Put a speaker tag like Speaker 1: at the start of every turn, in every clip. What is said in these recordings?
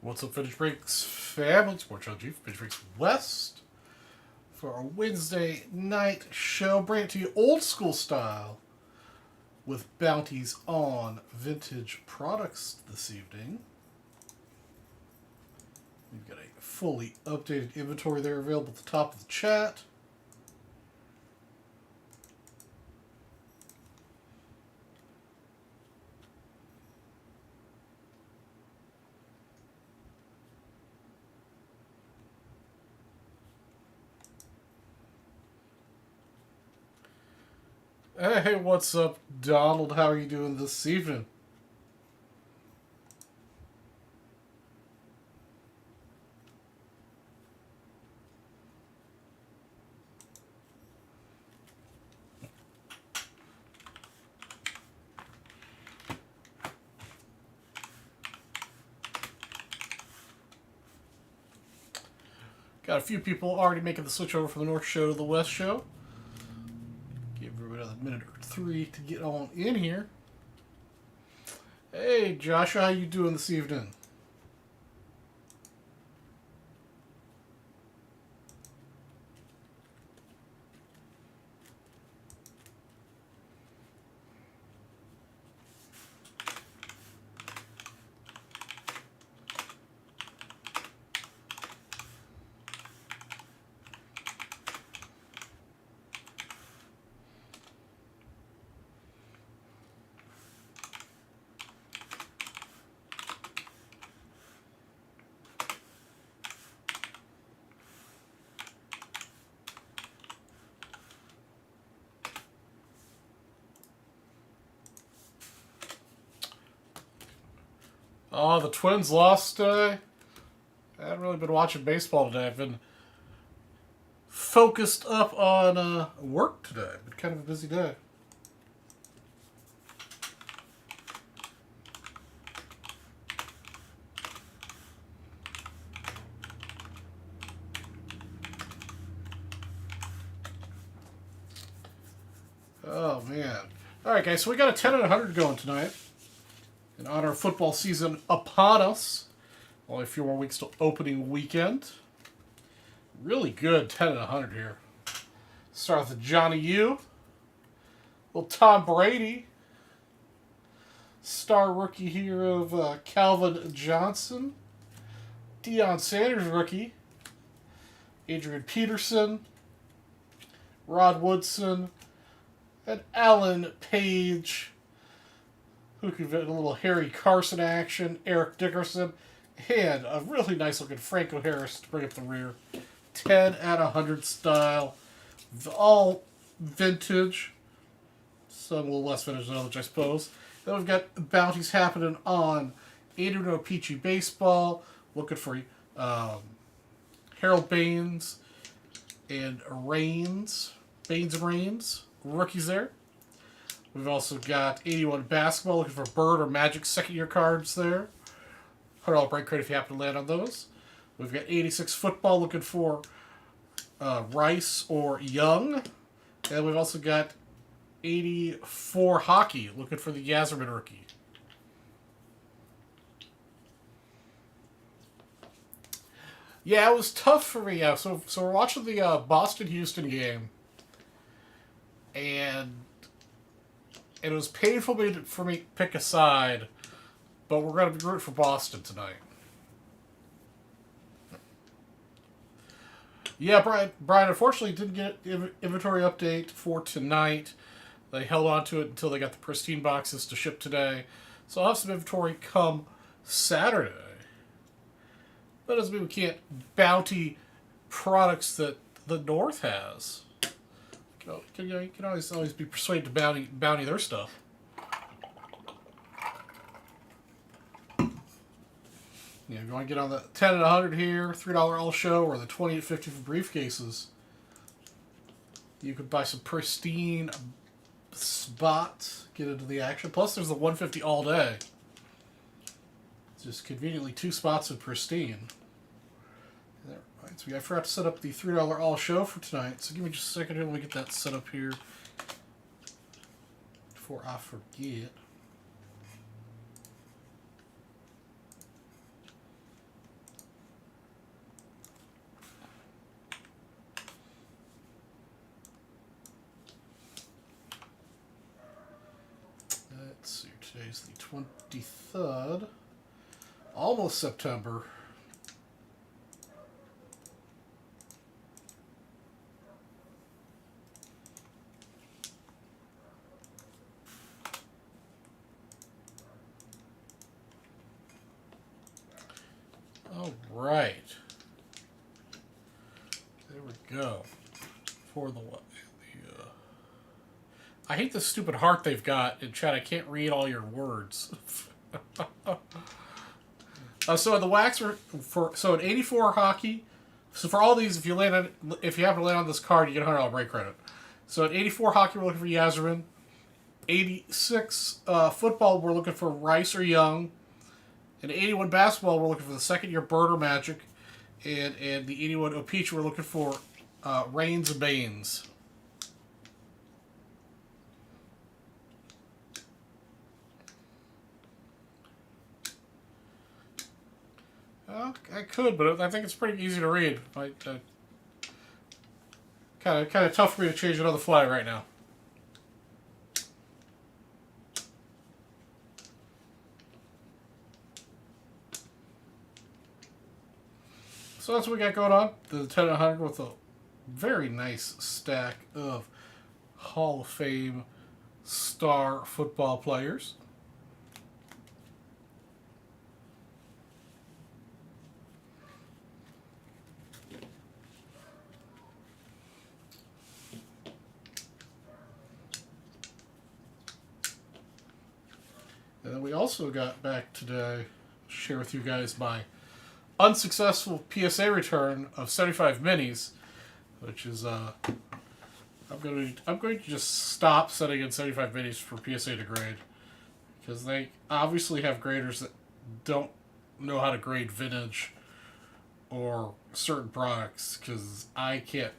Speaker 1: What's up, Finish Breaks family? Sports Channel G, Finish Breaks West, for our Wednesday night show. Bring it to you old school style with bounties on vintage products this evening. We've got a fully updated inventory there available at the top of the chat. Hey, what's up, Donald? How are you doing this evening? Got a few people already making the switch over from the North Show to the West Show. Give everybody another minute or three to get on in here. Hey, Joshua, how you doing this evening? Oh, the Twins lost today. I haven't really been watching baseball today. I've been focused up on work today. Been kind of a busy day. Oh, man. All right, guys, so we got a 10 and 100 going tonight in honor of football season upon us. Only a few more weeks till opening weekend. Really good 10 and 100 here. Start with Johnny U. Little Tom Brady. Star rookie here of Calvin Johnson. Deion Sanders rookie. Adrian Peterson. Rod Woodson. And Alan Page. Who could get a little Harry Carson action. Eric Dickerson. And a really nice looking Franco Harris to bring up the rear. 10 out of 100 style. All vintage. Some a little less vintage than others, I suppose. Then we've got bounties happening on Adrian Opeachy Baseball. Looking for Harold Baines and Baines and Rains. Rookies there. We've also got 81 Basketball. Looking for Bird or Magic second year cards there. $100 break credit if you happen to land on those. We've got 86 Football. Looking for Rice or Young. And we've also got 84 Hockey. Looking for the Yazerman rookie. Yeah, it was tough for me. Yeah, so we're watching the Boston-Houston game. And it was painful for me to pick a side. But we're going to be rooting for Boston tonight. Yeah, Brian unfortunately didn't get inventory update for tonight. They held on to it until they got the pristine boxes to ship today. So I'll have some inventory come Saturday. That doesn't mean we can't bounty products that the North has. You can always be persuaded to bounty their stuff. Yeah, you want to get on the 10 and 100 here, $3 all show, or the 20 and 50 for briefcases. You could buy some pristine spots, get into the action. Plus, there's the 150 all day. It's just conveniently 2 spots in pristine. There, right, so I forgot to set up the $3 all show for tonight. So give me just a second here. Let me get that set up here before I forget. Today's the 23rd. Almost September. All right. There we go. For the I hate this stupid heart they've got in chat. I can't read all your words. So the wax so in 84 hockey. So for all these, if you happen to land on this card, you get $100 break credit. So at 84 hockey, we're looking for Yazerman. 86 football, we're looking for Rice or Young. And 81 basketball, we're looking for the second year Bird or Magic. And the 81 O-Peach, we're looking for Reigns and Baines. Well, I could, but I think it's pretty easy to read. Kind of tough for me to change it on the fly right now. So that's what we got going on. The 10-100 with a very nice stack of Hall of Fame star football players. And then we also got back today, share with you guys my unsuccessful PSA return of 75 minis, which is I'm going to just stop setting in 75 minis for PSA to grade, because they obviously have graders that don't know how to grade vintage or certain products. Because I can't.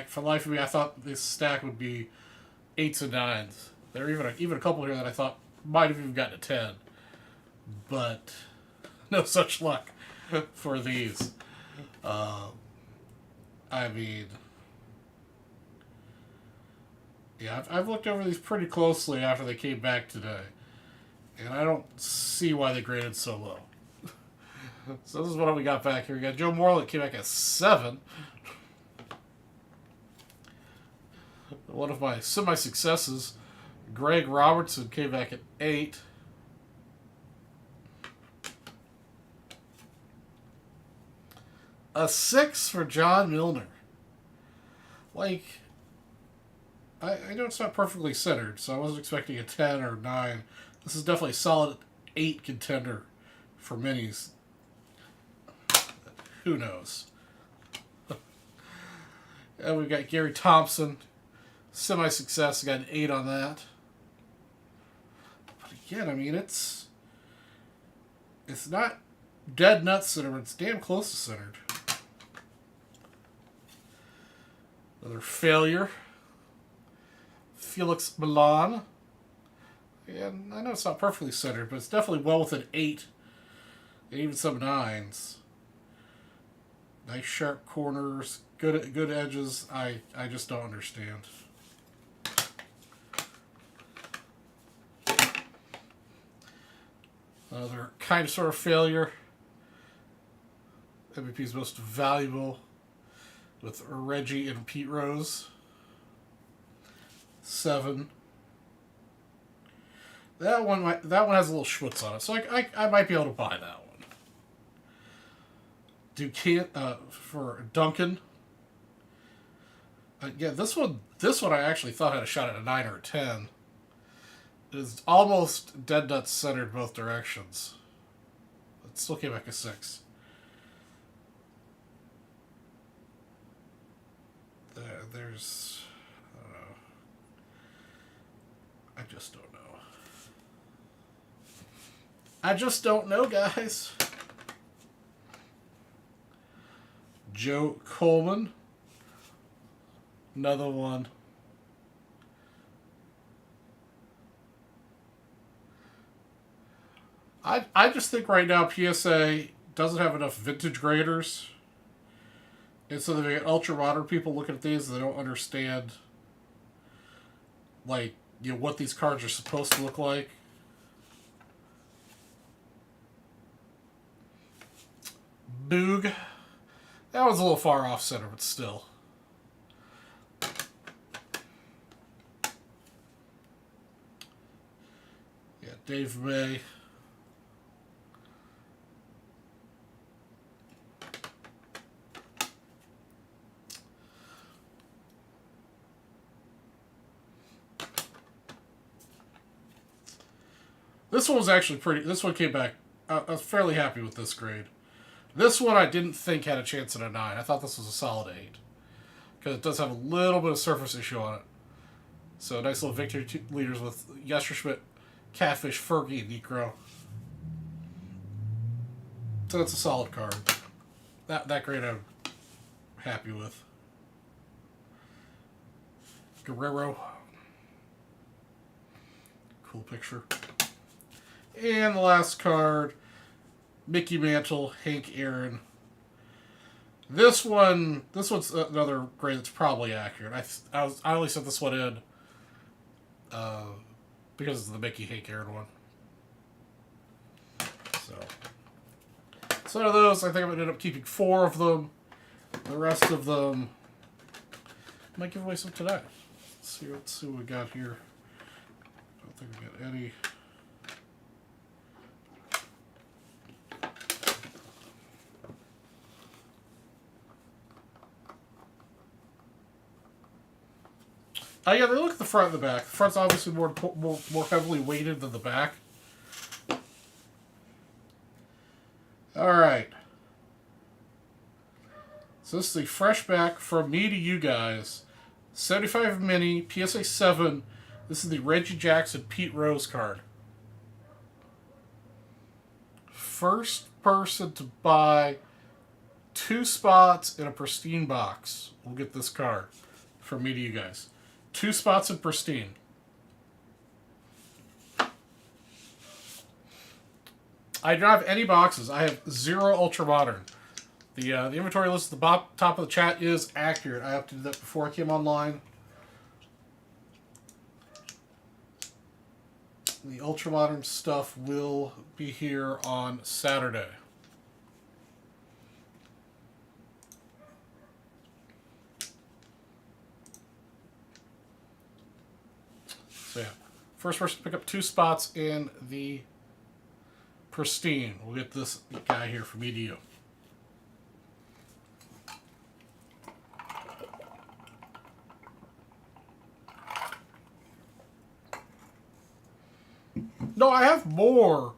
Speaker 1: For the life of me, I thought this stack would be 8s and 9s. There are even a couple here that I thought might have even gotten a 10, but no such luck for these. I mean, yeah, I've looked over these pretty closely after they came back today, and I don't see why they graded so low. So this is what we got back here. We got Joe Morley came back at 7. One of my semi-successes, Greg Robertson, came back at 8. A 6 for John Milner. Like, I know it's not perfectly centered, so I wasn't expecting a 10 or 9. This is definitely a solid 8 contender for minis. Who knows? And we've got Gary Thompson, semi-success, got an 8 on that. But again, I mean, it's not dead nuts centered, but it's damn close to centered. Another failure. Felix Milan. And I know it's not perfectly centered, but it's definitely well within 8. And even some 9s. Nice sharp corners. Good edges. I just don't understand. Another kind of sort of failure. MVP's most valuable with Reggie and Pete Rose. 7. That one has a little schwitz on it, so I might be able to buy that one. For Duncan. Yeah, this one I actually thought had a shot at a 9 or a 10. It is almost dead nuts centered both directions. It still came back a 6. There's, I don't know. I just don't know. I just don't know, guys. Joe Coleman. Another one. I just think right now PSA doesn't have enough vintage graders. And so they get ultra modern people looking at these and they don't understand, like, what these cards are supposed to look like. Boog. That was a little far off center, but still. Yeah, Dave May. This one was actually pretty. This one came back. I was fairly happy with this grade. This one I didn't think had a chance at a 9. I thought this was a solid 8. Because it does have a little bit of surface issue on it. So nice little victory leaders with Yesterschmidt, Catfish, Fergie, and Necro. So that's a solid card. That grade I'm happy with. Guerrero. Cool picture. And the last card, Mickey Mantle, Hank Aaron. This one's another grade that's probably accurate. I only sent this one in because it's the Mickey Hank Aaron one. So out of those, I think I'm gonna end up keeping 4 of them. The rest of them I might give away some today. Let's see what we got here. I don't think we got any. Yeah, they look at the front and the back. The front's obviously more heavily weighted than the back. Alright. So this is the fresh back from me to you guys. 75 mini, PSA 7. This is the Reggie Jackson Pete Rose card. First person to buy 2 spots in a pristine box will get this card from me to you guys. 2 spots in pristine. I don't have any boxes. I have 0 Ultra Modern. The inventory list at the top of the chat is accurate. I updated that before I came online. The Ultra Modern stuff will be here on Saturday. So yeah, first person to pick up 2 spots in the pristine. We'll get this guy here from me to you. No, I have more.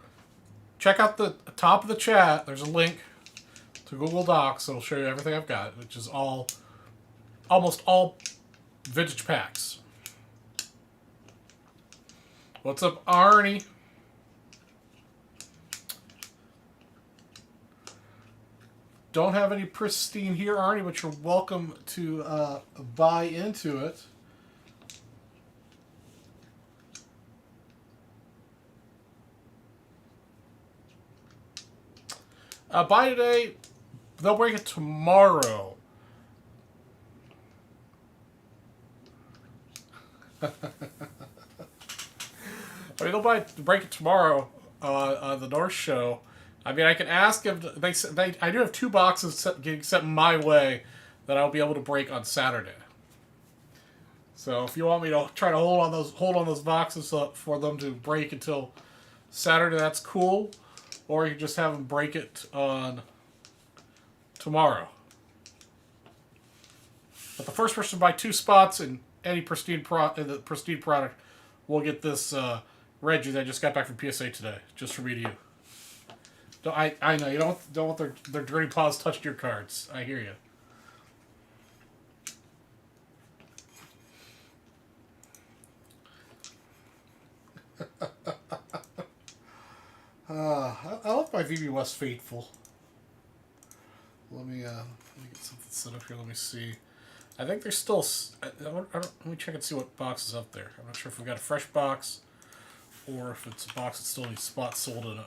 Speaker 1: Check out the top of the chat. There's a link to Google Docs that'll show you everything I've got, which is almost all vintage packs. What's up, Arnie? Don't have any pristine here, Arnie, but you're welcome to buy into it. Buy today. They'll break it tomorrow. I mean, they'll break it tomorrow on the North Show. I mean, I can ask them. I do have 2 boxes getting sent my way that I'll be able to break on Saturday. So if you want me to try to hold on those boxes for them to break until Saturday, that's cool. Or you can just have them break it on tomorrow. But the first person to buy 2 spots in any pristine product will get this Reggie that I just got back from PSA today, just from me to you. I know you don't want their dirty paws touching your cards. I hear you. I love my VB West Faithful. Let me get something set up here. Let me see. I think there's still. Let me check and see what box is up there. I'm not sure if we got a fresh box or if it's a box that still needs spots sold in it.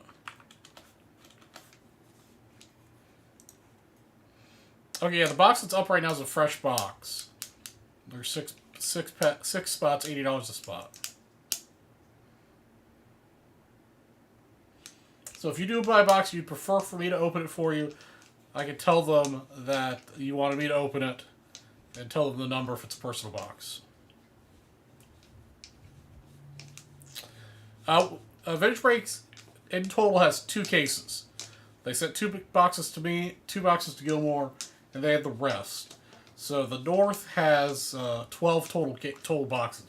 Speaker 1: Okay, yeah, the box that's up right now is a fresh box. There's six spots, $80 a spot. So if you do buy a box, you'd prefer for me to open it for you, I can tell them that you wanted me to open it and tell them the number if it's a personal box. Vintage Breaks in total has 2 cases. They sent 2 boxes to me, 2 boxes to Gilmore, and they had the rest. So the North has 12 total boxes.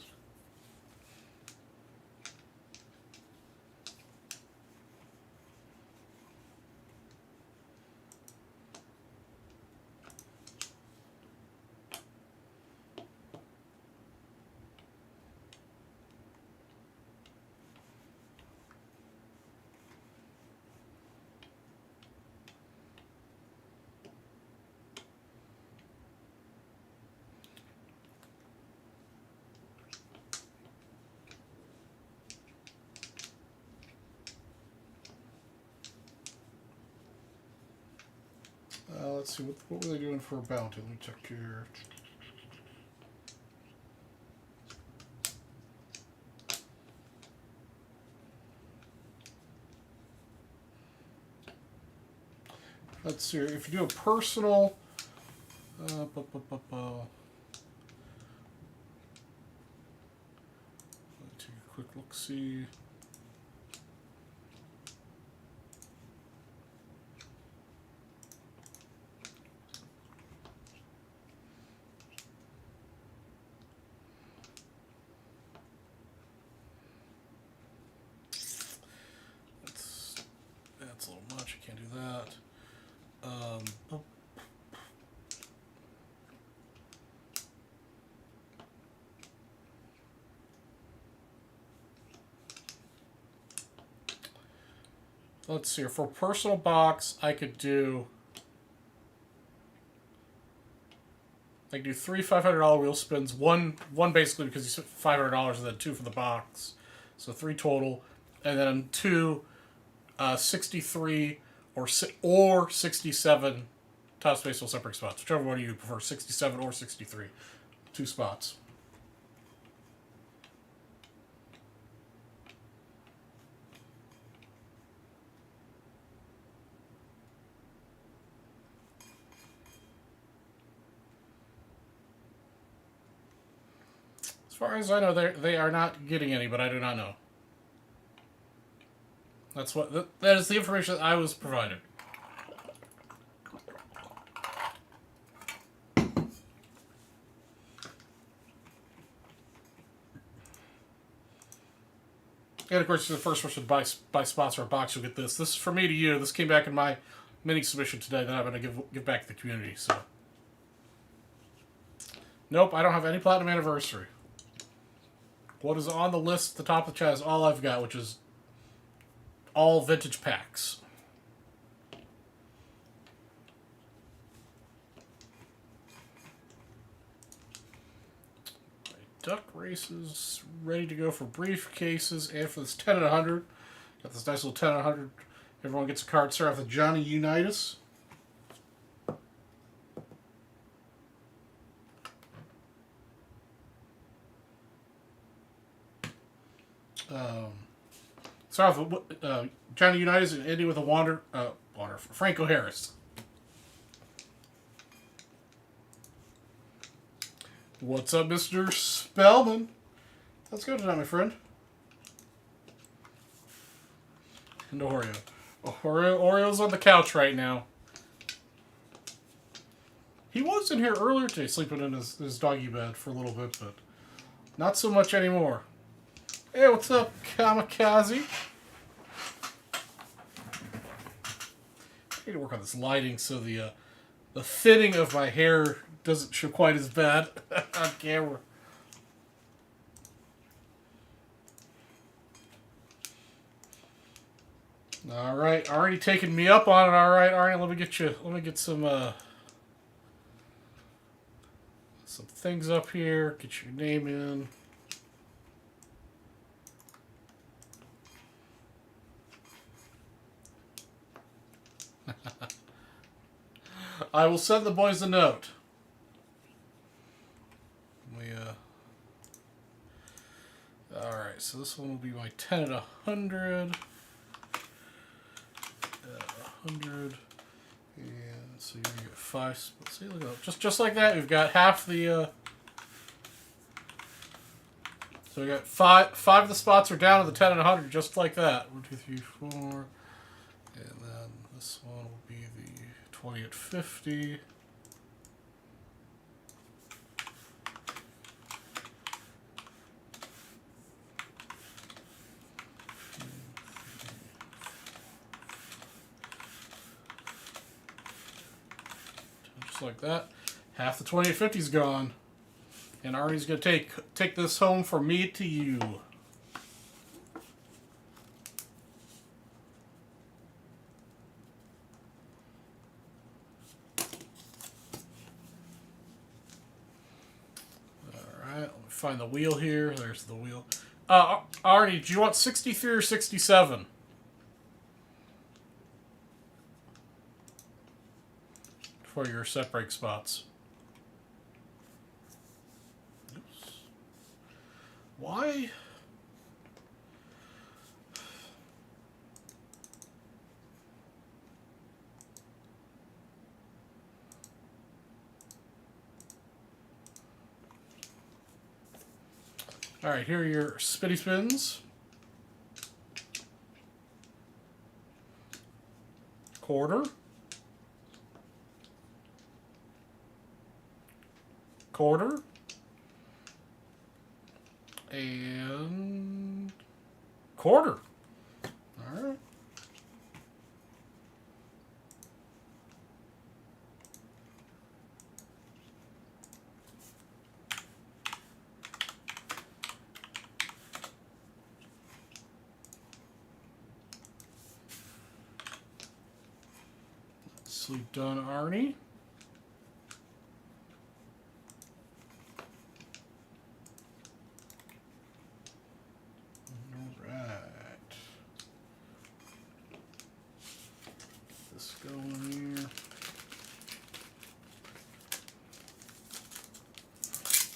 Speaker 1: Let's see, what were they doing for a bounty? Let me check here. Let's see, if you do a personal... Take a quick look-see. That's a little much, I can't do that. Oh. Let's see, for a personal box, I could do 3 $500 wheel spins. One basically because you spent $500 and then 2 for the box, so 3 total, and then 2 63 or 67 top space or separate spots, whichever one you prefer, 67 or 63, 2 spots. As far as I know, they are not getting any, but I do not know. That is the information that I was provided. And of course, the first person to buy spots or a box, you'll get this. This is for me to you. This came back in my mini submission today that I'm going to give back to the community. So, nope, I don't have any Platinum Anniversary. What is on the list at the top of the chat is all I've got, which is all vintage packs. Duck races ready to go for briefcases and for this 10 and 100. Got this nice little 10 and 100. Everyone gets a card. Start off with Johnny Unitas. Start off with Johnny Unitas and ending with a Franco Harris. What's up, Mr. Spellman? How's it going tonight, my friend? And Oreo. Oreo's on the couch right now. He was in here earlier today, sleeping in his doggy bed for a little bit, but not so much anymore. Hey, what's up, Kamikaze? I need to work on this lighting so the thinning of my hair doesn't show quite as bad on camera. All right, already taking me up on it. All right, let me get some things up here. Get your name in. I will send the boys a note. Alright, so this one will be my 10 and 100. 100. And So you get 5. See, look at that. Just like that, we've got half the. So we got five of the spots are down to the 10 and 100, just like that. 1, 2, 3, 4, and then this one will be the 20 at 50. Just like that. Half the 20 at 50 is gone. And Arnie's going to take this home from me to you. Alright, let me find the wheel here. There's the wheel. Arnie, do you want 63 or 67? For your set break spots. Oops. Why? Alright, here are your spinny spins. Quarter. Quarter. And quarter. Alright. Sleep done, Arnie.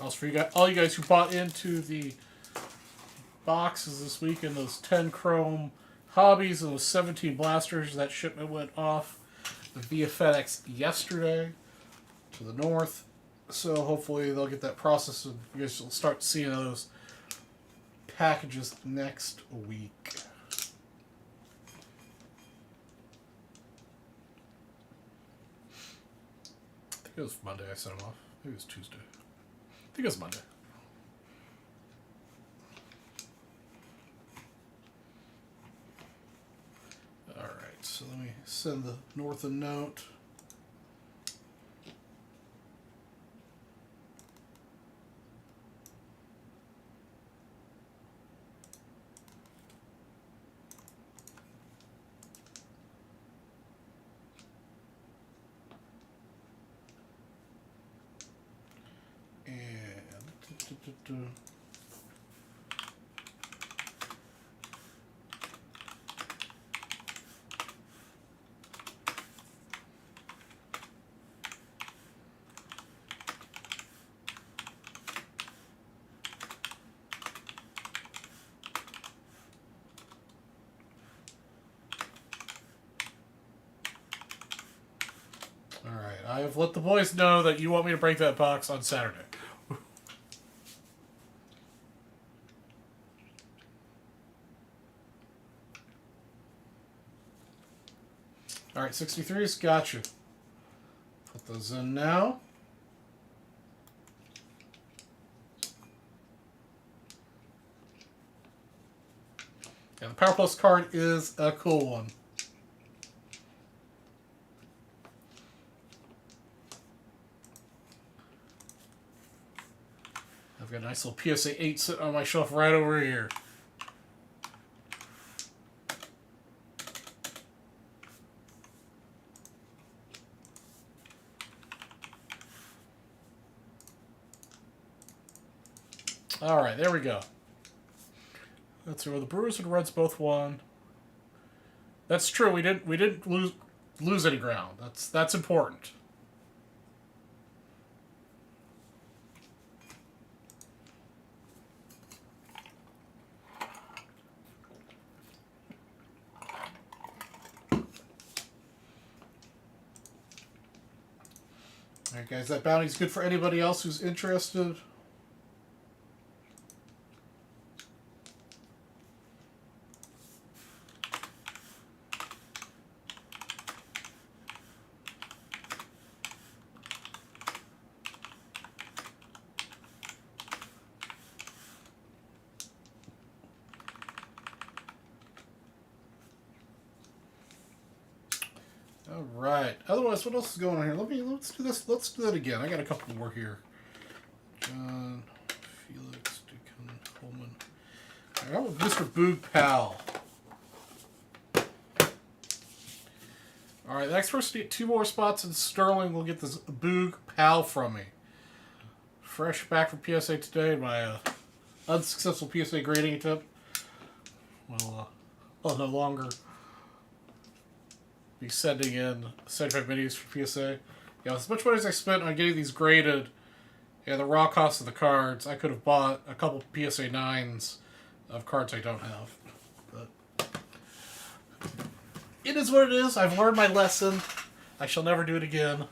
Speaker 1: Also, for all you guys who bought into the boxes this weekend, those 10 chrome hobbies and those 17 blasters, that shipment went off via FedEx yesterday to the north. So hopefully they'll get that processed and you guys will start seeing those packages next week. I think it was Monday I sent them off. Maybe it was Tuesday. I think it was Monday. Alright, so let me send the north a note. Alright, I have let the boys know that you want me to break that box on Saturday. Alright, 63s, gotcha. Put those in now. Yeah, the Power Plus card is a cool one. I've got a nice little PSA 8 sitting on my shelf right over here. Alright, there we go. Let's see where the Brewers and Reds both won. That's true, we didn't lose any ground. That's important. Alright, guys, that bounty's good for anybody else who's interested. All right. Otherwise, what else is going on here? Let's do this. Let's do that again. I got a couple more here. John, Felix, Deacon, Coleman. I got Mr. Boog Pal. All right. The next person to get 2 more spots in Sterling will get this Boog Pal from me. Fresh back from PSA today. My unsuccessful PSA grading attempt. Well, I'll no longer be sending in 75 minis for PSA. Yeah, as much money as I spent on getting these graded and the raw cost of the cards, I could have bought a couple PSA 9s of cards I don't have. But it is what it is. I've learned my lesson. I shall never do it again.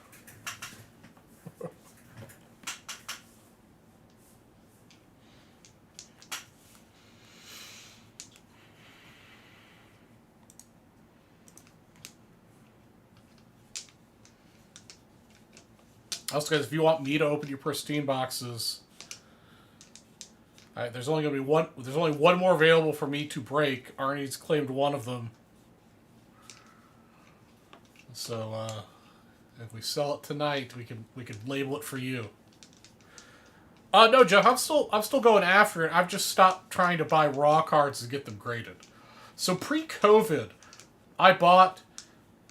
Speaker 1: Also, guys, if you want me to open your pristine boxes, all right, there's only going to be one. There's only one more available for me to break. Arnie's claimed one of them, so if we sell it tonight, we can label it for you. No, Jeff, I'm still going after it. I've just stopped trying to buy raw cards and get them graded. So pre-COVID, I bought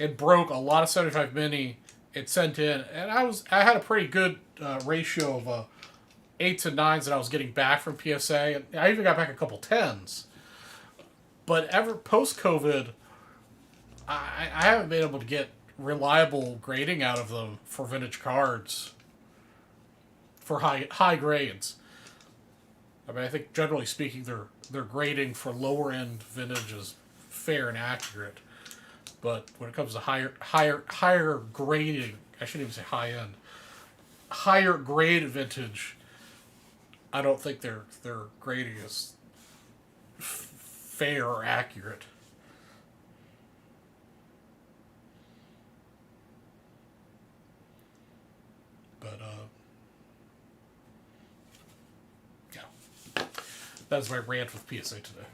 Speaker 1: and broke a lot of 75 mini. It sent in, and I had a pretty good ratio of 8s and 9s that I was getting back from PSA, and I even got back a couple 10s. But ever post-COVID, I haven't been able to get reliable grading out of them for vintage cards for high grades. I mean, I think generally speaking, their grading for lower end vintage is fair and accurate. But when it comes to higher grading, I shouldn't even say high end, higher grade vintage, I don't think their grading is fair or accurate. But yeah, that's my rant with PSA today.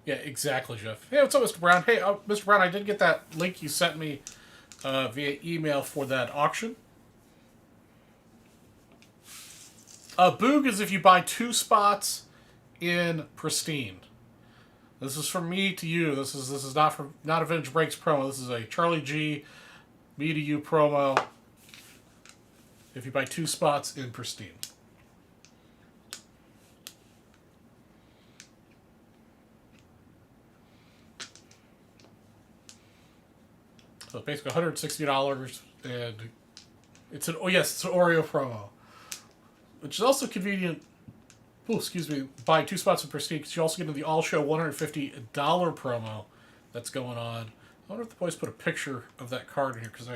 Speaker 1: Yeah, exactly, Jeff. Hey, what's up, Mr. Brown? Hey, Mr. Brown, I did get that link you sent me via email for that auction. Boog is if you buy 2 spots in Pristine. This is from me to you. This is not a Vintage Breaks promo. This is a Charlie G, me to you promo. If you buy 2 spots in Pristine. So basically $160, and it's an Oreo promo, which is also convenient. Oh, excuse me. Buy 2 spots in Prestige because you also get into the All Show $150 promo that's going on. I wonder if the boys put a picture of that card in here because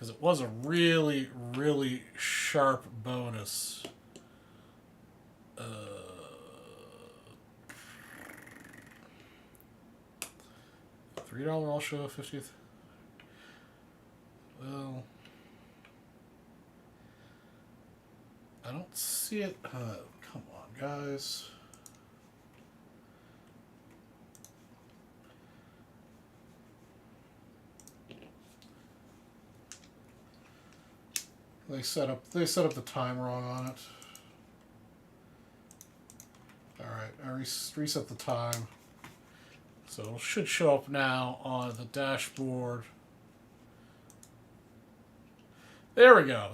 Speaker 1: it was a really, really sharp bonus. $3 All Show 50th. Well, I don't see it. Come on, guys. They set up the time wrong on it. All right, I reset the time. So it should show up now on the dashboard. There we go.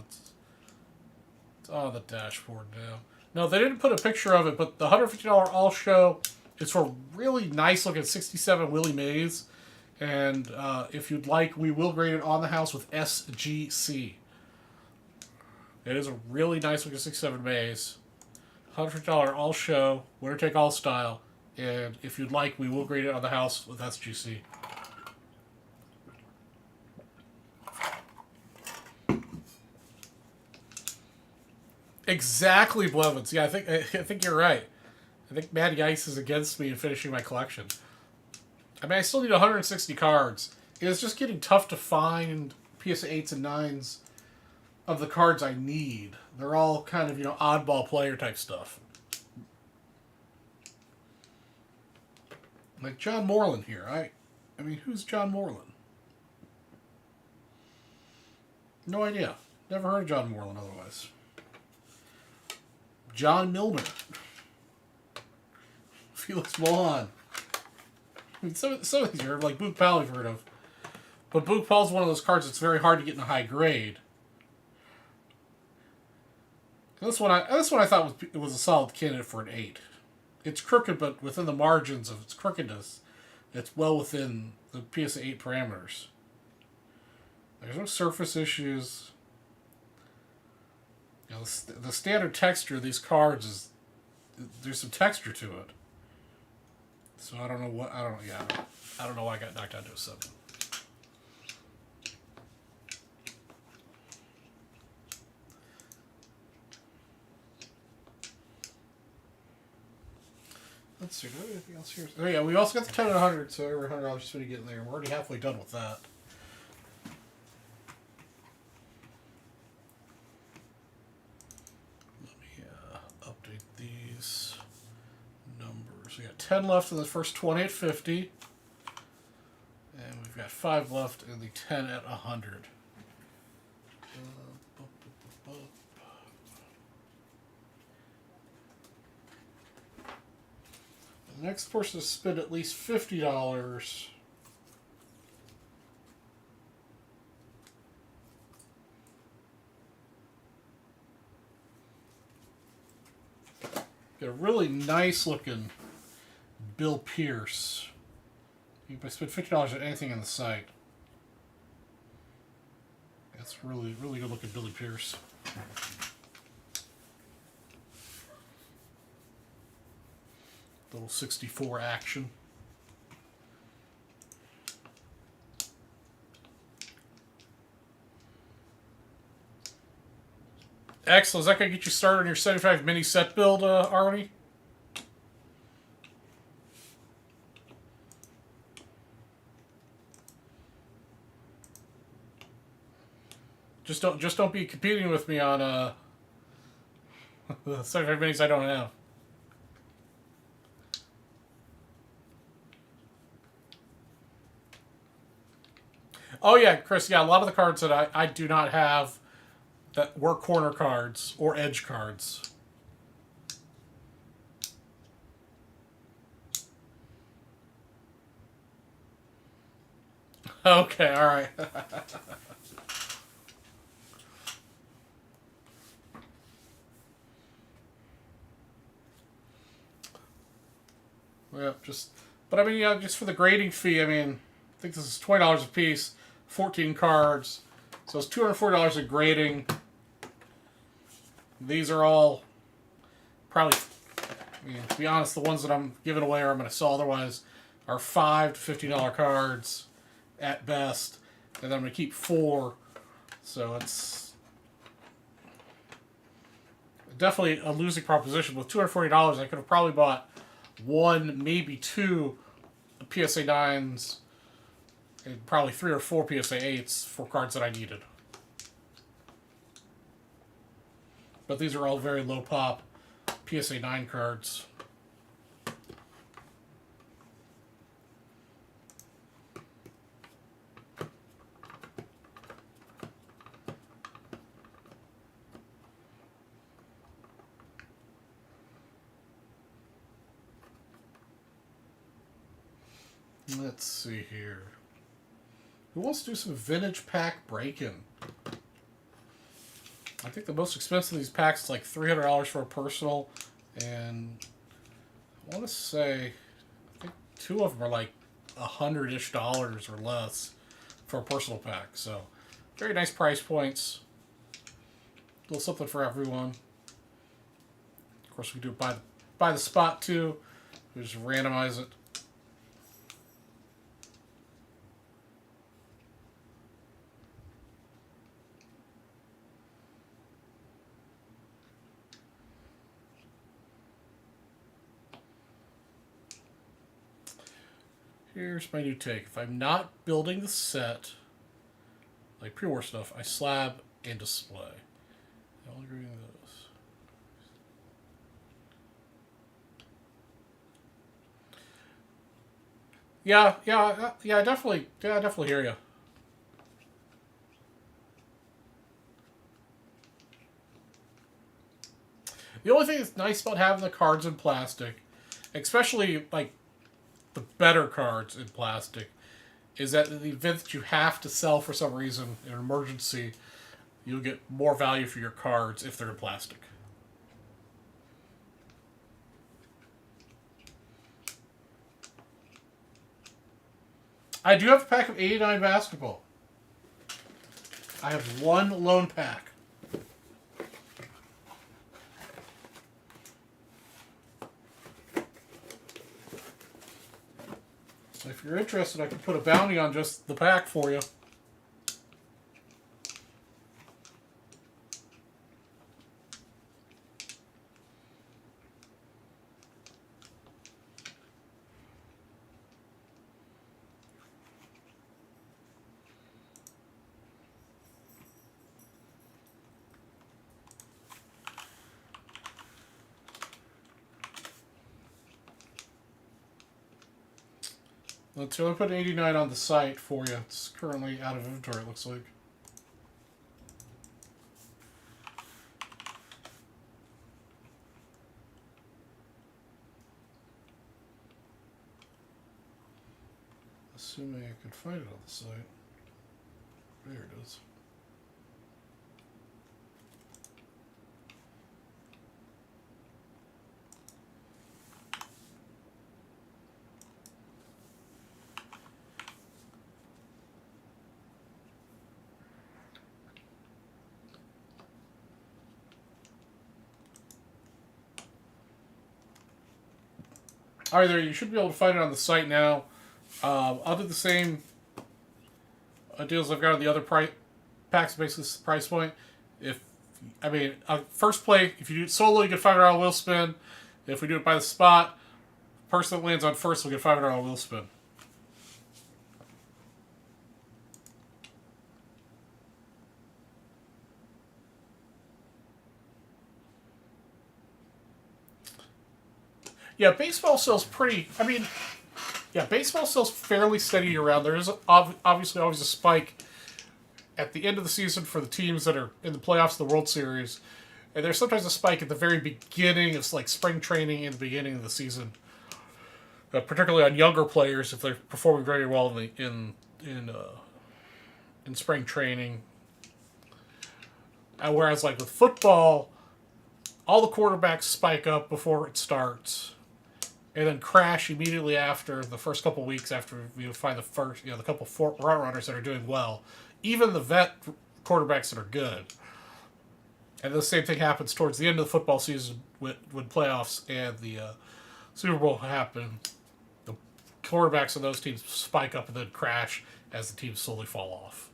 Speaker 1: It's on the dashboard now. No, they didn't put a picture of it, but the $150 All Show is for really nice looking 67 Willie Mays. And if you'd like, we will grade it on the house with SGC. It is a really nice looking 6-7 maze. $100 all show, winner take all style. And if you'd like, we will grade it on the house with SGC. Exactly, Blevins. Yeah, I think you're right. I think Matty Ice is against me in finishing my collection. I mean, I still need 160 cards. It's just getting tough to find PSA 8s and 9s of the cards I need. They're all kind of, oddball player type stuff. Like John Moreland here. I mean, who's John Moreland? No idea. Never heard of John Moreland otherwise. John Milner. Felix Milan. I mean, some of these are like Book Powell you've heard of. But Book Powell's one of those cards that's very hard to get in a high grade. This one I thought was a solid candidate for an 8. It's crooked, but within the margins of its crookedness, it's well within the PSA 8 parameters. There's no surface issues. The standard texture of these cards is there's some texture to it. So I don't know why I got knocked down to a 7. Let's see, do we have anything else here? Oh yeah, we also got the 10 and 100, so every $100 just to get in there. We're already halfway done with that. Let me update these numbers. We got 10 left in the first 20 at 50. And we've got 5 left in the 10 at 100. The next person to spend at least $50 get a really nice looking Bill Pierce. You can spend $50 on anything on the site. That's really, really good looking Billy Pierce. Little 64 action. Excellent. Is that going to get you started on your 75 mini set build, Arnie? Just don't be competing with me on the 75 minis I don't have. Oh yeah, Chris. Yeah, a lot of the cards that I do not have that were corner cards or edge cards. Okay, all right. Yeah, but I mean, yeah, just for the grading fee. I mean, I think this is $20 a piece, 14 cards, so it's $240 of grading. These are all probably, I mean, to be honest, the ones that I'm giving away or I'm going to sell otherwise are $5 to $15 cards at best, and then I'm going to keep 4. So it's definitely a losing proposition. With $240, I could have probably bought 1, maybe 2 PSA 9s, and probably 3 or 4 PSA 8s for cards that I needed. But these are all very low pop PSA 9 cards. Let's see here. Who wants to do some vintage pack break-in? I think the most expensive of these packs is like $300 for a personal, and I want to say, I think 2 of them are like $100-ish or less for a personal pack. So, very nice price points. A little something for everyone. Of course, we do it by the spot too. We just randomize it. Here's my new take. If I'm not building the set, like pre-war stuff, I slab and display. I'll agree with those. Yeah, I definitely hear you. The only thing that's nice about having the cards in plastic, especially like the better cards in plastic, is that in the event that you have to sell for some reason in an emergency, you'll get more value for your cards if they're in plastic. I do have a pack of 89 basketball. I have one lone pack. If you're interested, I can put a bounty on just the pack for you. Let's only put 89 on the site for you. It's currently out of inventory, it looks like. Assuming I can find it on the site. There it is. Alright, there, you should be able to find it on the site now. I'll do the same deals I've got on the other packs, basically the price point. First play, if you do it solo, you get $500 wheel spin. If we do it by the spot, person that lands on first will get $500 wheel spin. Yeah, baseball sells pretty. Baseball sells fairly steady year-round. There is obviously always a spike at the end of the season for the teams that are in the playoffs of the World Series. And there's sometimes a spike at the very beginning. It's like spring training in the beginning of the season. Particularly on younger players if they're performing very well in spring training. Whereas like with football, all the quarterbacks spike up before it starts. And then crash immediately after the first couple weeks after you find the couple front runners that are doing well. Even the vet quarterbacks that are good. And the same thing happens towards the end of the football season when playoffs and the Super Bowl happen. The quarterbacks of those teams spike up and then crash as the teams slowly fall off.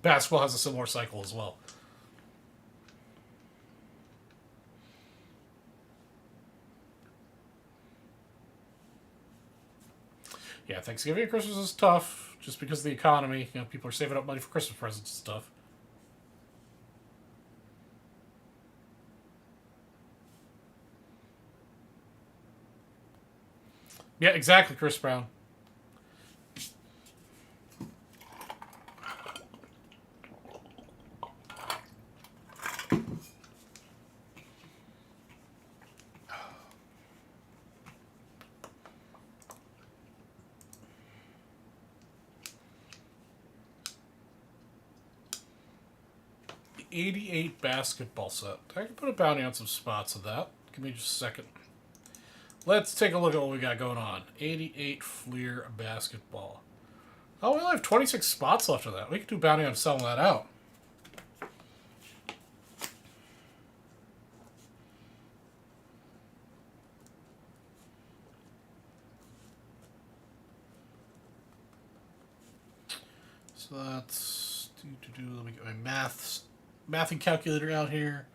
Speaker 1: Basketball has a similar cycle as well. Yeah, Thanksgiving and Christmas is tough just because of the economy. You know, people are saving up money for Christmas presents and stuff. Yeah, exactly, Chris Brown. The 88 basketball set. I can put a bounty on some spots of that. Give me just a second. Let's take a look at what we got going on. 88 Fleer basketball. Oh, we only have 26 spots left of that. We could do bounty on selling that out. So that's let me get my mathing calculator out here.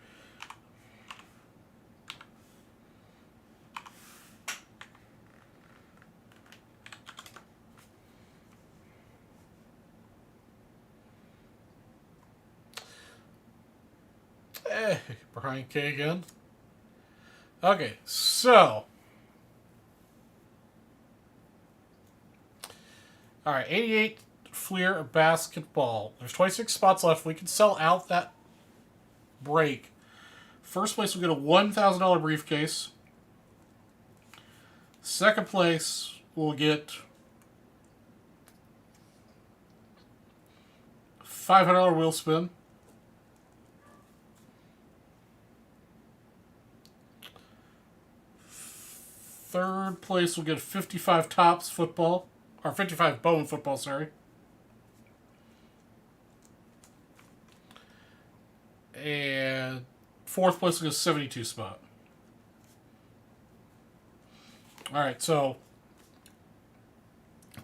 Speaker 1: Hey, Brian K again. Okay, so all right, 88 Fleer basketball. There's 26 spots left. We can sell out that break. First place will get a $1,000 briefcase. Second place will get $500 wheel spin. Third place will get 55 tops football. Or 55 Bowman football, sorry. And fourth place will get 72 spot. Alright, so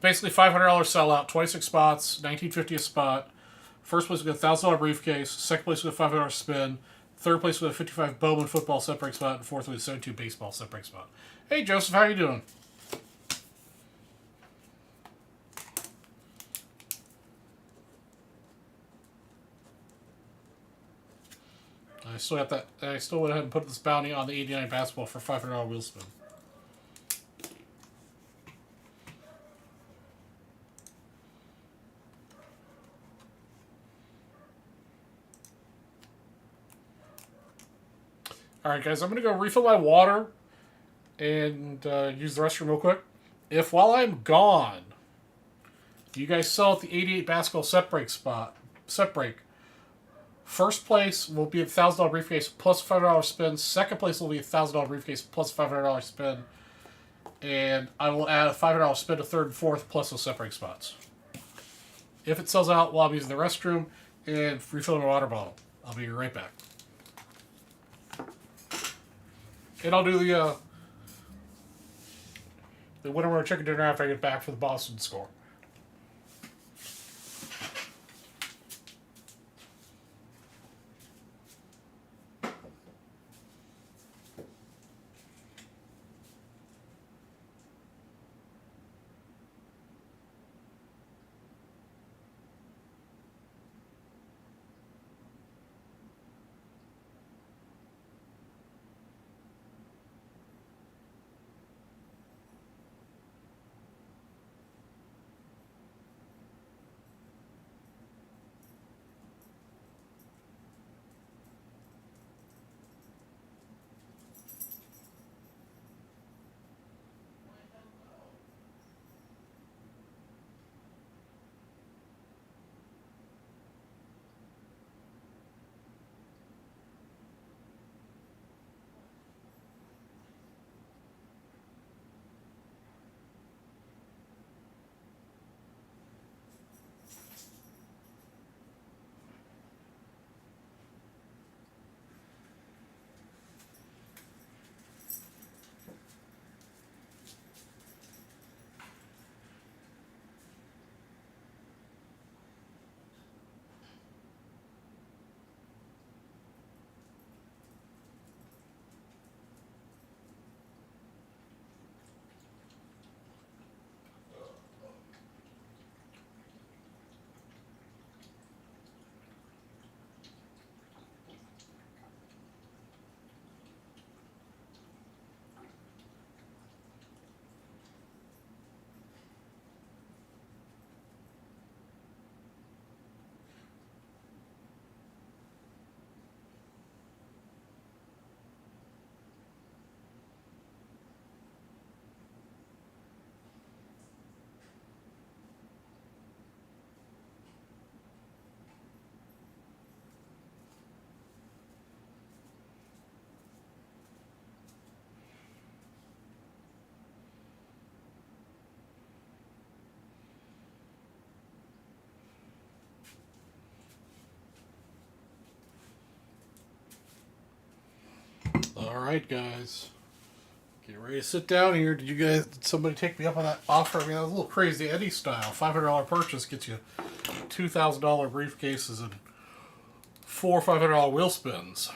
Speaker 1: basically $500 sellout, 26 spots, $19.50 a spot. First place will get a $1,000 briefcase. Second place will get a $500 spin. Third place will get a 55 Bowman football set break spot. And fourth will get a 72 baseball set break spot. Hey, Joseph, how are you doing? I still got that. I still went ahead and put this bounty on the 89 basketball for $500 wheel spin. Alright, guys, I'm going to go refill my water and use the restroom real quick. If while I'm gone, you guys sell at the 88 basketball set break, first place will be a $1,000 briefcase plus $500 spin. Second place will be a $1,000 briefcase plus $500 spin. And I will add a $500 spin to third and fourth plus those set break spots. If it sells out while I'm using the restroom and refilling my water bottle, I'll be right back. And I'll do the winter chicken dinner after I get back for the Boston score. All right, guys. Get ready to sit down here. Did somebody take me up on that offer? I mean, that was a little crazy Eddie style. $500 purchase gets you $2,000 briefcases and 4 $500 wheel spins.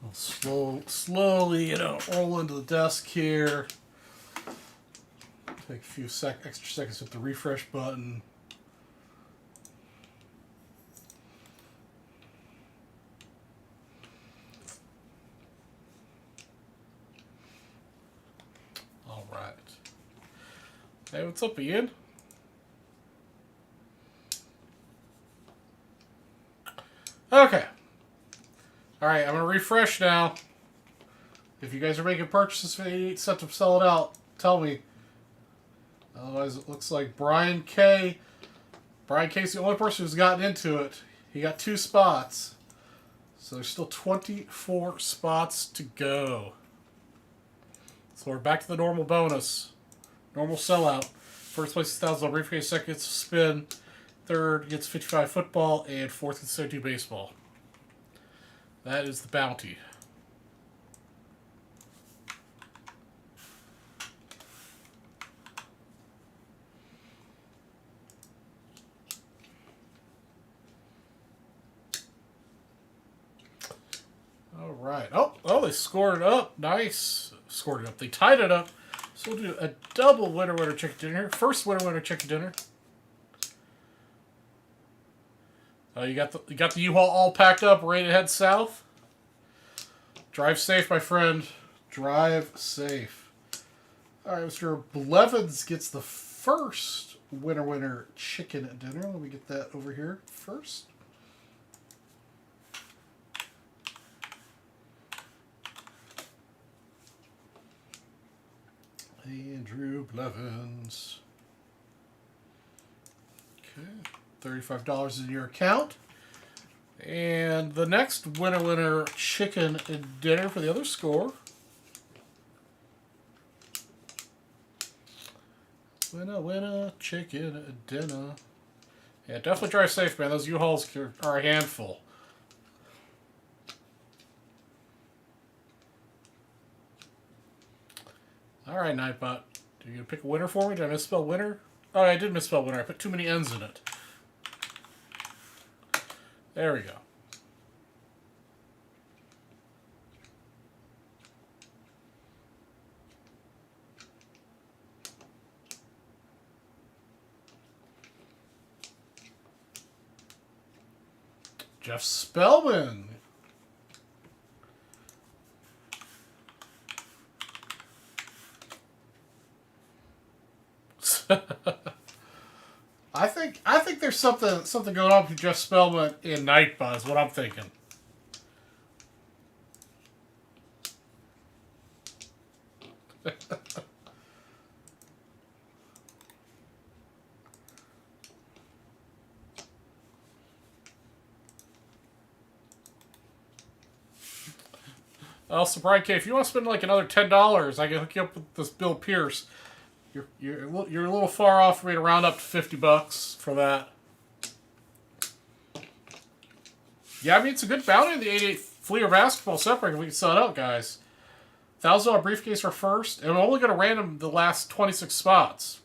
Speaker 1: I'll slowly, roll into the desk here. Take a few extra seconds to hit the refresh button. All right. Hey, what's up, Ian? Okay. All right, I'm going to refresh now. If you guys are making purchases for 88 set to sell it out, tell me. Otherwise, it looks like Brian K. Brian K's the only person who's gotten into it. He got 2 spots. So there's still 24 spots to go. So we're back to the normal bonus. Normal sellout. First place is $1,000 briefcase, second gets a spin, third gets 55 football, and fourth gets 32 baseball. That is the bounty. All right. Oh, they scored it up. Nice. Scored it up. They tied it up. So we'll do a double winner chicken dinner. First winner chicken dinner. You got the U-Haul all packed up, ready to head south. Drive safe, my friend. Drive safe. All right, Mr. Blevins gets the first winner chicken dinner. Let me get that over here first. Andrew Blevins. Okay, $35 in your account. And the next winner chicken dinner for the other score. Winner chicken dinner. Yeah, definitely drive safe, man. Those U-Hauls are a handful. All right, Nightbot. Are you going to pick a winner for me? Did I misspell winner? Oh, I did misspell winner. I put too many N's in it. There we go. Jeff Spellman. I think there's something going on with Jeff Spellman in Nightbot is what I'm thinking. Also, Brian K, if you want to spend like another $10, I can hook you up with this Bill Pierce. You're a little far off for me to round up to $50 for that. Yeah, I mean it's a good bounty in the 88 Fleer basketball separate. We can sell it out, guys. $1,000 briefcase for first, and we're only going to random the last 26 spots.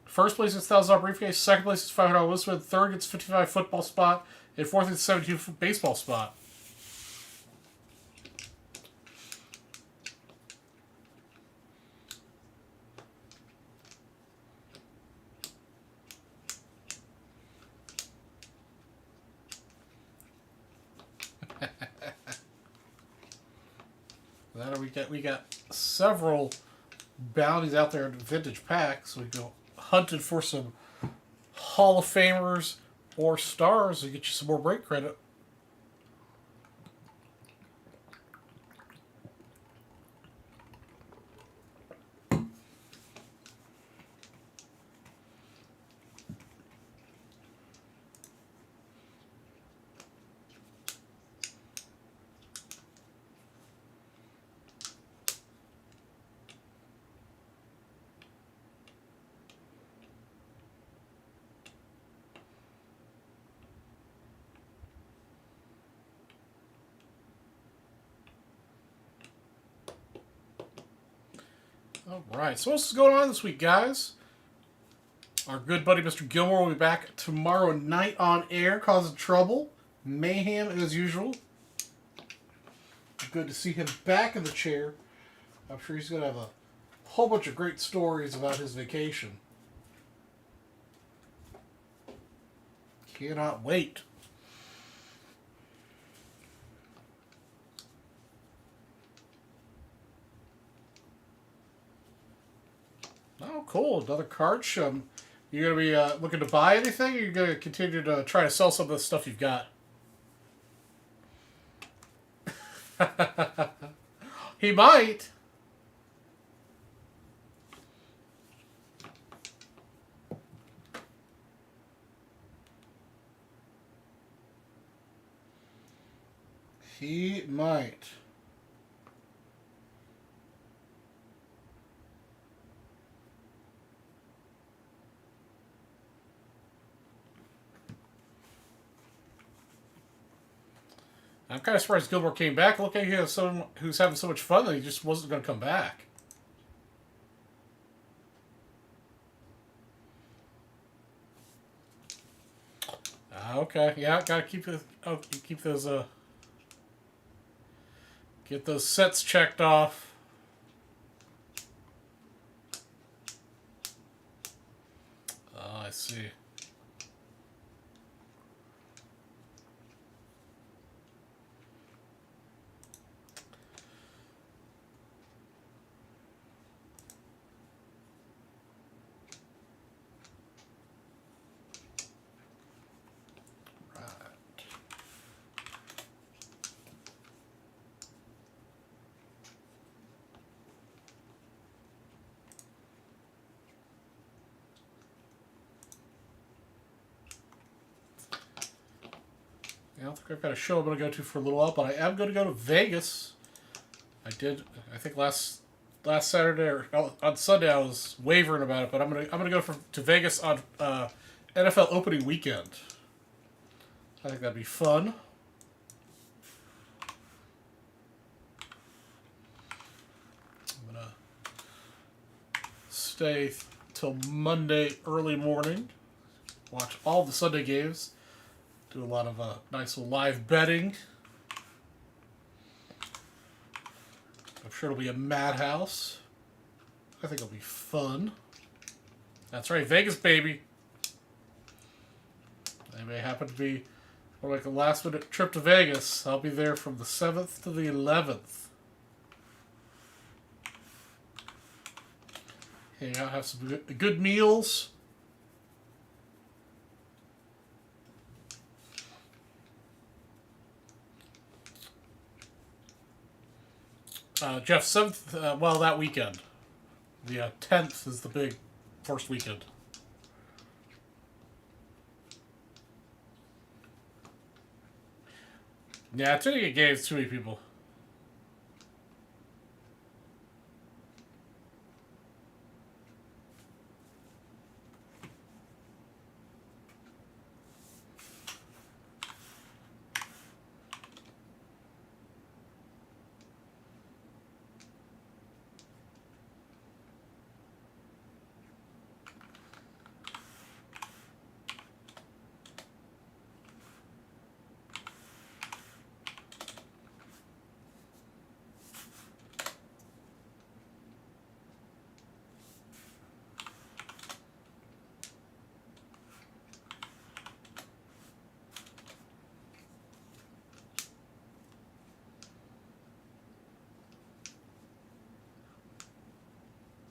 Speaker 1: First place is $1,000 briefcase. Second place is $500 Wizard. Third gets 55 football spot, and fourth gets 72 baseball spot. We got several bounties out there in the vintage packs. We go hunted for some Hall of Famers or stars to get you some more break credit. All right, so what's going on this week, guys? Our good buddy Mr. Gilmore will be back tomorrow night on air, causing trouble, mayhem as usual. Good to see him back in the chair. I'm sure he's going to have a whole bunch of great stories about his vacation. Cannot wait. Oh, cool. Another card show. You going to be looking to buy anything, or are you going to continue to try to sell some of the stuff you've got? He might. He might. I'm kind of surprised Gilmore came back. Look at you, someone who's having so much fun that he just wasn't going to come back. Okay, yeah, gotta keep the keep those get those sets checked off. Oh, I see. I don't think I've got a show I'm going to go to for a little while, but I am going to go to Vegas. I think last Saturday or on Sunday I was wavering about it, but I'm gonna go to Vegas on NFL opening weekend. I think that'd be fun. I'm gonna stay till Monday early morning, watch all the Sunday games. Do a lot of nice little live betting. I'm sure it'll be a madhouse. I think it'll be fun. That's right, Vegas, baby. They may happen to be like a last-minute trip to Vegas. I'll be there from the 7th to the 11th. Hang out, have some good meals. Jeff, 7th, well, that weekend. The 10th is the big first weekend. Yeah, too many games, too many people.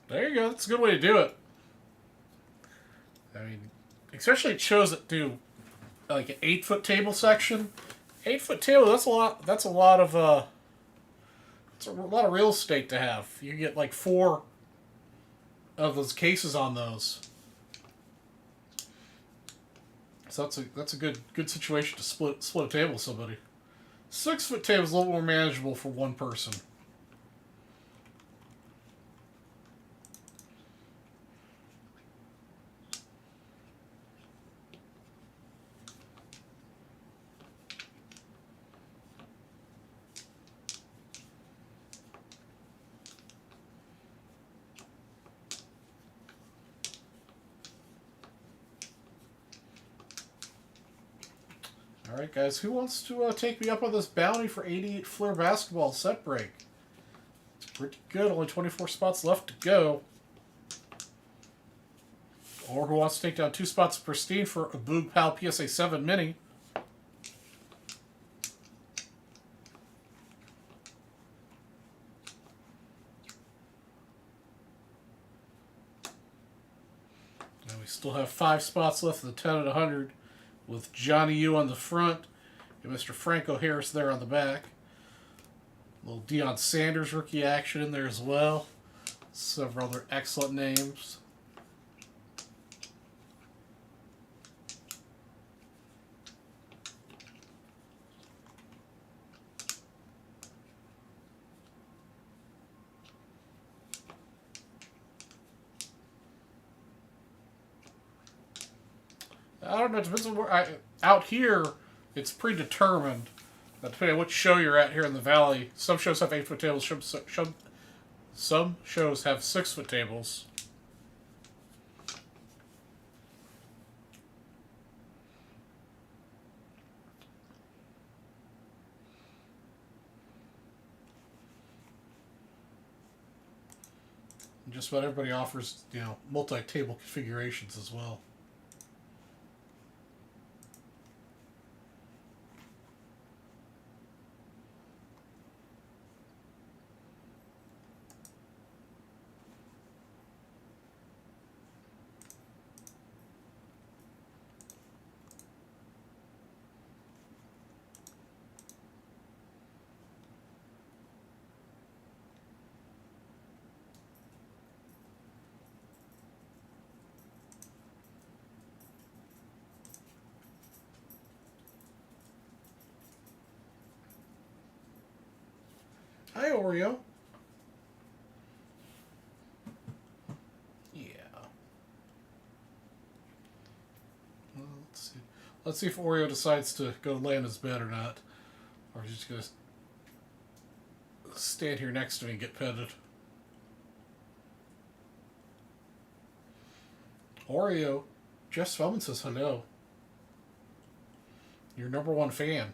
Speaker 1: There you go. That's a good way to do it. I mean, especially it shows that do like an 8-foot table section. 8-foot table. That's a lot. That's a lot of. It's a lot of real estate to have. You get like 4 of those cases on those. So that's a good situation to split a table with somebody. 6-foot table is a little more manageable for one person. All right, guys. Who wants to take me up on this bounty for 88 Flair basketball set break? It's pretty good. Only 24 spots left to go. Or who wants to take down 2 spots of Pristine for a Boog Pal PSA 7 Mini? And we still have 5 spots left in the 10 and 100 with Johnny U on the front and Mr. Franco Harris there on the back. A little Deion Sanders rookie action in there as well. Several other excellent names. I don't know. It depends on where out here, it's predetermined. Depending on which show you're at here in the valley, some shows have 8-foot tables. Some shows have 6-foot tables. And just about everybody offers, multi-table configurations as well. Hi, Oreo. Yeah. Well, let's see. Let's see if Oreo decides to go lay in his bed or not. Or he's just going to stand here next to me and get petted. Oreo, Jeff Spellman says hello. Your #1 fan.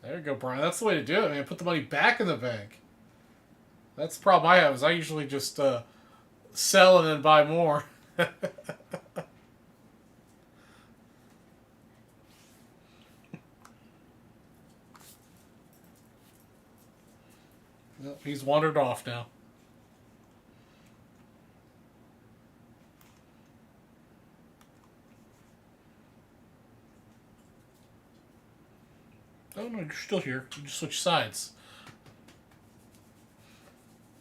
Speaker 1: There you go, Brian. That's the way to do it, man. Put the money back in the bank. That's the problem I have, is I usually just sell and then buy more. Well, he's wandered off now. Oh no, you're still here. You just switch sides.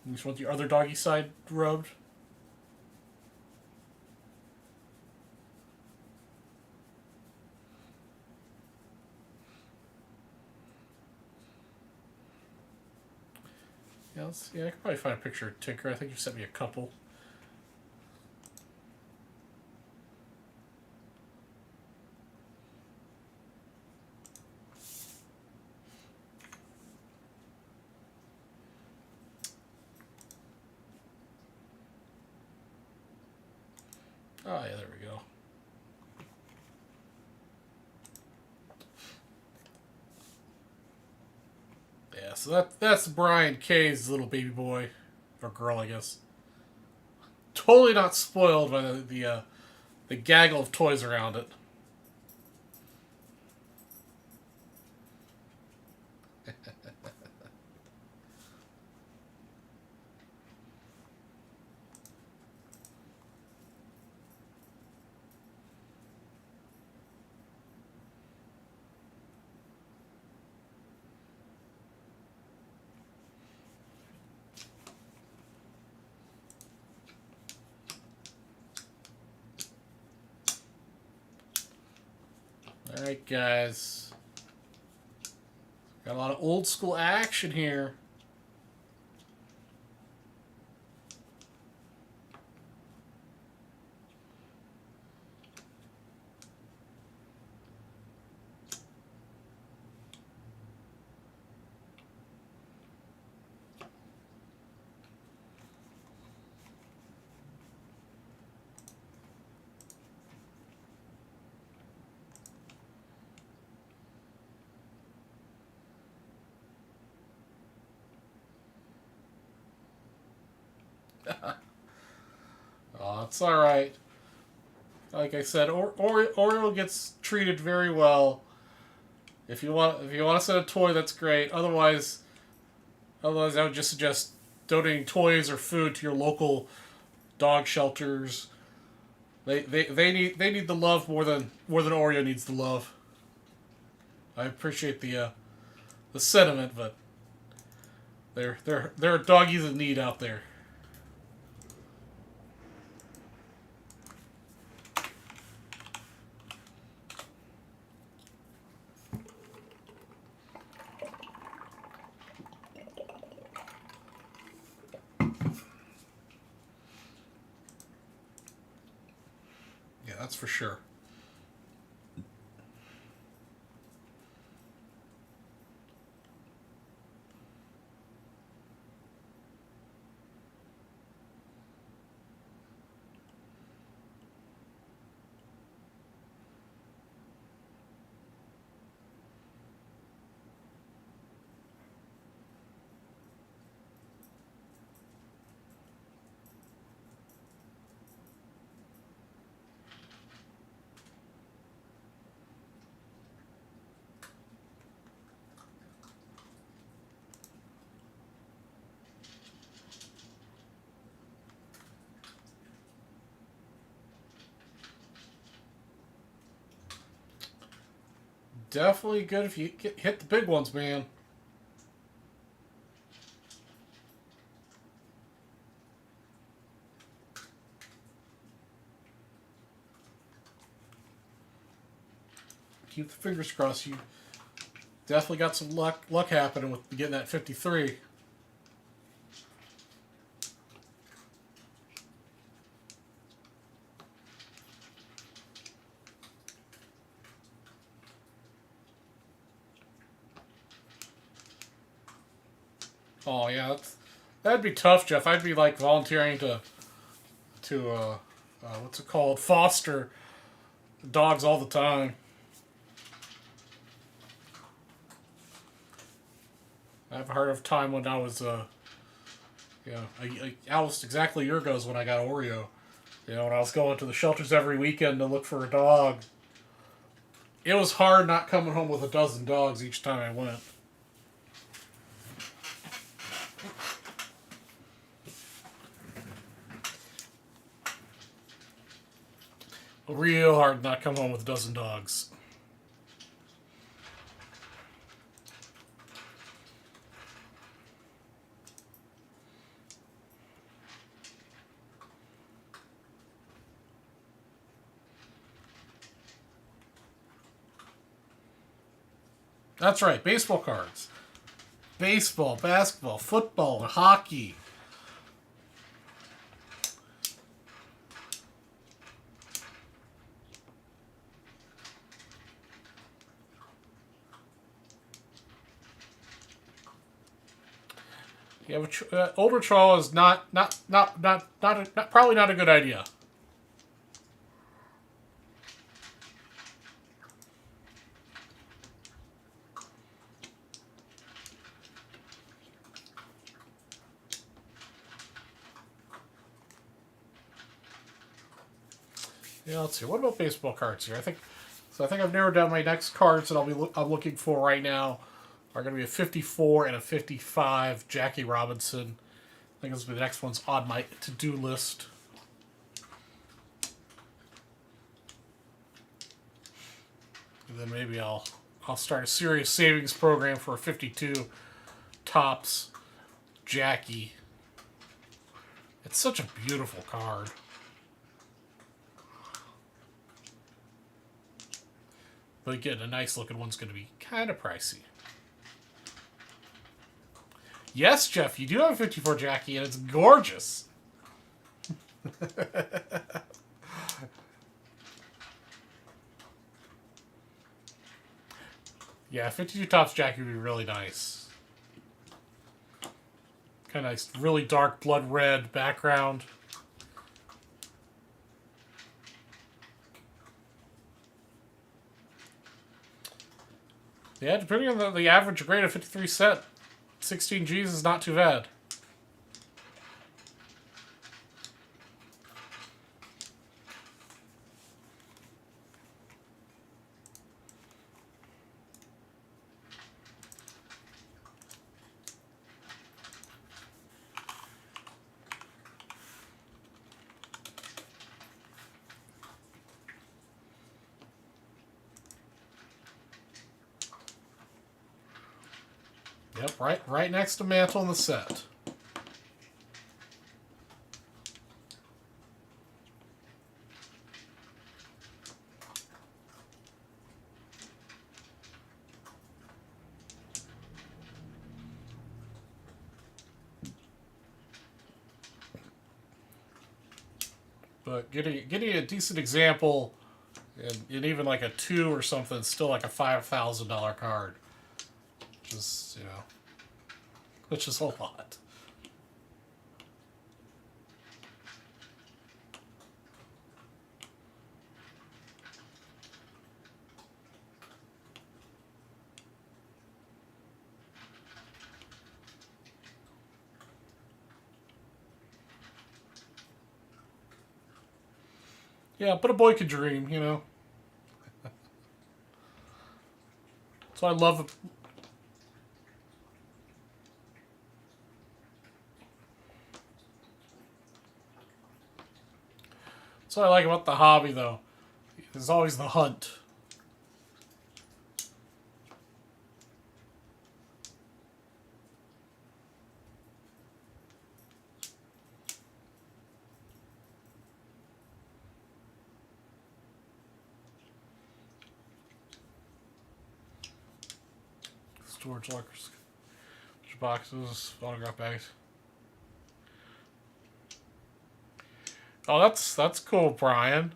Speaker 1: You just want the other doggy side rubbed? Yeah, I could probably find a picture of Tinker. I think you sent me a couple. Oh, yeah, there we go. Yeah, so that's Brian K's little baby boy. Or girl, I guess. Totally not spoiled by the gaggle of toys around it. Alright, guys. Got a lot of old school action here. Oh, it's all right. Like I said, Oreo gets treated very well. If you want to send a toy, that's great. Otherwise, I would just suggest donating toys or food to your local dog shelters. They need the love more than Oreo needs the love. I appreciate the sentiment, but there are doggies in need out there. Yeah, that's for sure. Definitely good if you hit the big ones, man. Keep the fingers crossed. You definitely got some luck happening with getting that 53. Oh yeah, that'd be tough, Jeff. I'd be like volunteering to what's it called, foster dogs all the time. I've heard of time when I was almost exactly a year ago is when I got Oreo. You know, when I was going to the shelters every weekend to look for a dog. It was hard not coming home with a dozen dogs each time I went. Real hard not come home with a dozen dogs. That's right, baseball cards. Baseball, basketball, football, hockey. Yeah, older troll is probably not a good idea. Yeah, let's see. What about baseball cards here? I think I've narrowed down my next cards that I'm looking for right now are going to be a 54 and a 55 Jackie Robinson. I think this will be the next one's on my to-do list. And then maybe I'll start a serious savings program for a 52 Topps Jackie. It's such a beautiful card. But again, a nice looking one's going to be kind of pricey. Yes, Jeff, you do have a 54 Jackie, and it's gorgeous. Yeah, 52 Topps Jackie would be really nice. Kind of nice, really dark blood red background. Yeah, depending on the average grade of 53 set, 16 Gs is not too bad. Yep, right next to Mantle in the set. But getting a decent example, and even like a 2 or something, it's still like a $5,000 card, which is which is a lot. Yeah, but a boy could dream, So I love. That's what I like about the hobby, though. There's always the hunt. Storage lockers, boxes, autograph bags. Oh, that's cool, Brian.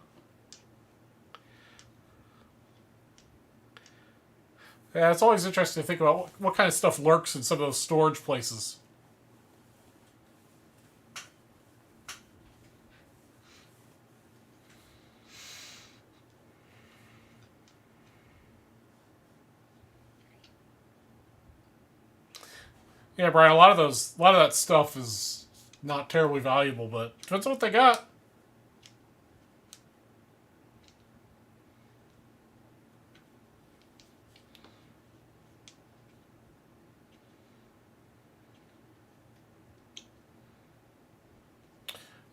Speaker 1: Yeah, it's always interesting to think about what kind of stuff lurks in some of those storage places. Yeah, Brian. A lot of that stuff is not terribly valuable, but depends on what they got.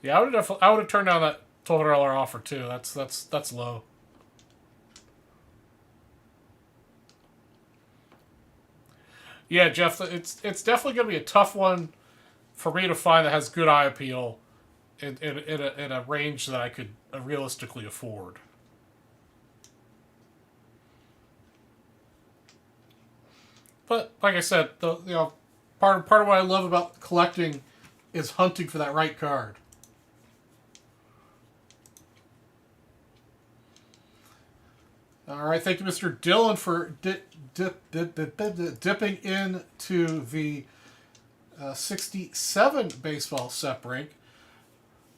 Speaker 1: Yeah, I would have turned down that $1,200 offer too. That's low. Yeah, Jeff, it's definitely going to be a tough one for me to find that has good eye appeal in a range that I could realistically afford. But like I said, part of what I love about collecting is hunting for that right card. All right, thank you, Mr. Dillon, for dipping into the 67 baseball set break.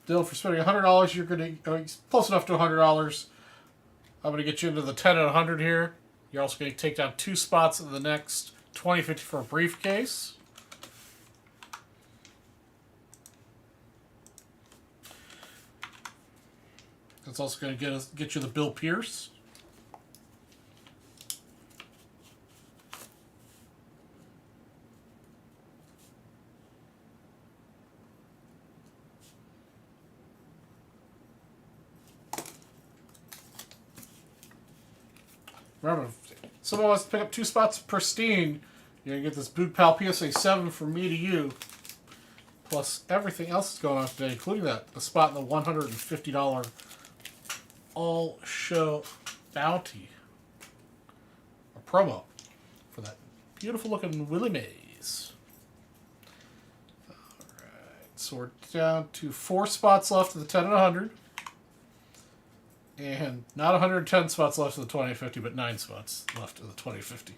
Speaker 1: Dillon, for spending $100, you're going to close enough to $100. I'm going to get you into the 10 and 100 here. You're also going to take down 2 spots in the next 2050 for a briefcase. That's also going to get you the Bill Pierce. Remember, if someone wants to pick up 2 spots of Pristine, you're going to get this Boot Pal PSA 7 from me to you. Plus everything else that's going on today, including the spot in the $150 all-show bounty. A promo for that beautiful-looking Willie Mays. Alright, so we're down to 4 spots left of the 10 and 100. And not 110 spots left of the 2050, but 9 spots left of the 2050.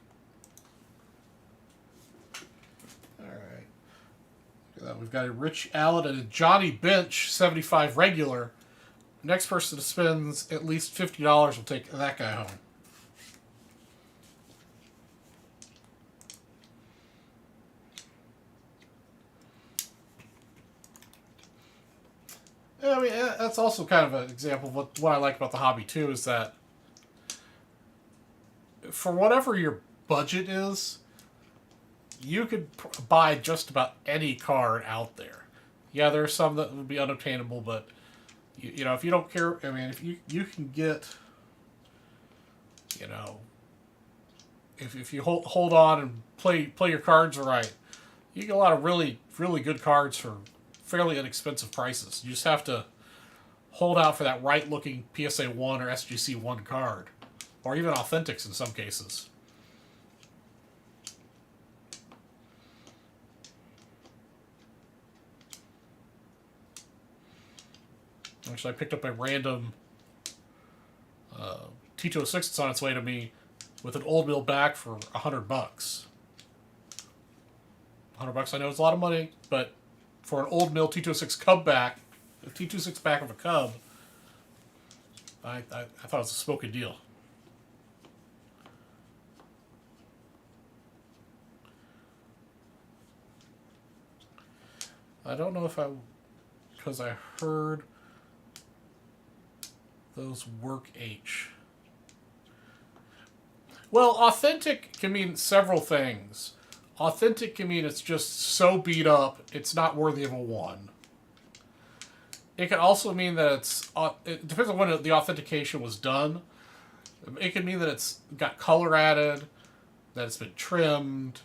Speaker 1: Alright. We've got a Rich Allen and a Johnny Bench, 75 regular. Next person that spends at least $50 will take that guy home. I mean, that's also kind of an example of what I like about the hobby, too, is that for whatever your budget is, you could buy just about any card out there. Yeah, there are some that would be unobtainable, but, if you don't care, I mean, if you can get, if you hold on and play your cards right, you get a lot of really good cards for fairly inexpensive prices. You just have to hold out for that right looking PSA 1 or SGC 1 card, or even authentics in some cases. Actually, I picked up a random T206 that's on its way to me with an old mill back for $100. $100, I know it's a lot of money, but for an old mill T206 Cub back, a T206 back of a Cub, I thought it was a smoking deal. I don't know if because I heard those work H. Well, authentic can mean several things. Authentic can mean it's just so beat up, it's not worthy of a 1. It can also mean that it depends on when the authentication was done. It can mean that it's got color added, that it's been trimmed,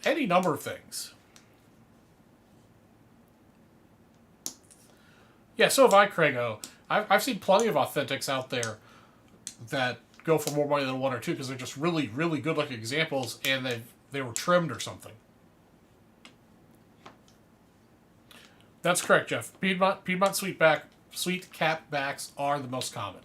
Speaker 1: any number of things. Yeah, so have I, Craigo. I've seen plenty of authentics out there that go for more money than 1 or 2 because they're just really good looking examples, and they were trimmed or something. That's correct, Jeff. Piedmont sweet cap backs are the most common.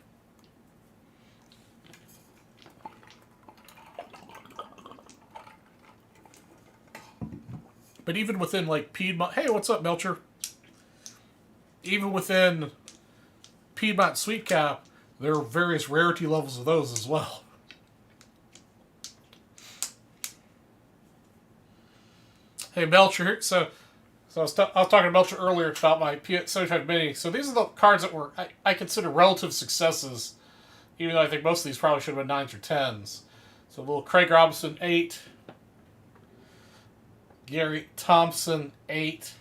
Speaker 1: But even within like Piedmont, hey, what's up, Melcher? Even within Piedmont sweet cap, there are various rarity levels of those as well. Hey, Melcher. So I was talking to Melcher earlier about my PS75 Mini. So these are the cards that were I consider relative successes, even though I think most of these probably should have been 9s or 10s. So a little Craig Robinson 8, Gary Thompson 8.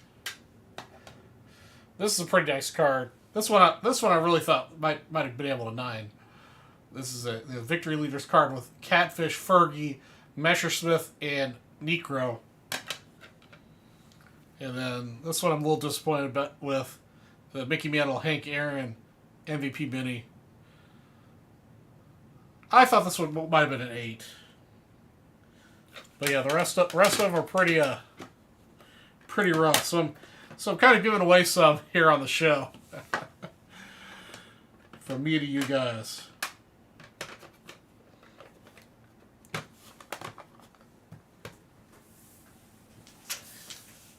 Speaker 1: This is a pretty nice card. This one I really thought might have been able to 9. This is the Victory Leaders card with Catfish, Fergie, Messersmith, and Necro. And then this one I'm a little disappointed with the Mickey Mantle, Hank Aaron, MVP Mini. I thought this one might have been an 8. But yeah, the rest of them are pretty rough. So I'm kind of giving away some here on the show. From me to you guys.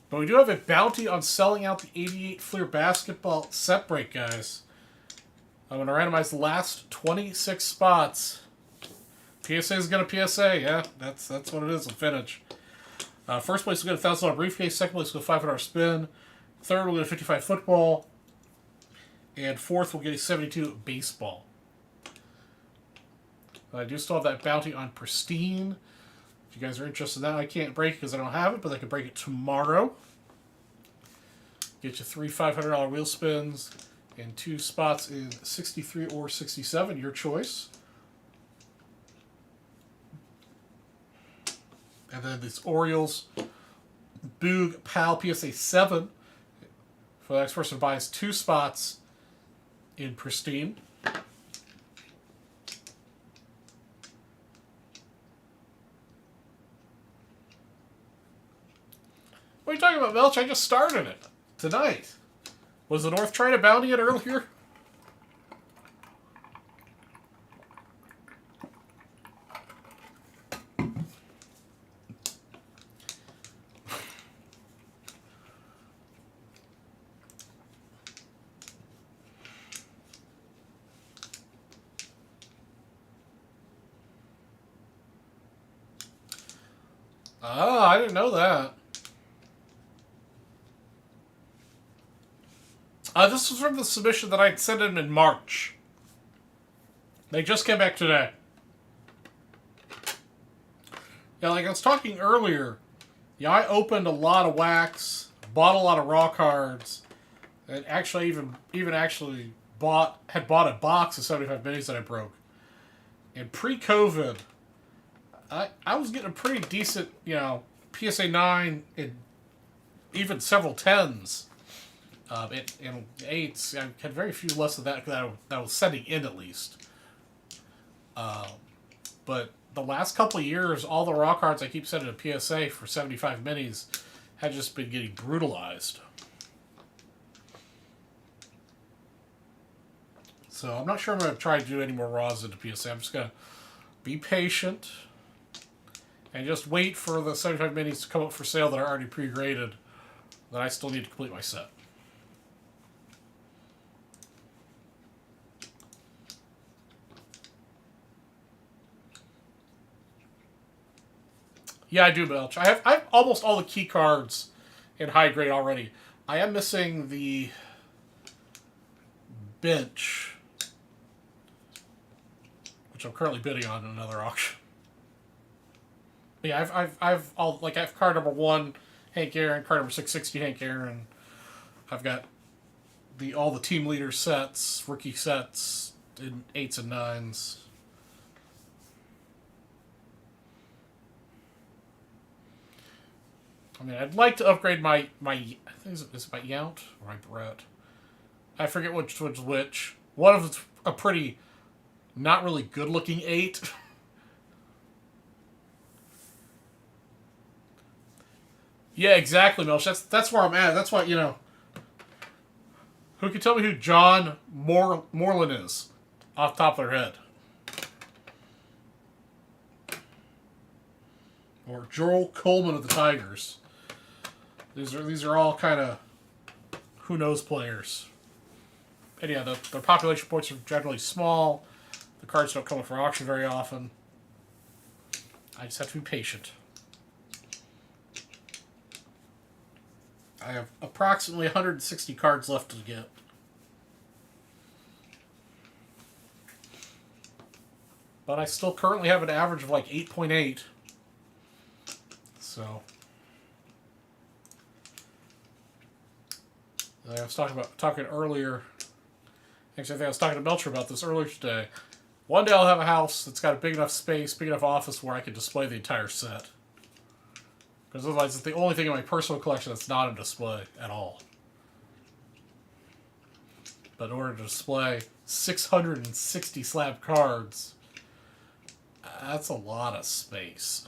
Speaker 1: But we do have a bounty on selling out the 88 Fleer basketball set break, guys. I'm going to randomize the last 26 spots. PSA is going to PSA, yeah. That's what it is, a finish. First place will get a $1,000 briefcase. Second place will get a $500 spin. Third will get a 55 football. And fourth will get a 72 baseball. I do still have that bounty on Pristine. If you guys are interested in that, I can't break it because I don't have it, but I can break it tomorrow. Get you 3 $500 wheel spins and 2 spots in 63 or 67, your choice. And then this Orioles Boog Pal PSA 7 for the next person who buys 2 spots in Pristine. What are you talking about, Melch? I just started it tonight. Was the North trying to bounty it earlier? Oh, I didn't know that. This was from the submission that I sent in March. They just came back today. Yeah, like I was talking earlier, yeah, I opened a lot of wax, bought a lot of raw cards, and actually even actually had bought a box of 75 minis that I broke. And pre-COVID, I was getting a pretty decent, PSA 9 and even several 10s. And 8s. I had very few less of that that I was sending in, at least. But the last couple of years, all the raw cards I keep sending to PSA for 75 minis had just been getting brutalized. So I'm not sure I'm going to try to do any more raws into PSA. I'm just going to be patient and just wait for the 75 minis to come up for sale that are already pre-graded that I still need to complete my set. Yeah, I do, Belch. I have almost all the key cards in high grade already. I am missing the bench, which I'm currently bidding on in another auction. But yeah, I've all, like, I have card number 1, Hank Aaron, card number 660, Hank Aaron. I've got all the team leader sets, rookie sets in 8s and 9s. I mean, I'd like to upgrade my I think is it my Yount or my Brett? I forget which was which. One of them's a pretty not really good looking 8. Yeah, exactly, Milch. That's where I'm at. That's why, who can tell me who John Moreland is off the top of their head? Or Joel Coleman of the Tigers. These are all kind of who knows players. And yeah, their population points are generally small. The cards don't come up for auction very often. I just have to be patient. I have approximately 160 cards left to get. But I still currently have an average of like 8.8. So I was talking earlier. Actually, I think I was talking to Melcher about this earlier today. One day I'll have a house that's got a big enough space, big enough office where I can display the entire set. Because otherwise it's the only thing in my personal collection that's not on display at all. But in order to display 660 slab cards, that's a lot of space.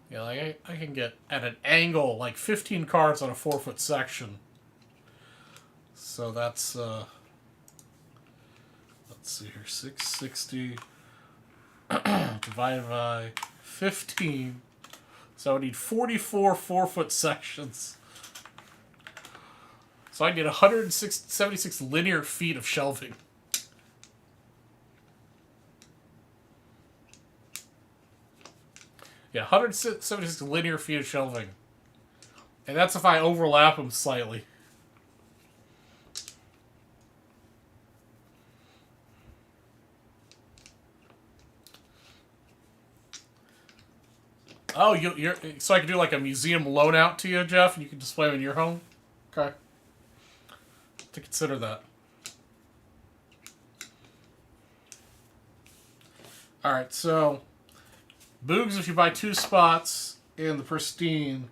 Speaker 1: Yeah, like I can get at an angle like 15 cards on a 4-foot section. So that's let's see here, 660 divided by 15. So I need 44 4-foot sections. So I need 176 linear feet of shelving. Yeah, 176 linear feet of shelving. And that's if I overlap them slightly. Oh, you're so I can do like a museum loan out to you, Jeff, and you can display them in your home? Okay. To consider that. Alright, so Boogs, if you buy 2 spots in the Pristine,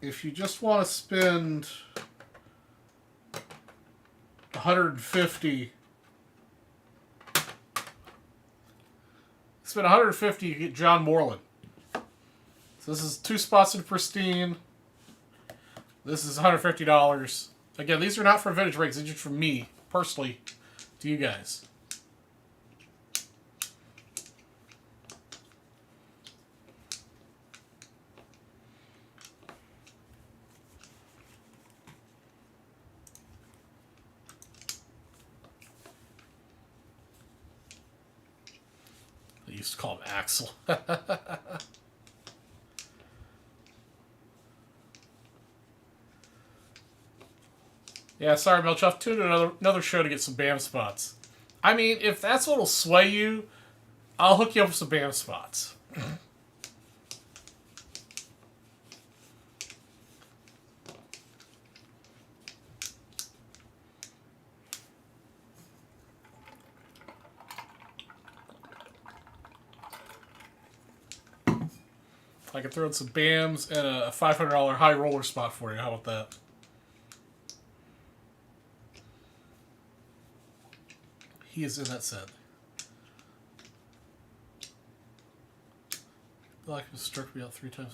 Speaker 1: if you just want to spend 150, you get John Moreland. So this is 2 spots in the Pristine. This is $150. Again, these are not for vintage breaks. These are from me, personally, to you guys. They used to call him Axel. Yeah, sorry, Melchuff. Tune in another show to get some BAM spots. I mean, if that's what'll sway you, I'll hook you up with some BAM spots. I can throw in some BAMs and a $500 high roller spot for you. How about that? He is in that set. Bill Atkins struck me out 3 times.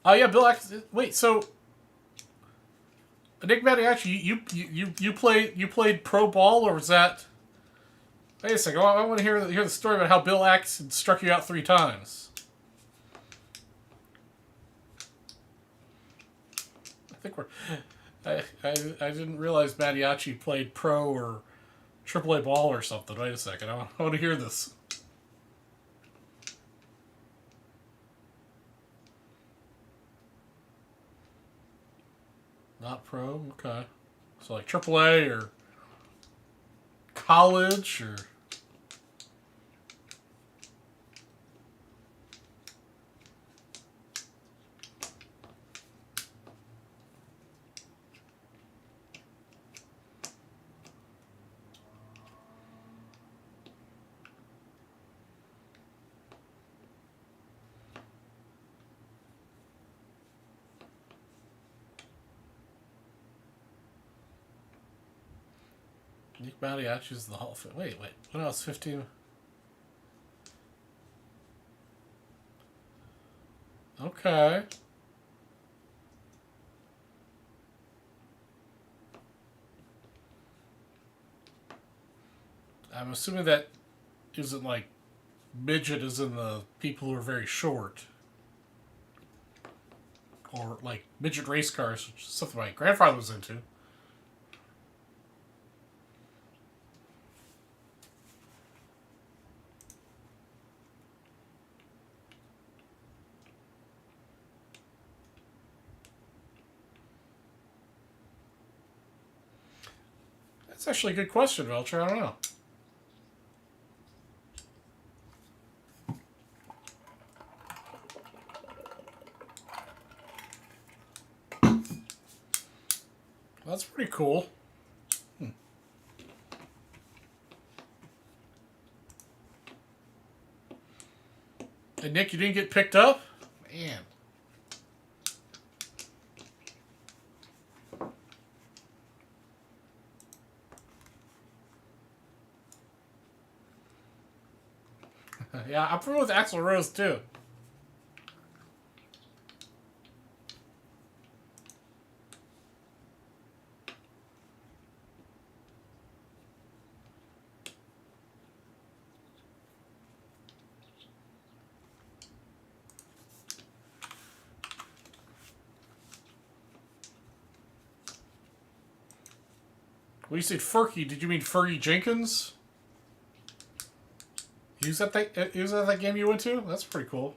Speaker 1: Oh yeah, Bill Atkins. Wait, so Nick Mariachi, you played pro ball, or was that? Wait a second. I want to hear the story about how Bill Atkins struck you out 3 times. I think we're. I didn't realize Mariachi played pro or AAA ball or something. Wait a second. I want to hear this. Not pro? Okay. So like AAA or college or... Nick Mariachi's the Hall of Fame. Wait. What else? 15... Okay. I'm assuming that isn't like midget is in the people who are very short. Or like midget race cars, which is something my grandfather was into. That's actually a good question, Velcher. I don't know. That's pretty cool. And Nick, you didn't get picked up? Man. Yeah, I'm familiar with Axl Rose too. When you said Fergie, did you mean Fergie Jenkins? He was at that game you went to? That's pretty cool.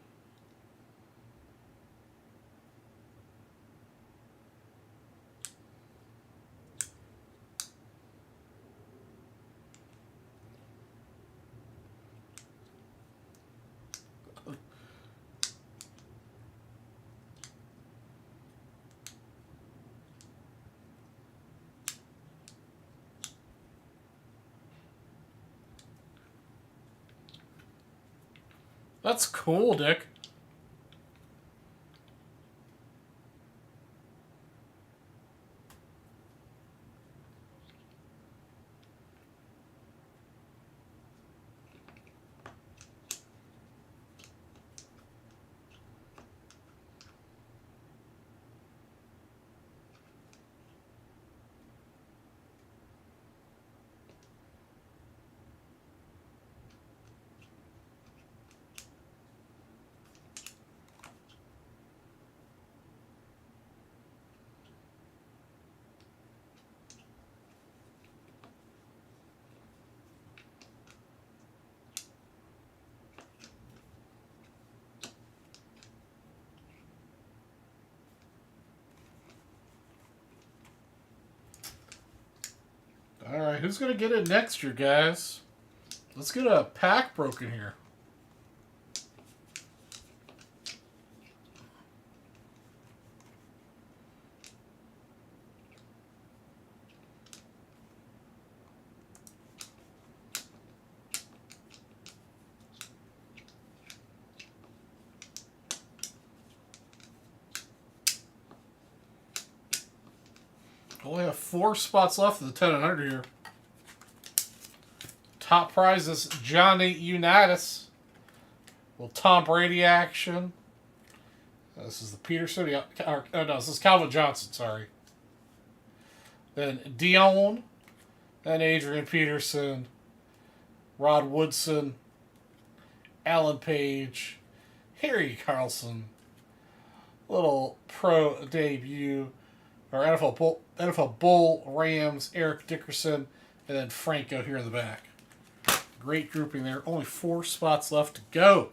Speaker 1: That's cool, Dick. Alright, who's going to get it next year, guys? Let's get a pack broken here. Only have 4 spots left of the 10 and under here. Top prize is Johnny Unitas. Little Tom Brady action. This is the Peterson. No, this is Calvin Johnson, sorry. Then Dion. Then Adrian Peterson. Rod Woodson. Alan Page. Harry Carlson. Little pro debut. Or NFL Bull Rams. Eric Dickerson. And then Franco here in the back. Great grouping there. Only 4 spots left to go.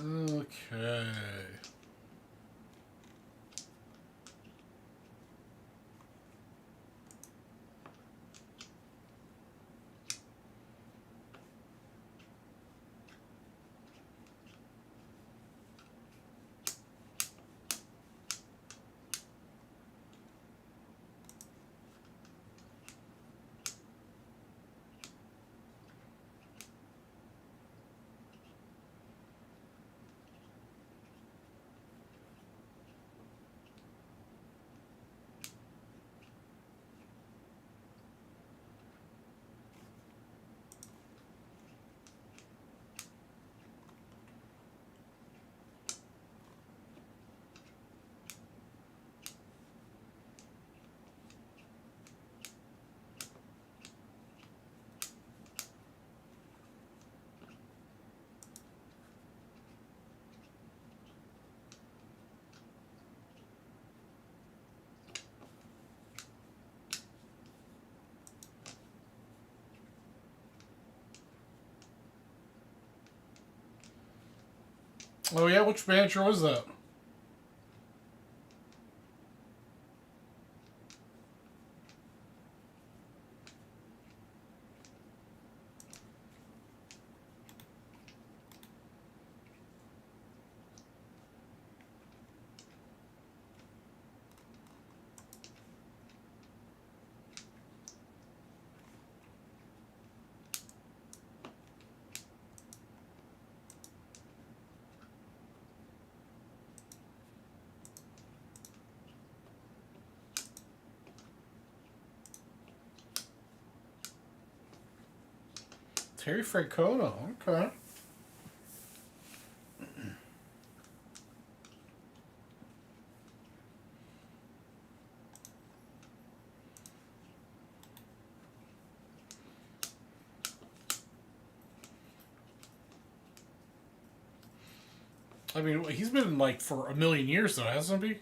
Speaker 1: Okay. Oh yeah, which manager was that? Terry Francona, okay. I mean, he's been like for a million years though, hasn't he?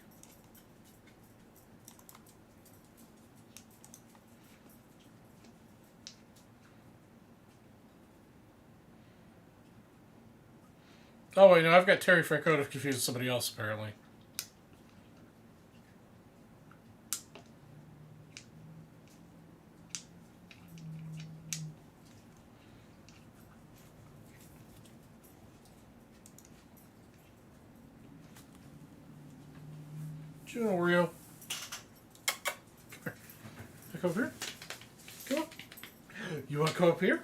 Speaker 1: Oh wait, no, I've got Terry Francona confused with somebody else apparently. Do you know Oreo? Come over here. Come on. You want to come up here?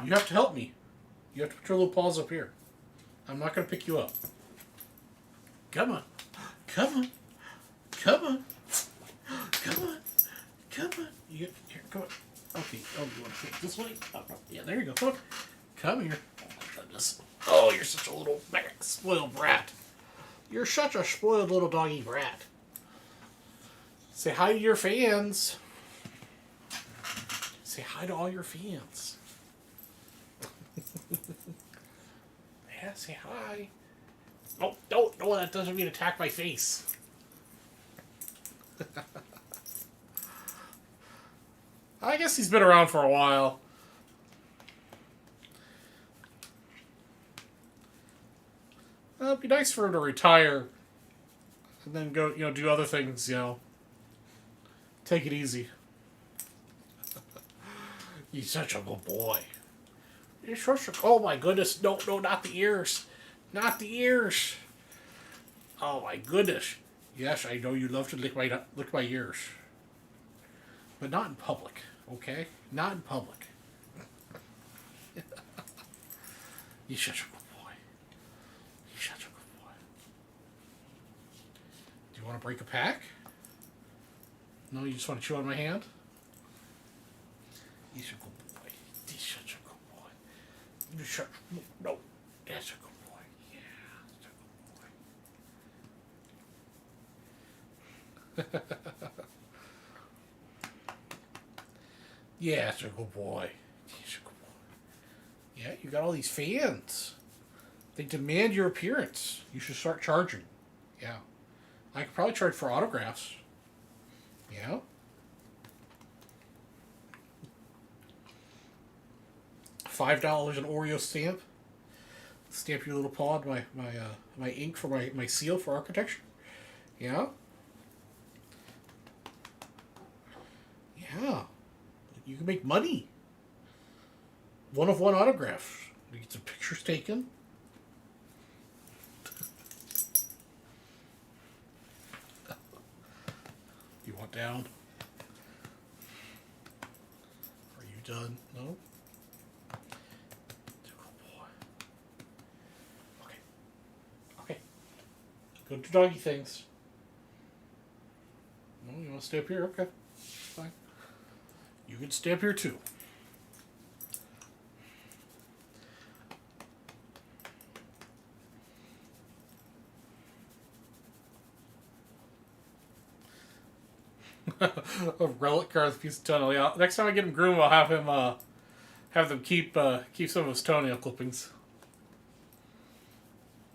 Speaker 1: You have to help me. You have to put your little paws up here. I'm not going to pick you up. Come on. Come on. Come on. Come on. Come on. Here, come on. Okay. Oh, you want to take this way? Oh, yeah, there you go. Come here. Oh, you're such a little spoiled brat. You're such a spoiled little doggy brat. Say hi to your fans. Say hi to all your fans. Yeah, say hi. Oh, don't. No, that doesn't mean attack my face. I guess he's been around for a while. It'd be nice for him to retire and then go, do other things, Take it easy. He's such a good boy. You're such a... Oh, my goodness. No, not the ears. Not the ears. Oh, my goodness. Yes, I know you love to lick my ears. But not in public, okay? Not in public. He's such a good boy. He's such a good boy. Do you want to break a pack? No, you just want to chew on my hand? He's a good boy. He's such a good boy. You're such... No, that's a good boy. Yeah, that's a good boy. Yeah, it's a good boy. He's a good boy. Yeah, you got all these fans. They demand your appearance. You should start charging. Yeah. I could probably charge for autographs. Yeah. $5 an Oreo stamp. Stamp your little paw on my ink for my seal for architecture. Yeah. Yeah. You can make money. One of one autograph. You get some pictures taken. You want down? Are you done? No? Good boy. Okay. Okay. Go do doggy things. No, you want to stay up here? Okay. Fine. You can stay up here too. A relic card with a piece of toenail. Yeah. Next time I get him groomed, I'll have them keep some of his toenail clippings.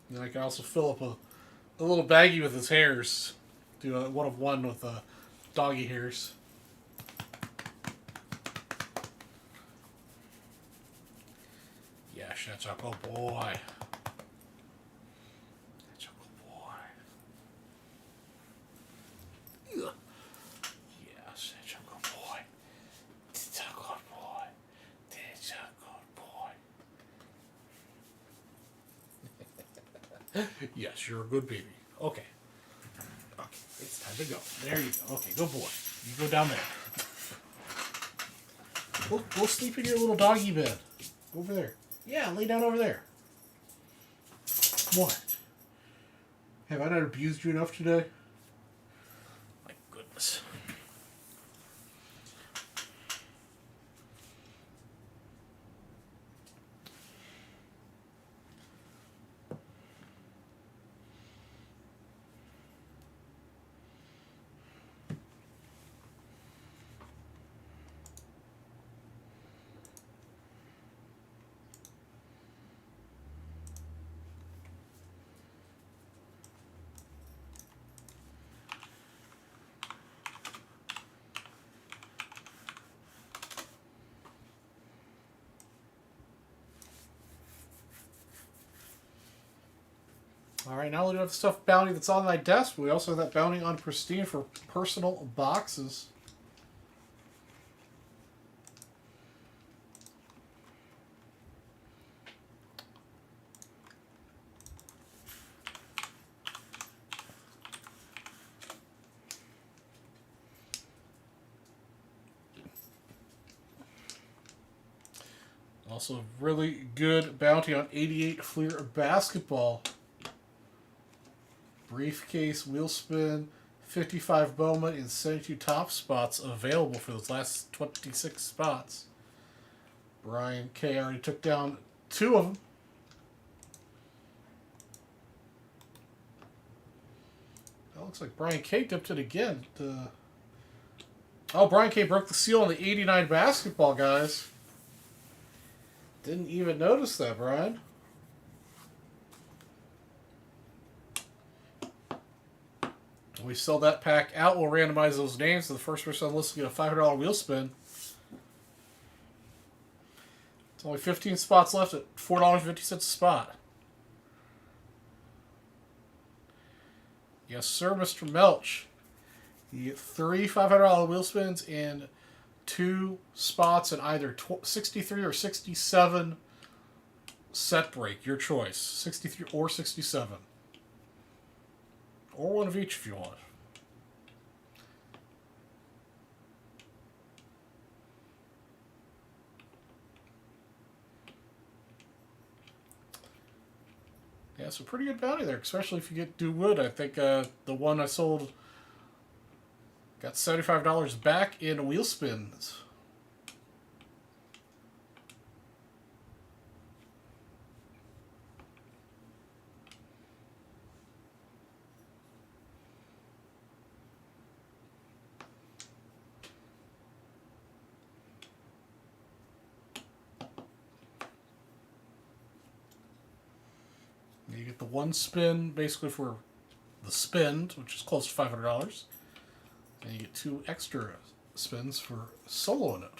Speaker 1: And I can also fill up a little baggie with his hairs. Do a one of one with doggy hairs. Yes, that's a good boy. That's a good boy. Ugh. Yes, that's a good boy. That's a good boy. That's a good boy. Yes, you're a good baby. Okay. Okay, it's time to go. There you go. Okay, good boy. You go down there. Go sleep in your little doggy bed. Over there. Yeah, lay down over there. What? Have I not abused you enough today? My goodness. Alright, not only do I have the stuff bounty that's on my desk, but we also have that bounty on Pristine for personal boxes. Also, a really good bounty on 88 Fleer basketball. Briefcase, wheel spin, 55 Bowman, and 72 top spots available for those last 26 spots. Brian K. already took down 2 of them. looks like Brian K dipped it again. Oh, Brian K broke the seal on the 89 basketball, guys. Didn't even notice that, Brian. We sell that pack out. We'll randomize those names. So the first person on the list will get a $500 wheel spin. It's only 15 spots left at $4.50 a spot. Yes, sir, Mr. Melch. You get 3 $500 wheel spins and 2 spots in either 63 or 67 set break. Your choice. 63 or 67. Or one of each if you want. Yeah, so pretty good bounty there, especially if you do wood. I think the one I sold got $75 back in wheel spins. You get the one spin basically for the spin, which is close to $500. And you get 2 extra spins for soloing it.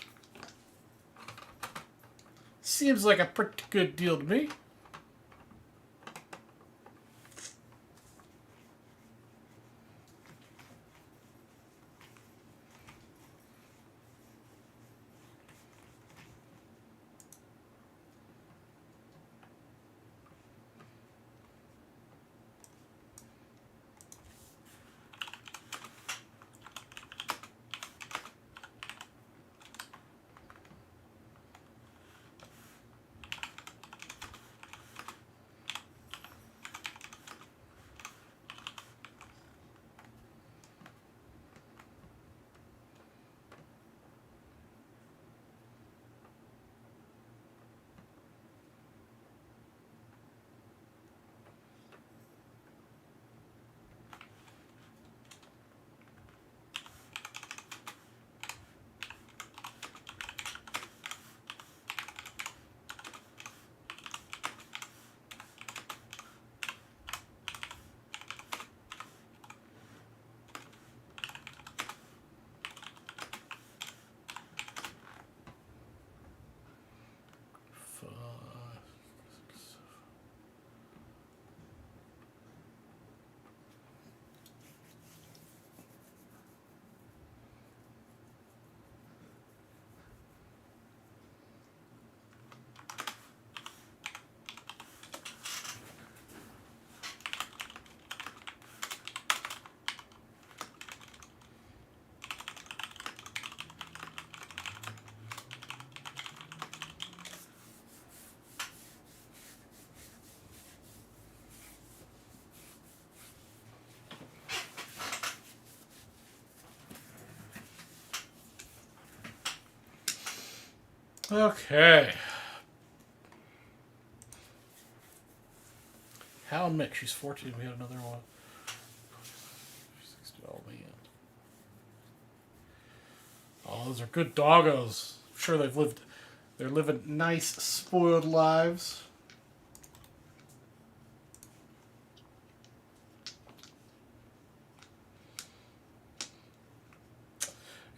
Speaker 1: Seems like a pretty good deal to me. Okay. How Mick, she's 14. We had another one. 60, oh, man. Oh, those are good doggos. I'm sure they're living nice, spoiled lives.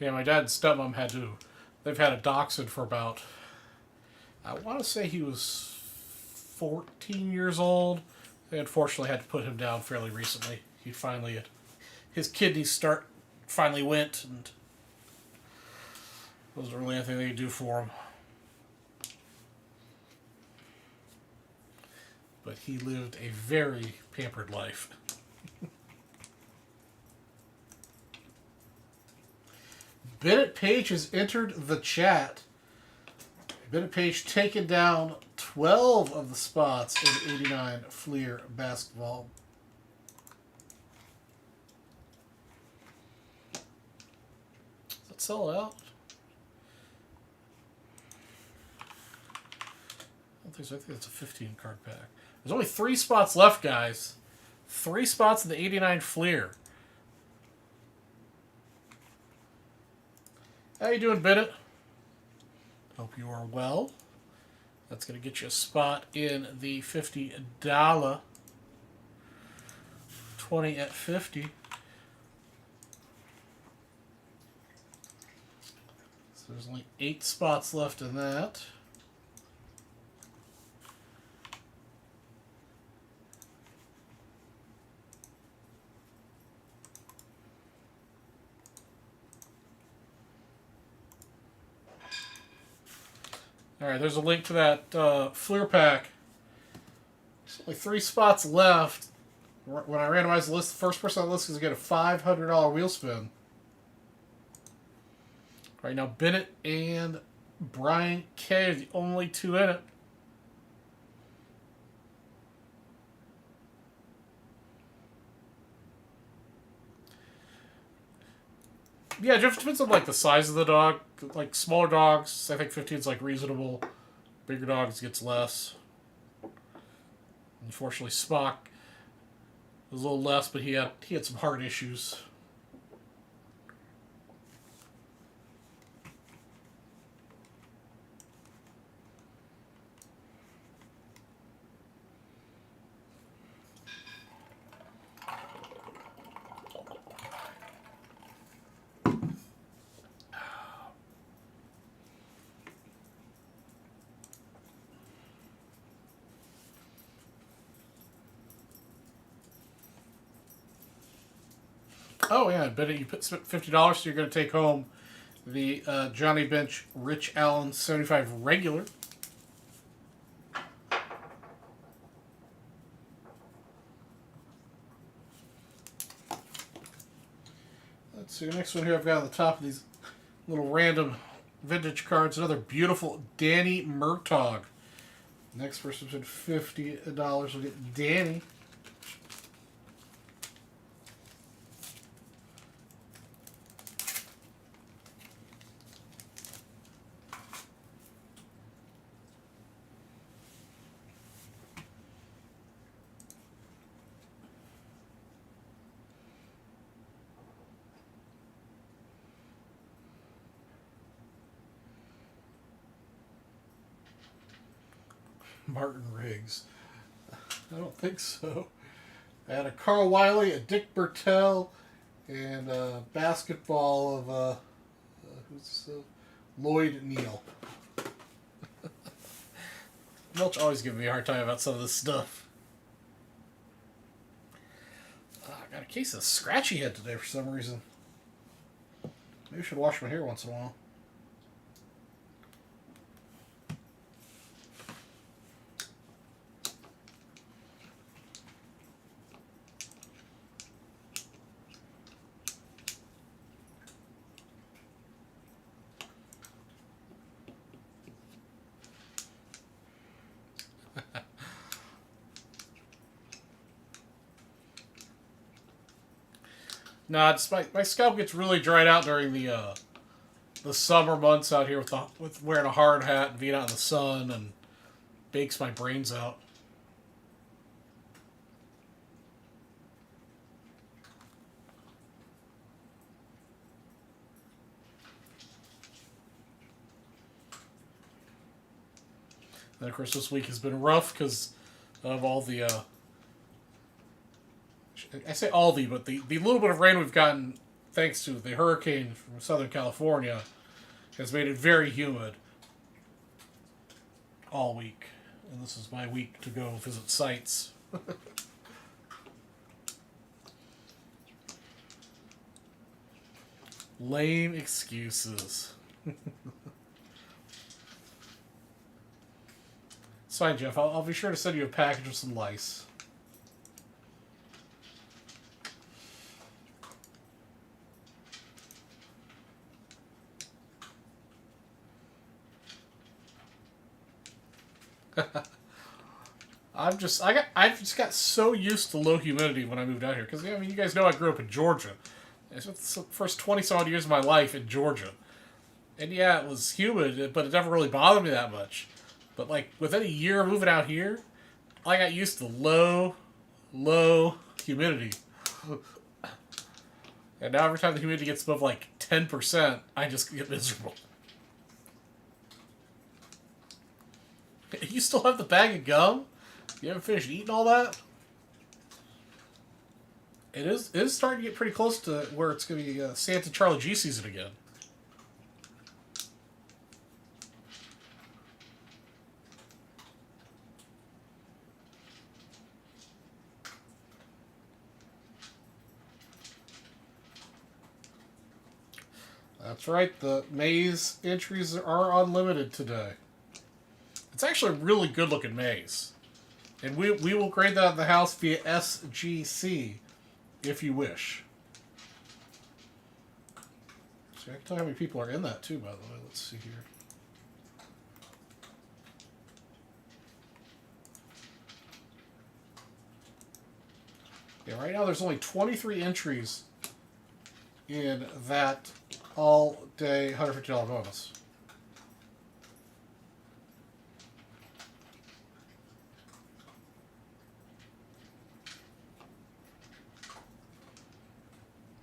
Speaker 1: Yeah, my dad and stepmom they've had a dachshund for about, I want to say he was 14 years old. They unfortunately had to put him down fairly recently. His kidneys finally went, and wasn't really anything they could do for him. But he lived a very pampered life. Bennett Page has entered the chat. Bennett Page taken down 12 of the spots in 89 Fleer basketball. Does that sell out? I think it's a 15 card pack. There's only 3 spots left, guys. 3 spots in the 89 Fleer. How you doing, Bennett? Hope you are well. That's going to get you a spot in the $50 20 at 50. So there's only 8 spots left in that. Alright, there's a link to that Fleer pack. There's only 3 spots left. When I randomize the list, the first person on the list is going to get a $500 wheel spin. Right now, Bennett and Brian K are the only 2 in it. Yeah, it depends on like the size of the dog. Like smaller dogs, I think 15 is like reasonable. Bigger dogs gets less. Unfortunately, Spock was a little less, but he had some heart issues. Oh, yeah, I bet you put $50, so you're going to take home the Johnny Bench Rich Allen 75 regular. Let's see, the next one here I've got on the top of these little random vintage cards, another beautiful Danny Murtaugh. Next person said $50 will get Danny. Martin Riggs. I don't think so. I had a Carl Wiley, a Dick Bertel, and a basketball of who's Lloyd Neal. Mulch always giving me a hard time about some of this stuff. I got a case of scratchy head today for some reason. Maybe I should wash my hair once in a while. Nah, my scalp gets really dried out during the summer months out here with wearing a hard hat and being out in the sun, and bakes my brains out. And of course, this week has been rough because of all the I say all but the little bit of rain we've gotten thanks to the hurricane from Southern California has made it very humid all week. And this is my week to go visit sites. Lame excuses. It's fine, Jeff. I'll be sure to send you a package of some lice. I just got so used to low humidity when I moved out here because I mean you guys know I grew up in Georgia. It's the first 20 some odd years of my life in Georgia, and yeah, it was humid, but it never really bothered me that much. But like within a year of moving out here, I got used to low humidity. And now every time the humidity gets above like 10%, I just get miserable. You still have the bag of gum? You haven't finished eating all that? It is starting to get pretty close to where it's going to be Santa Charlie G season again. That's right, the maze entries are unlimited today. It's actually a really good looking maze. And we will grade that in the house via SGC if you wish. So I can tell how many people are in that too, by the way. Let's see here. Yeah, right now there's only 23 entries in that all-day $150 bonus.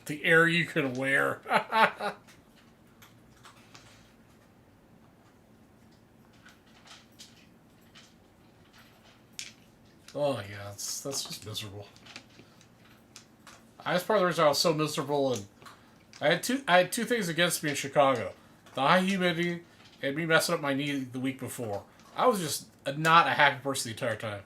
Speaker 1: The air you can wear. Oh yeah, that's just miserable. That's part of the reason I was so miserable, and I had two things against me in Chicago: the high humidity and me messing up my knee the week before. I was just not a happy person the entire time.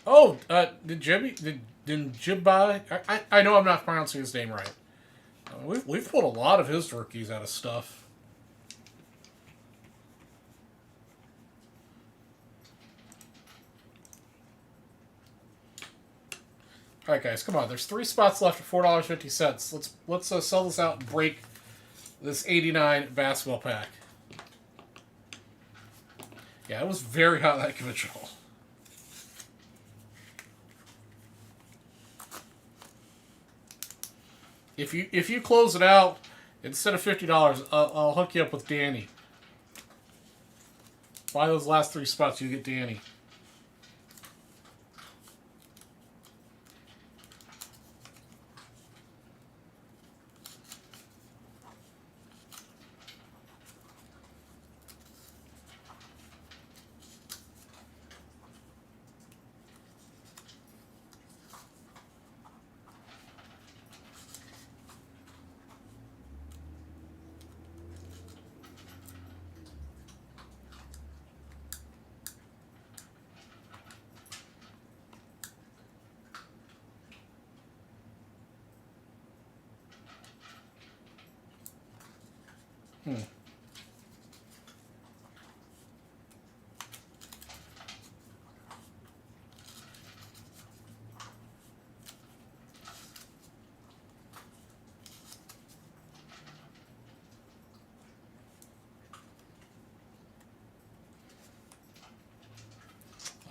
Speaker 1: Oh, did Jim buy? I know I'm not pronouncing his name right. We've pulled a lot of his rookies out of stuff. All right, guys, come on. There's 3 spots left at $4.50. Let's sell this out and break this 89 basketball pack. Yeah, it was very hot in that conventional. If you close it out instead of $50, I'll hook you up with Danny. Buy those last 3 spots, you get Danny.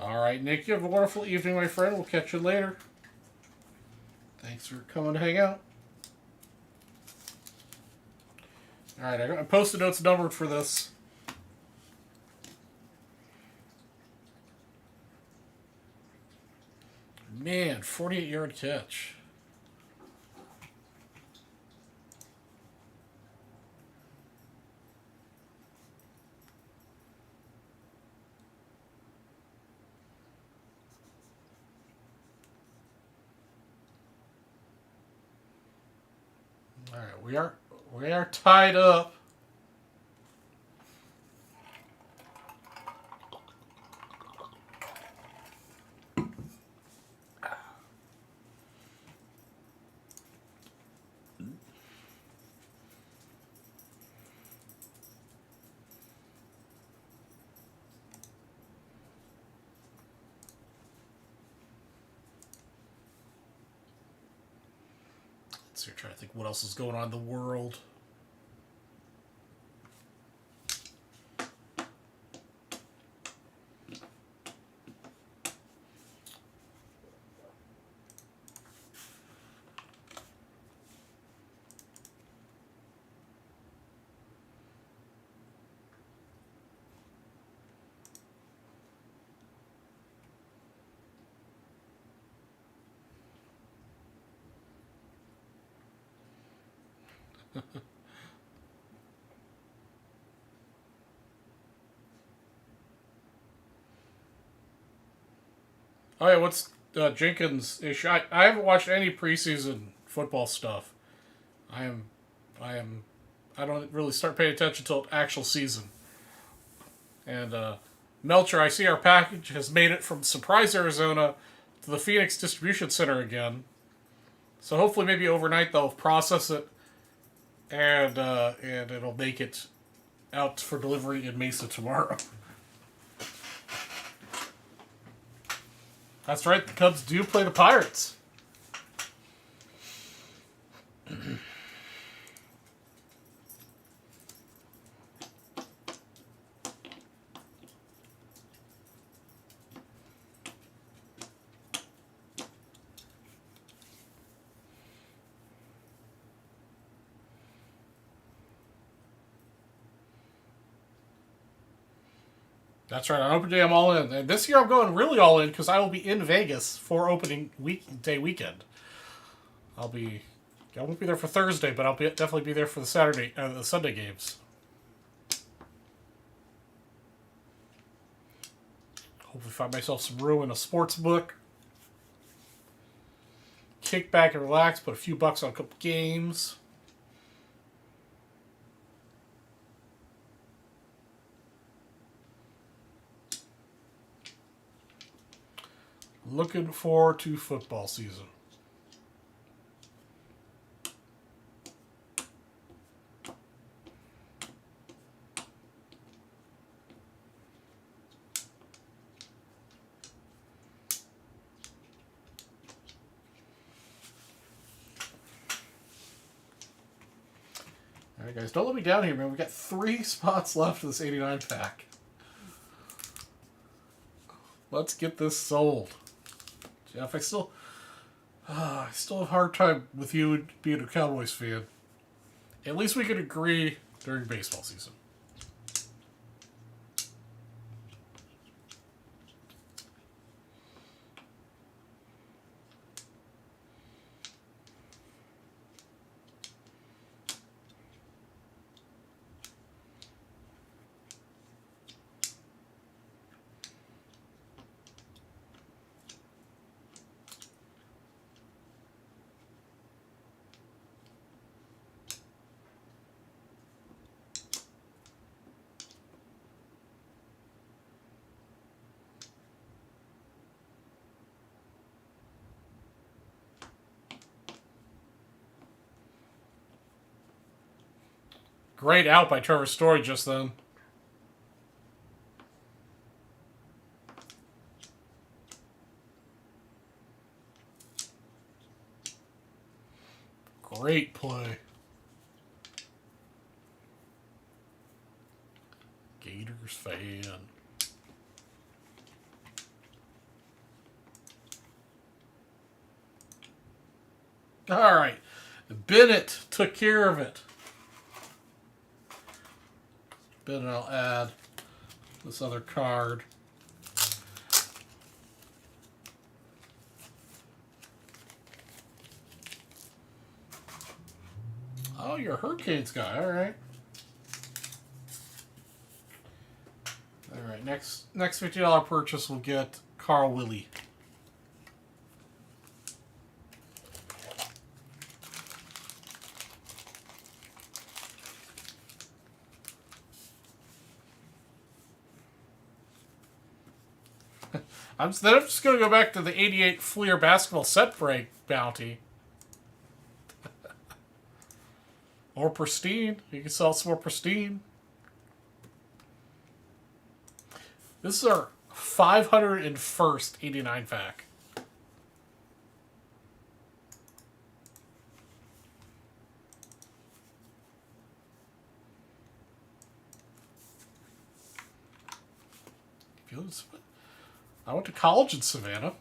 Speaker 1: All right, Nick, you have a wonderful evening, my friend. We'll catch you later. Thanks for coming to hang out. All right, I got my post-it notes numbered for this. Man, 48-yard catch. All right, we are tied up. So you're trying to think what else is going on in the world. Oh yeah, what's Jenkins' issue? I haven't watched any preseason football stuff. I am, I am, I don't really start paying attention until actual season. And Melcher, I see our package has made it from Surprise, Arizona to the Phoenix Distribution Center again. So hopefully, maybe overnight they'll process it, and it'll make it out for delivery in Mesa tomorrow. That's right, the Cubs do play the Pirates. That's right. On opening day, I'm all in. And this year, I'm going really all in because I will be in Vegas for opening day weekend. I won't be there for Thursday, but definitely be there for the Sunday games. Hopefully, find myself some room in a sports book. Kick back and relax. Put a few bucks on a couple games. Looking forward to football season. All right, guys, don't let me down here, man. We got 3 spots left of this 89 pack. Let's get this sold. Jeff, I still have a hard time with you being a Cowboys fan. At least we could agree during baseball season. Great out by Trevor Story just then. Great play. Gators fan. All right. Bennett took care of it. Bennett, I'll add this other card. Oh, you're a Hurricanes guy. All right. All right. Next $50 purchase will get Carl Willie. I'm just going to go back to the 88 Fleer basketball set break bounty. Or Pristine. You can sell some more Pristine. This is our 501st 89 pack. I went to college in Savannah.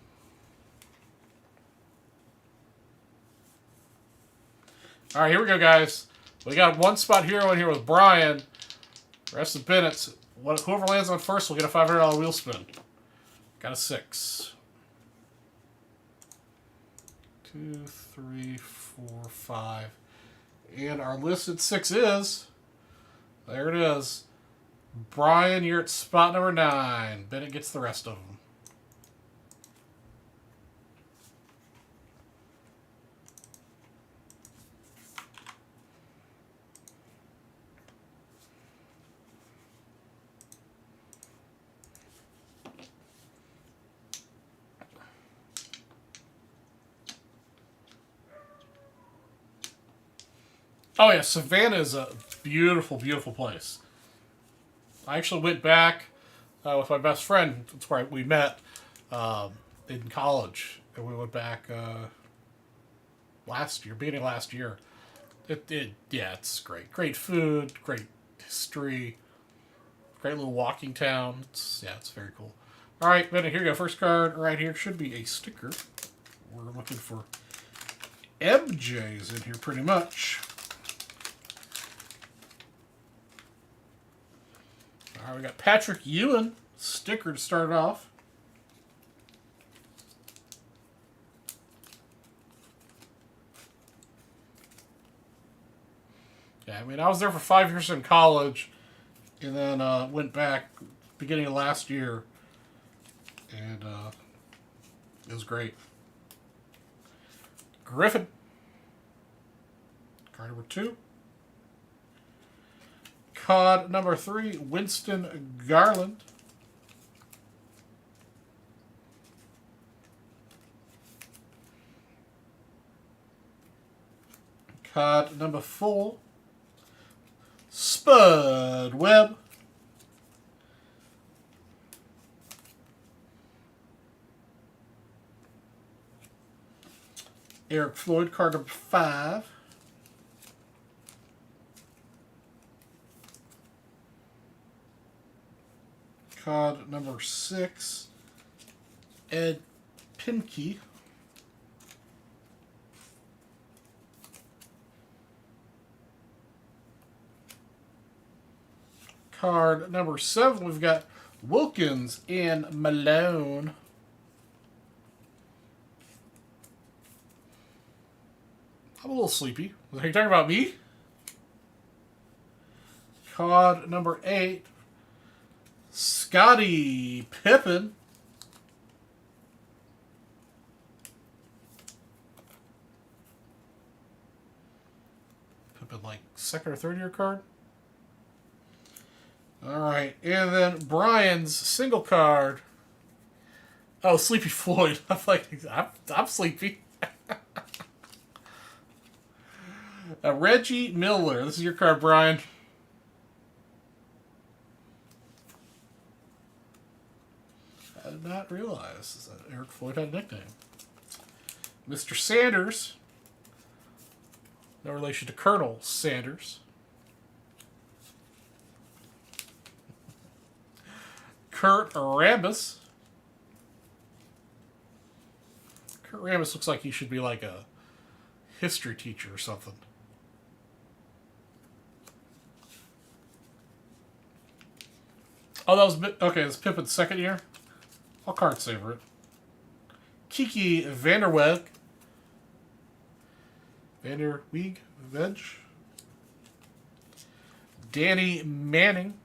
Speaker 1: All right, here we go, guys. We got one spot hero in here with Brian. The rest of Bennett's. Whoever lands on first will get a $500 wheel spin. Got a 6. 2, 3, 4, 5. And our listed 6 is, there it is. Brian, you're at spot number 9. Bennett gets the rest of them. Oh yeah, Savannah is a beautiful, beautiful place. I actually went back with my best friend. That's where we met in college, and we went back last year, beginning of last year. Yeah, it's great. Great food, great history, great little walking town. It's very cool. All right, Bennett, here you go. First card right here should be a sticker. We're looking for MJs in here pretty much. All right, we got Patrick Ewing sticker to start off. Yeah, I mean, I was there for 5 years in college, and then went back beginning of last year, and it was great. Griffin, card number 2. Card number 3, Winston Garland. Card number 4, Spud Webb. Eric Floyd, card number 5. Card number 6, Ed Pinke. Card number 7, we've got Wilkins and Malone. I'm a little sleepy. Are you talking about me? Card number 8, Scottie Pippen. Pippen, like, second or third year card? Alright, and then Brian's single card. Oh, Sleepy Floyd. I'm sleepy. Reggie Miller. This is your card, Brian. I did not realize that Eric Floyd had a nickname. Mr. Sanders. No relation to Colonel Sanders. Kurt Rambis. Kurt Rambis looks like he should be like a history teacher or something. Oh, that was okay. It's Pippen's second year. I'll card saver it. Kiki Vanderweg. Veg. Danny Manning.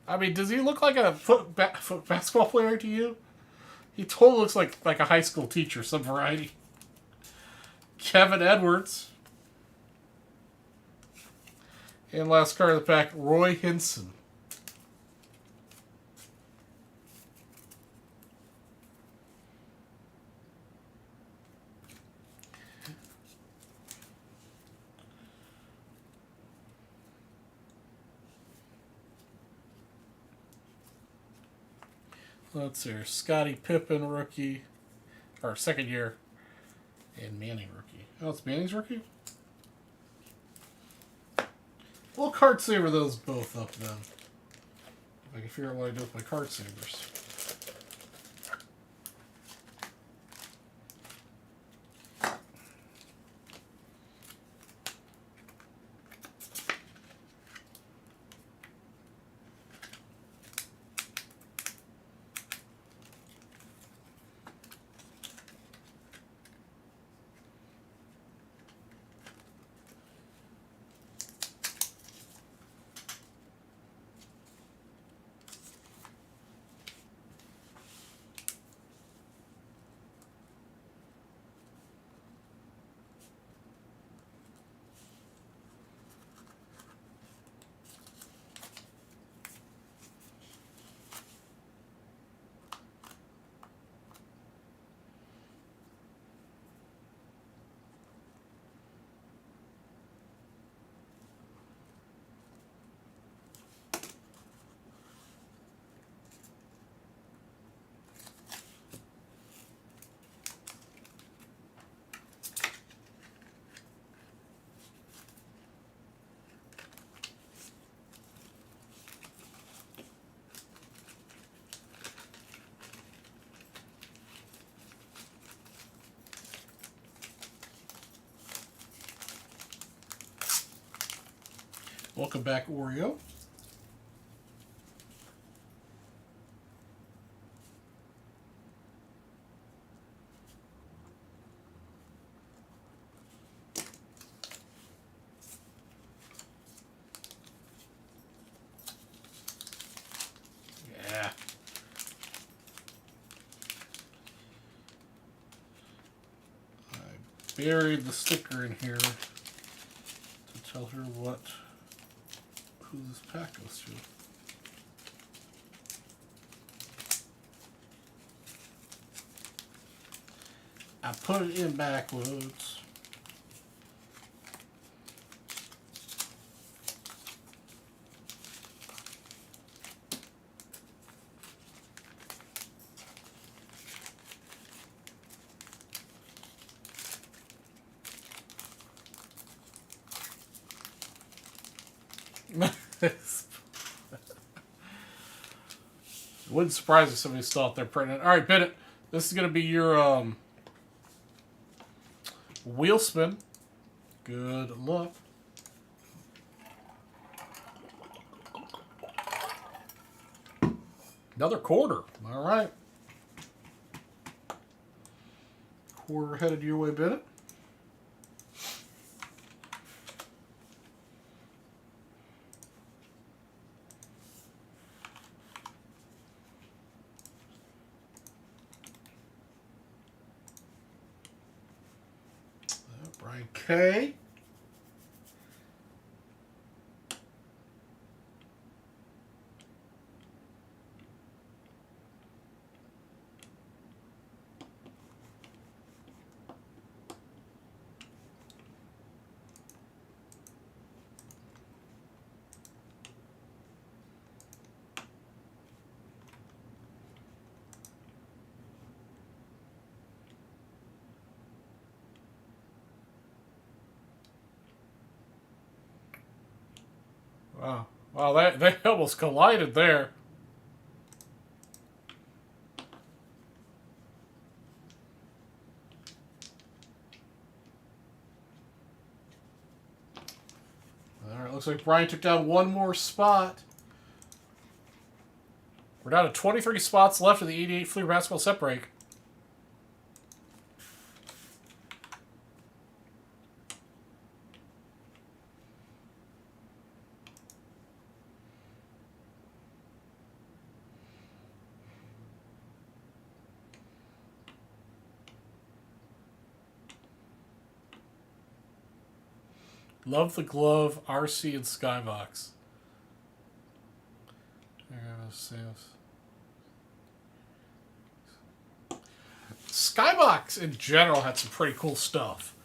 Speaker 1: I mean, does he look like a foot basketball player to you? He totally looks like a high school teacher, some variety. Kevin Edwards. And last card of the pack, Roy Hinson. Let's see here. Scottie Pippen rookie. Or second year. And Manning rookie. Oh, it's Manning's rookie? We'll card saver those both up then. If I can figure out what I do with my card savers. Welcome back, Oreo. Yeah. I buried the sticker in here to tell her who this pack goes to. I put it in backwards. It wouldn't surprise if somebody's still out there printing it. All right, Bennett, this is going to be your wheel spin. Good luck. Another quarter. All right. Quarter headed your way, Bennett. Brian K. Wow. Wow, they almost collided there. All right, looks like Brian took down one more spot. We're down to 23 spots left of the 88 Fleer Basketball Set Break. Love the Glove, RC, and Skybox. Skybox in general had some pretty cool stuff,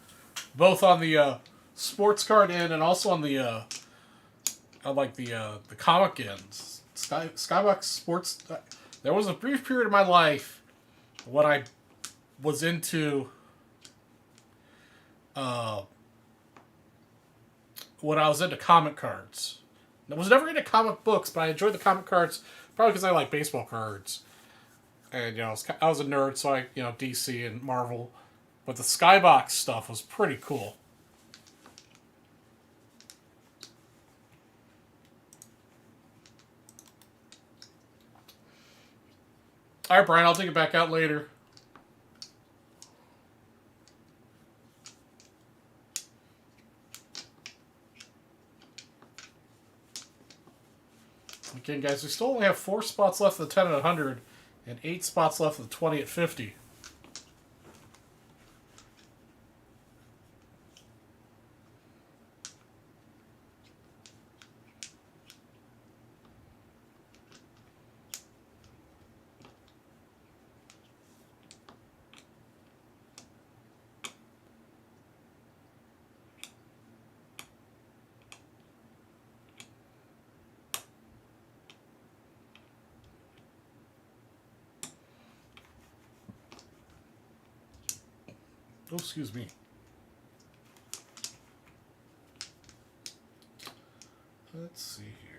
Speaker 1: both on the sports card end and also on the the comic ends. Skybox Sports. There was a brief period of my life when I was into comic cards. I was never into comic books, but I enjoyed the comic cards probably because I like baseball cards. And I was a nerd, so I DC and Marvel, but the Skybox stuff was pretty cool. All right, Brian, I'll take it back out later. Again, guys, we still only have 4 spots left of the 10 at 100 and 8 spots left of the 20 at 50. Oh, excuse me. Let's see here.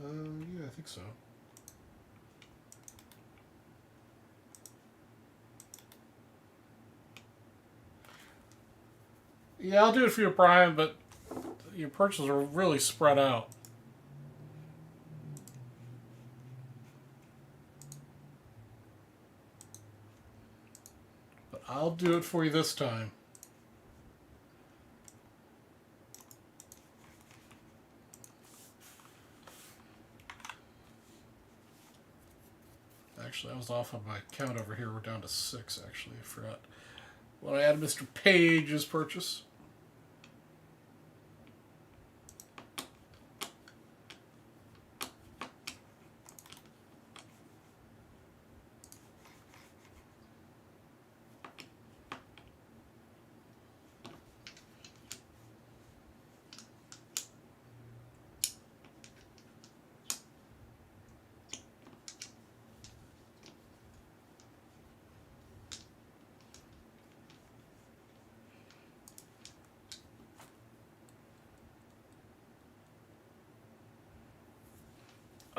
Speaker 1: Yeah, I think so. Yeah, I'll do it for you, Brian, but your purchases are really spread out. But I'll do it for you this time. Actually, I was off on my count over here. We're down to 6, actually. I forgot. When I add Mr. Page's purchase.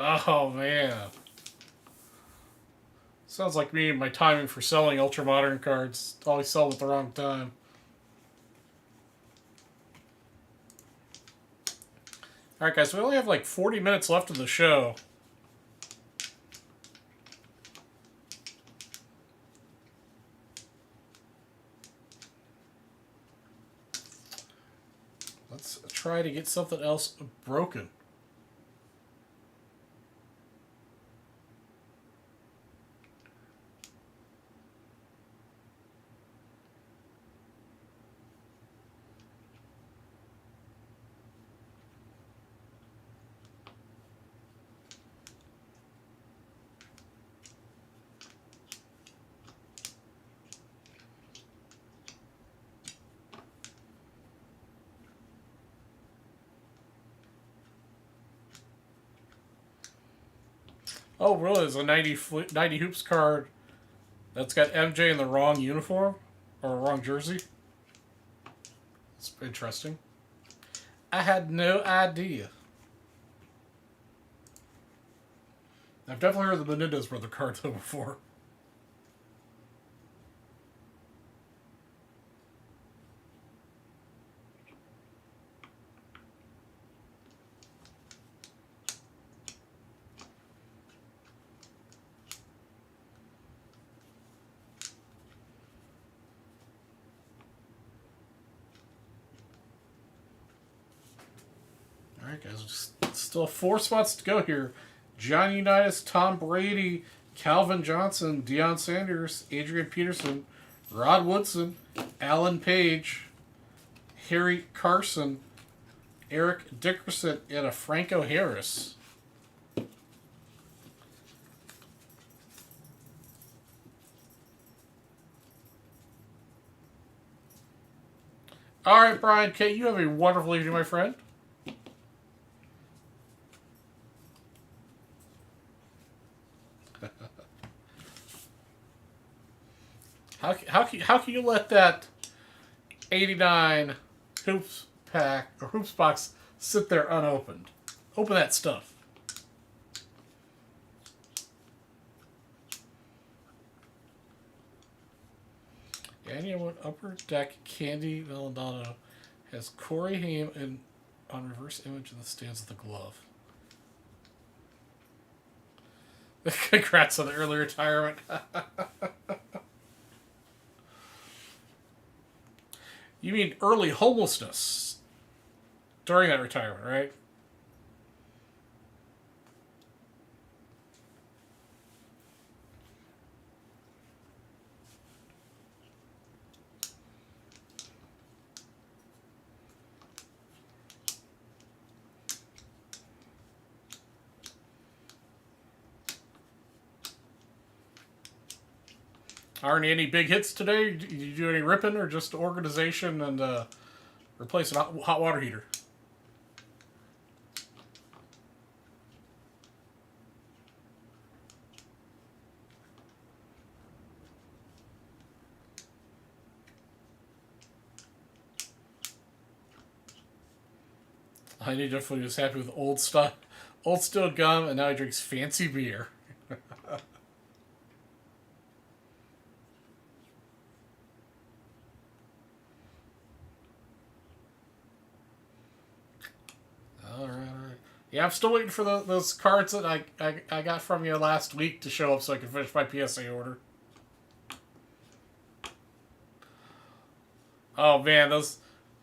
Speaker 1: Oh, man. Sounds like me and my timing for selling ultra-modern cards. Always sell them at the wrong time. Alright, guys, we only have like 40 minutes left of the show. Let's try to get something else broken. Oh, really? There's a 90 Hoops card that's got MJ in the wrong uniform? Or wrong jersey? It's interesting. I had no idea. I've definitely heard of the Menendez brother card, though, before. Alright, guys. Just still 4 spots to go here. John Unitas, Tom Brady, Calvin Johnson, Deion Sanders, Adrian Peterson, Rod Woodson, Alan Page, Harry Carson, Eric Dickerson, and a Franco Harris. All right, Brian K., you have a wonderful evening, my friend. How can you let that 89 hoops pack or hoops box sit there unopened? Open that stuff. Daniel Upper Deck Candy Valadano has Corey Haim in on reverse image in the stands of the glove. Congrats on the early retirement. You mean early homelessness during that retirement, right? Aren't any big hits today? Did you do any ripping or just organization and replacing a hot water heater? I definitely was happy with old style, Old Steel Gum, and now he drinks fancy beer. All right, all right. Yeah, I'm still waiting for those cards that I got from you last week to show up so I can finish my PSA order. Oh man, those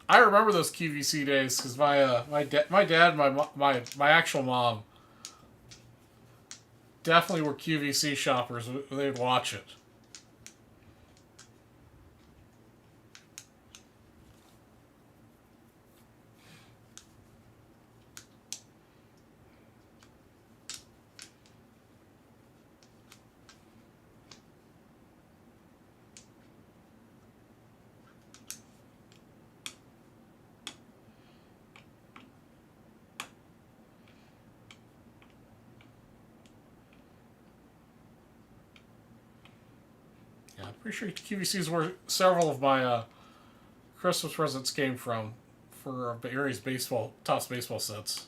Speaker 1: I remember those QVC days because my dad, and my actual mom definitely were QVC shoppers. They'd watch it. Yeah, I'm pretty sure QVC is where several of my Christmas presents came from for Barry's Topps baseball sets.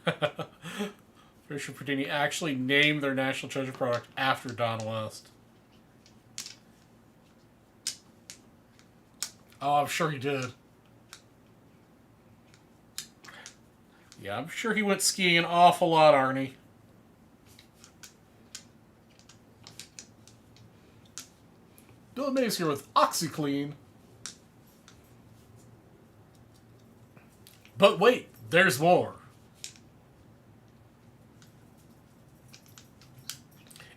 Speaker 1: Pretty sure Pardini actually named their National Treasure product after Don West. Oh, I'm sure he did. Yeah, I'm sure he went skiing an awful lot, Arnie. Bill Mays here with OxyClean. But wait, there's more.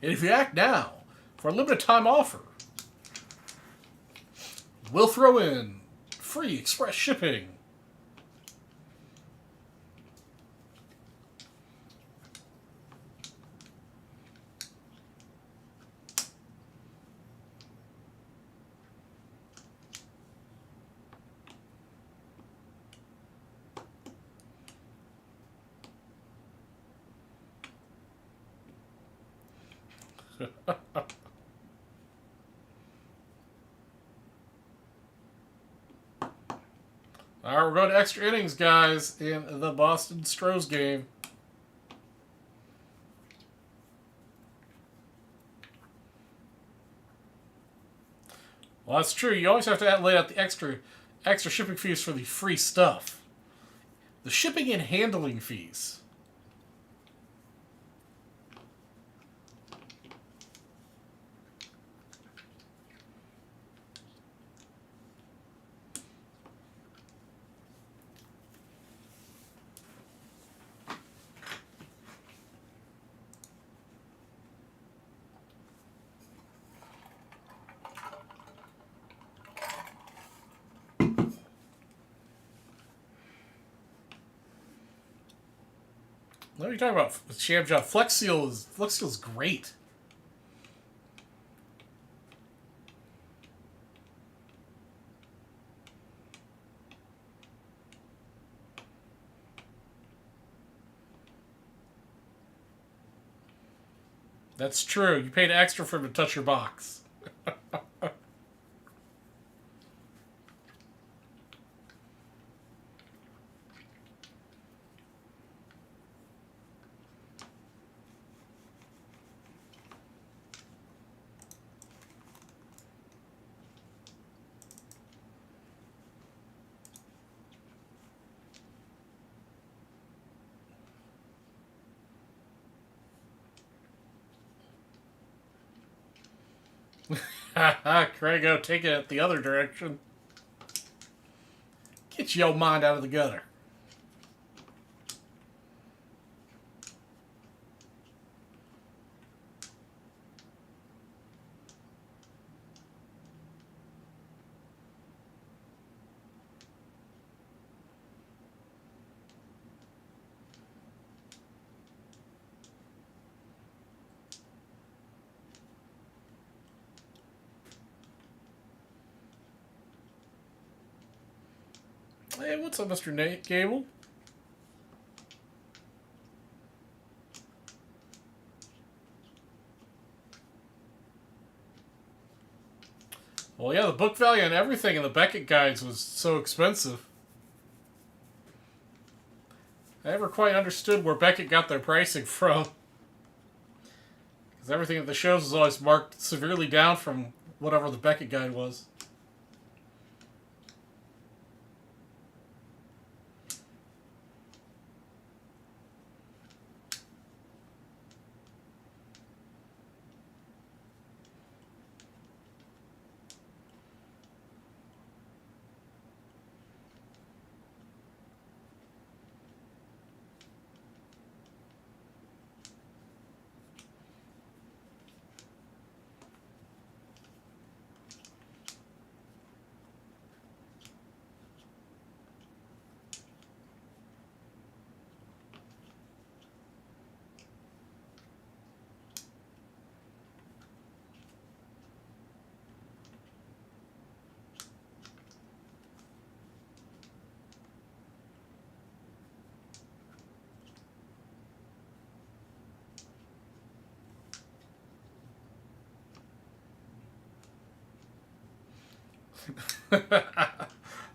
Speaker 1: And if you act now, for a limited time offer, we'll throw in free express shipping. Alright, we're going to extra innings, guys, in the Boston Stros game. Well, that's true. You always have to lay out the extra shipping fees for the free stuff. The shipping and handling fees. What are you talking about? Sham Job. Flex Seal is great. That's true. You paid extra for him to touch your box. Craigo, take it the other direction. Get your mind out of the gutter. Hey, what's up, Mr. Nate Gable? Well, yeah, the book value and everything in the Beckett guides was so expensive. I never quite understood where Beckett got their pricing from. Because everything at the shows was always marked severely down from whatever the Beckett guide was.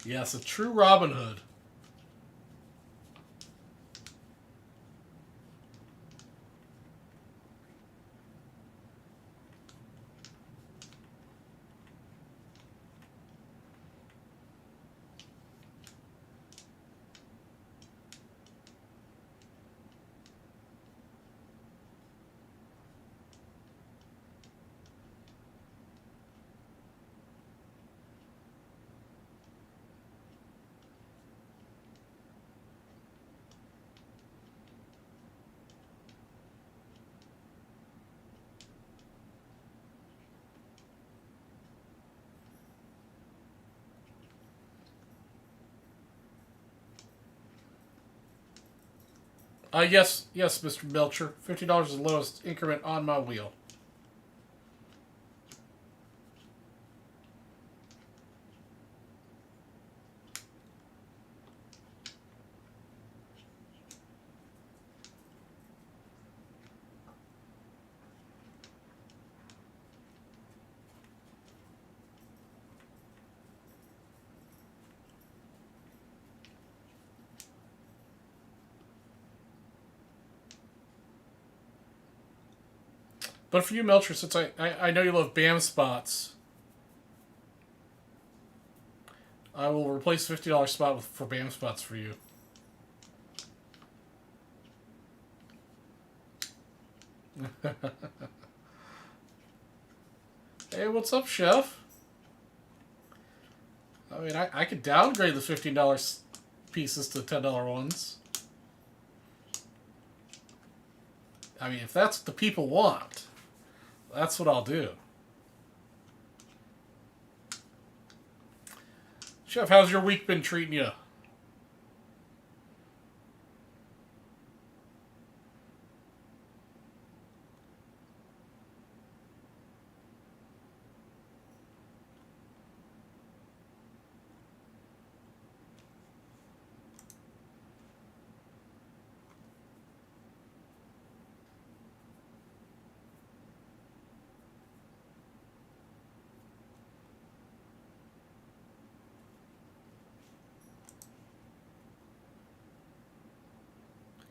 Speaker 1: Yes, a true Robin Hood. Yes, Mr. Melcher. $50 is the lowest increment on my wheel. But for you, Melcher, since I know you love BAM spots, I will replace the $50 spot for BAM spots for you. Hey, what's up, Chef? I mean, I could downgrade the $15 pieces to $10 ones. I mean, if that's what the people want, that's what I'll do. Chef, how's your week been treating you?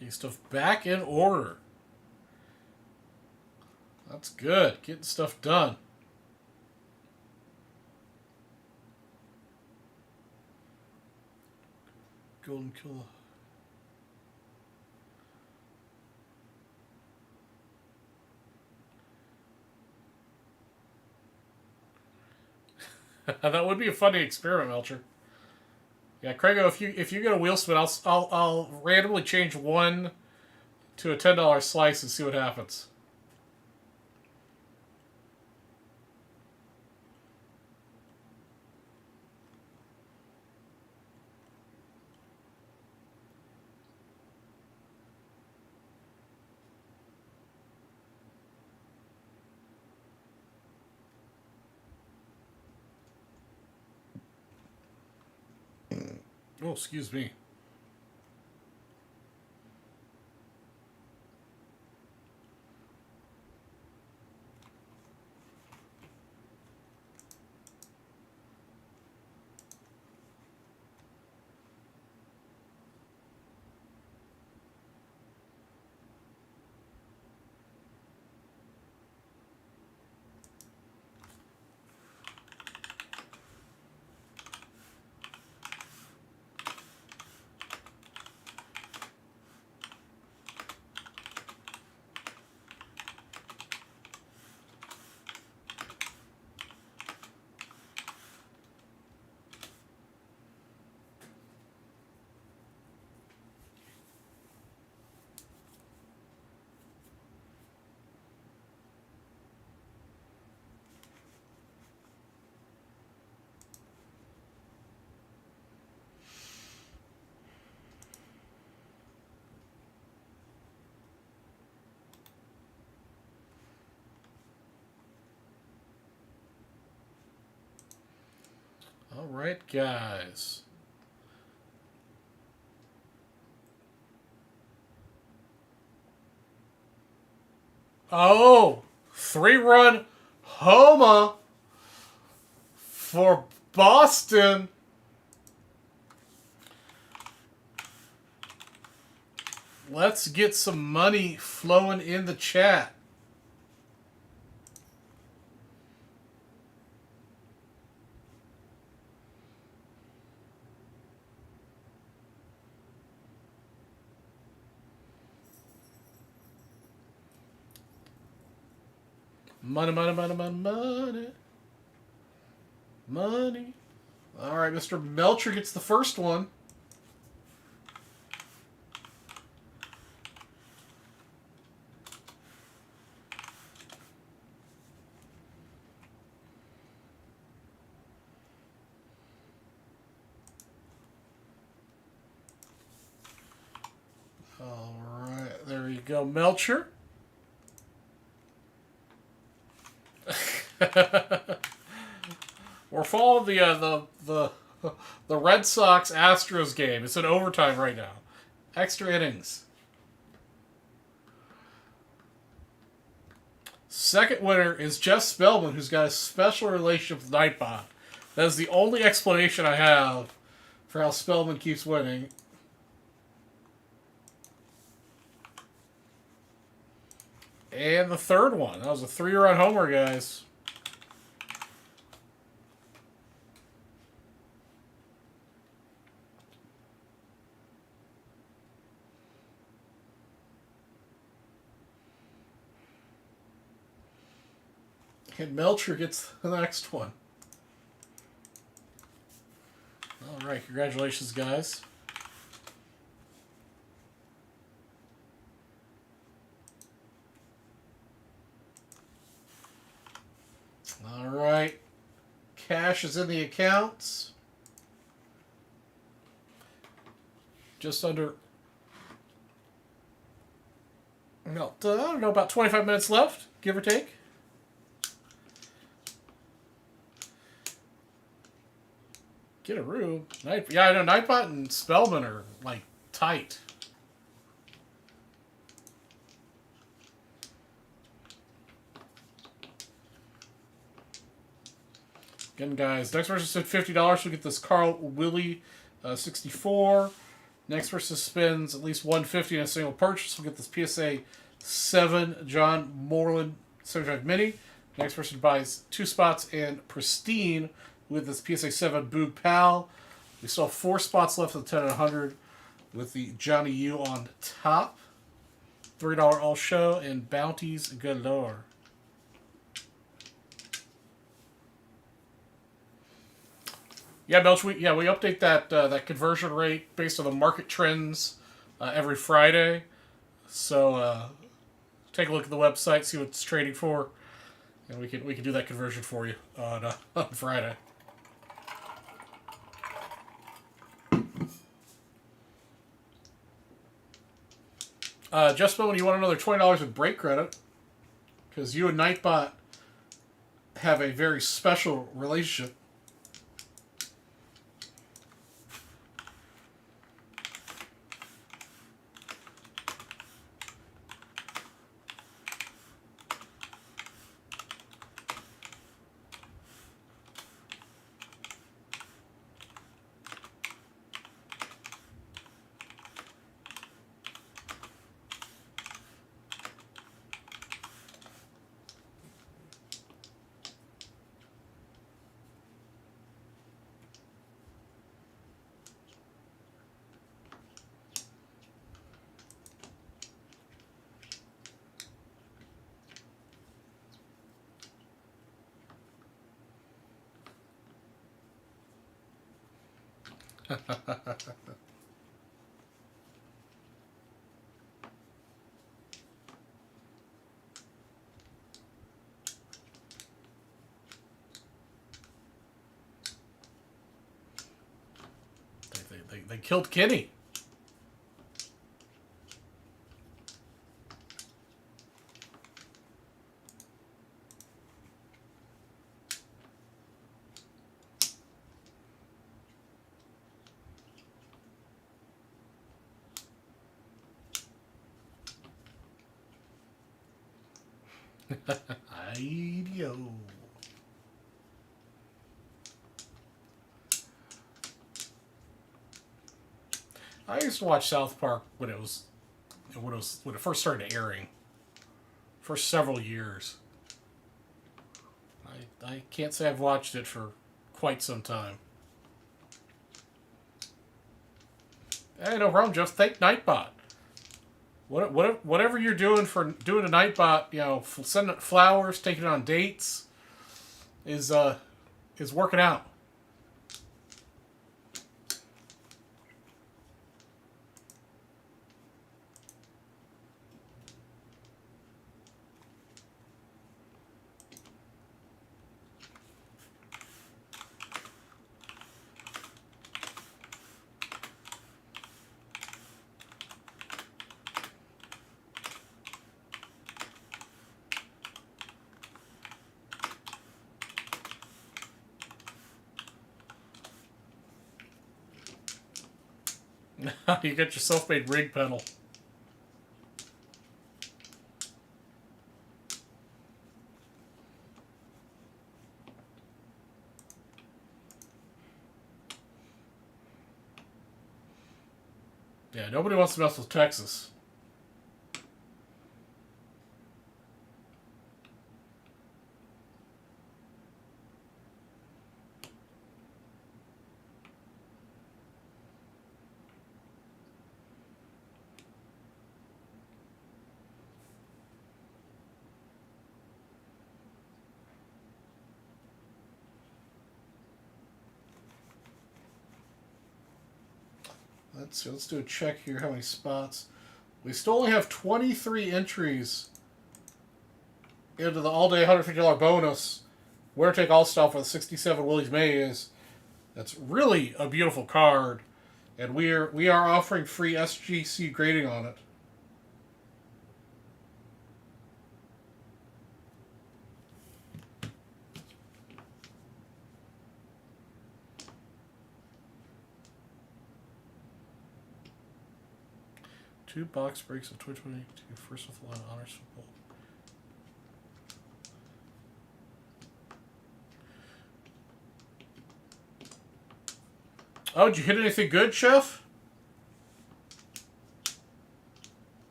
Speaker 1: Getting stuff back in order. That's good. Getting stuff done. Golden Killer. That would be a funny experiment, Melcher. Yeah, Craigo, if you get a wheel spin, I'll randomly change one to a $10 slice and see what happens. Oh, excuse me. All right, guys. Oh, 3-run homer for Boston. Let's get some money flowing in the chat. Money, money, money, money, money. Money. All right, Mr. Melcher gets the first one. All right, there you go, Melcher. We're following the Red Sox Astros game. It's in overtime right now. Extra innings. Second winner is Jeff Spellman, who's got a special relationship with Nightbot. That is the only explanation I have for how Spellman keeps winning. And the third one. That was a 3-run homer, guys. And Melcher gets the next one. All right, congratulations, guys. All right, cash is in the accounts. Just under, no, I don't know, about 25 minutes left, give or take. Get a room. Yeah, I know Nightbot and Spellman are like tight. Again, guys, next person spent $50. We'll get this Carl Willie 64. Next person spends at least $150 in a single purchase. We'll get this PSA 7 John Moreland 75 Mini. Next person buys 2 spots and Pristine with this PSA 7 Boo Pal. We still have 4 spots left of the 10 and 100 with the Johnny U on top. $3 all show and bounties galore. Yeah, Belch. We update that conversion rate based on the market trends every Friday. So take a look at the website, see what it's trading for, and we can do that conversion for you on Friday. Just when you want another $20 in break credit, because you and Nightbot have a very special relationship. They killed Kenny. Idio. I used to watch South Park when it first started airing. For several years. I can't say I've watched it for quite some time. Hey, no problem, Jeff. Thank Nightbot. Whatever you're doing for doing a Nightbot, you know, sending flowers, taking it on dates, is working out. You got your self-made rig pedal. Yeah, nobody wants to mess with Texas. Let's see, let's do a check here. How many spots? We still only have 23 entries into the all-day $150 bonus. Winner take all style for the 67 Willie's Maze. That's really a beautiful card, and we are offering free SGC grading on it. Two box breaks of 2022 first with a lot of honors football. Oh, did you hit anything good, Chef?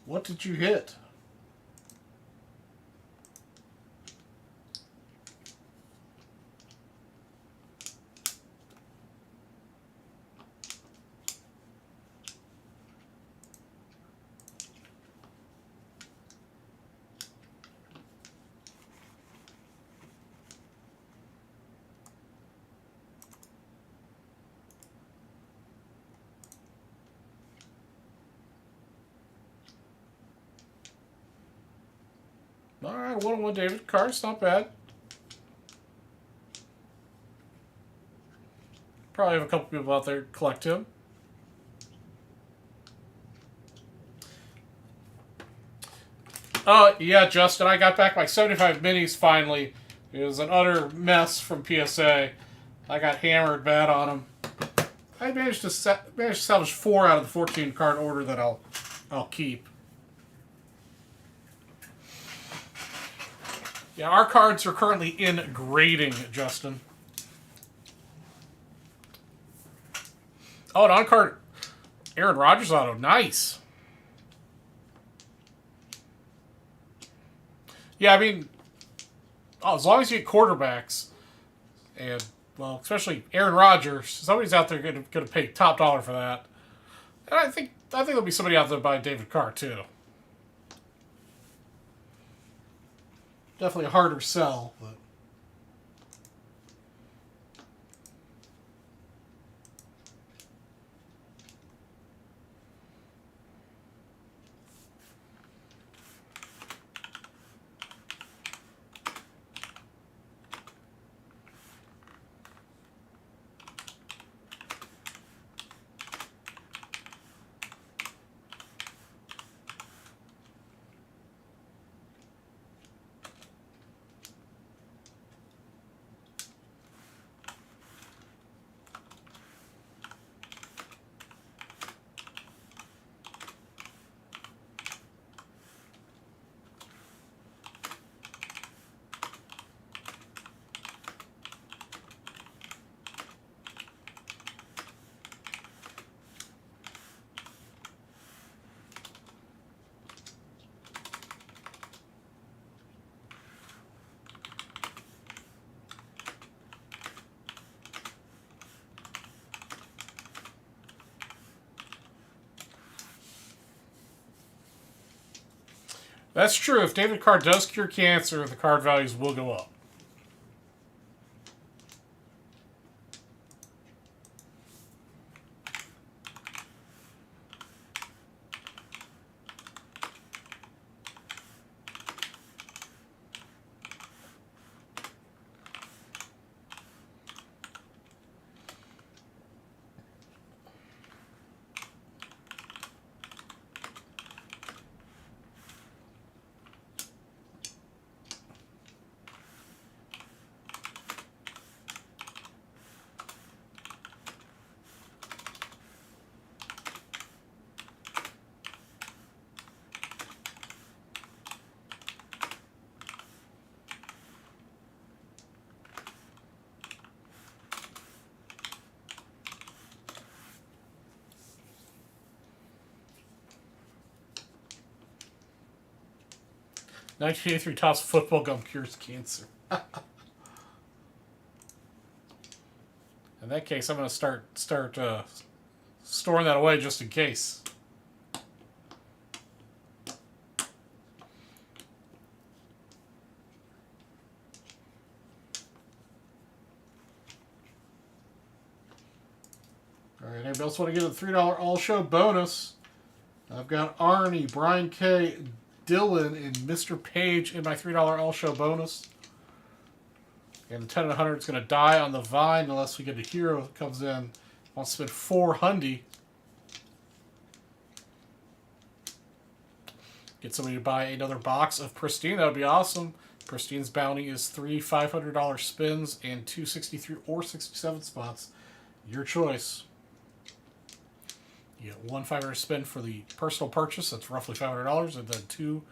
Speaker 1: What did you hit? All right, 1-1 David Carr's not bad. Probably have a couple people out there collect him. Yeah, Justin, I got back my 75 minis finally. It was an utter mess from PSA. I got hammered bad on them. I managed to salvage 4 out of the 14 card order that I'll keep. Yeah, our cards are currently in grading, Justin. Oh, an on-card Aaron Rodgers auto. Nice. Yeah, I mean, as long as you get quarterbacks, and, well, especially Aaron Rodgers, somebody's out there going to pay top dollar for that. And I think there'll be somebody out there buying David Carr, too. Definitely a harder sell, but... That's true. If David Carr does cure cancer, the card values will go up. $19.83 Topps football gum cures cancer. In that case, I'm going to start storing that away just in case. All right, anybody else want to get a $3 all-show bonus? I've got Arnie, Brian K., Dylan, and Mr. Page in my $3 all-show bonus. And the 10 and 100 is going to die on the vine unless we get a hero that comes in. Wants to spend $400. Get somebody to buy another box of Pristine. That would be awesome. Pristine's bounty is 3 $500 spins and 2 63 or 67 spots. Your choice. You get 1 $500 spin for the personal purchase. That's roughly $500. And then 2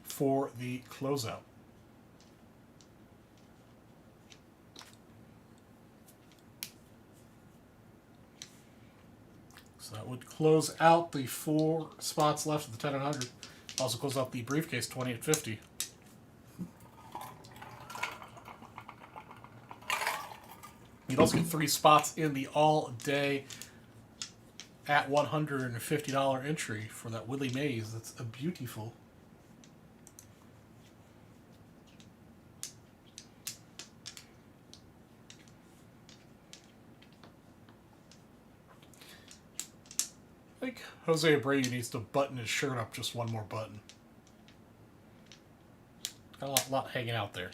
Speaker 1: for the closeout. So that would close out the 4 spots left of the 10 and 100. Also close out the briefcase 20 at 50. You'd also get 3 spots in the all-day at $150 entry for that Willie Mays. That's a beautiful. I think Jose Abreu needs to button his shirt up just one more button. Got a lot hanging out there.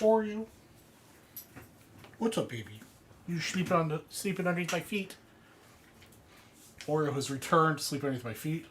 Speaker 1: Oreo. What's up, baby? You sleeping underneath my feet? Oreo has returned to sleep underneath my feet.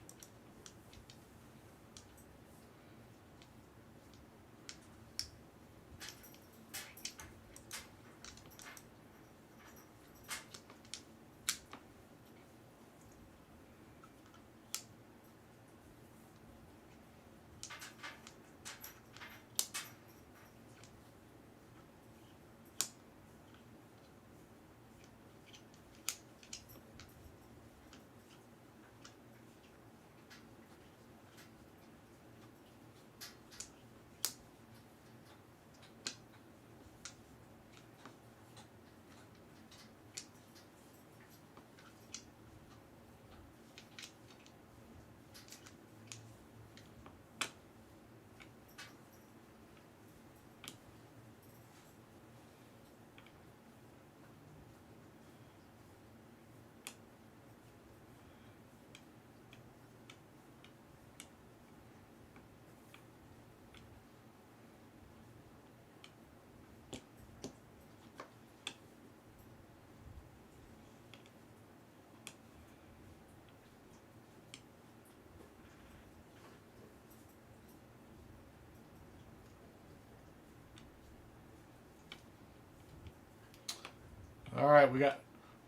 Speaker 1: All right, we got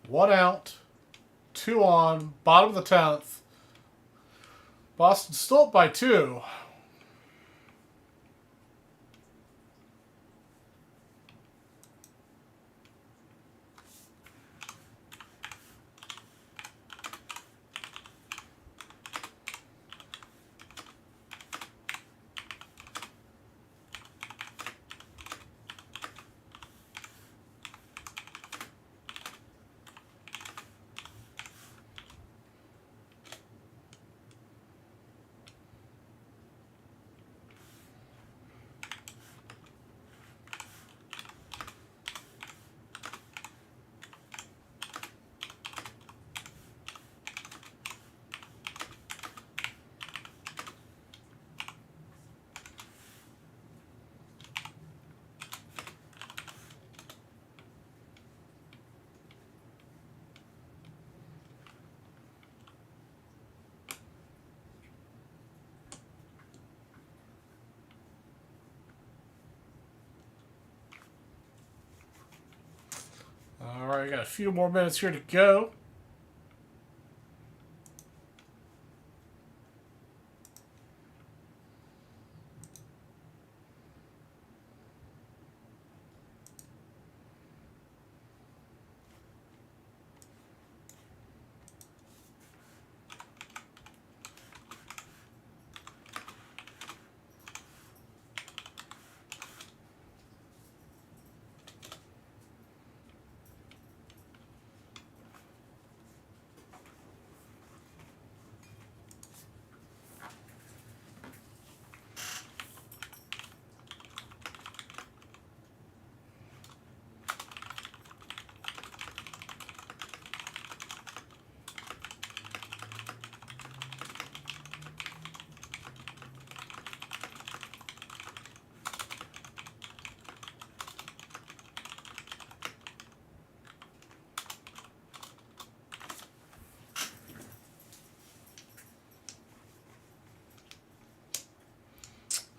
Speaker 1: 1 out, 2 on, bottom of the 10th. Boston still up by 2. All right, got a few more minutes here to go.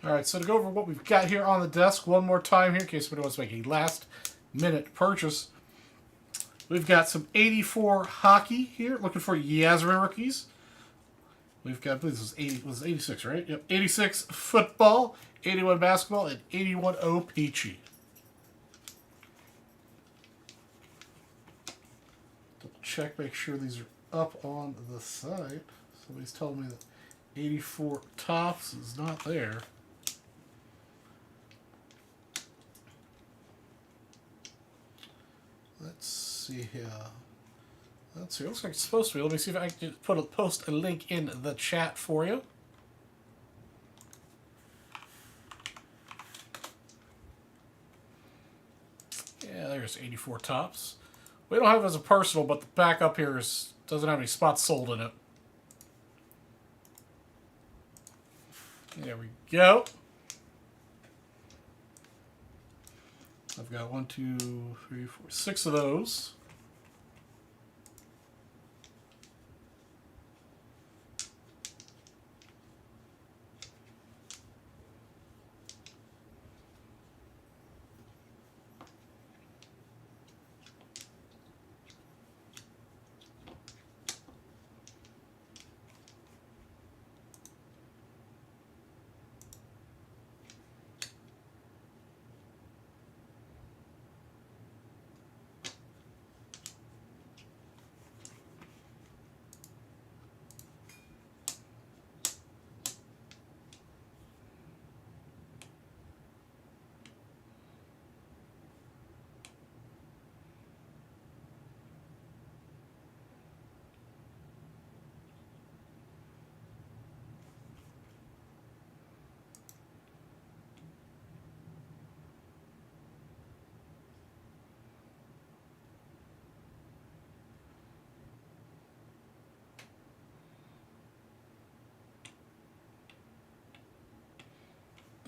Speaker 1: All right, so to go over what we've got here on the desk one more time here, in case somebody wants to make a last-minute purchase. We've got some 84 hockey here, looking for Yasmin rookies. We've got, I believe this was 86, right? Yep, 86 football, 81 basketball, and 81 OPG. Double check, make sure these are up on the site. Somebody's telling me that 84 tops is not there. Let's see here. Let's see. It looks like it's supposed to be. Let me see if I can post a link in the chat for you. Yeah, there's 84 tops. We don't have it as a personal, but the back up here doesn't have any spots sold in it. There we go. I've got 1, 2, 3, 4, 6 of those.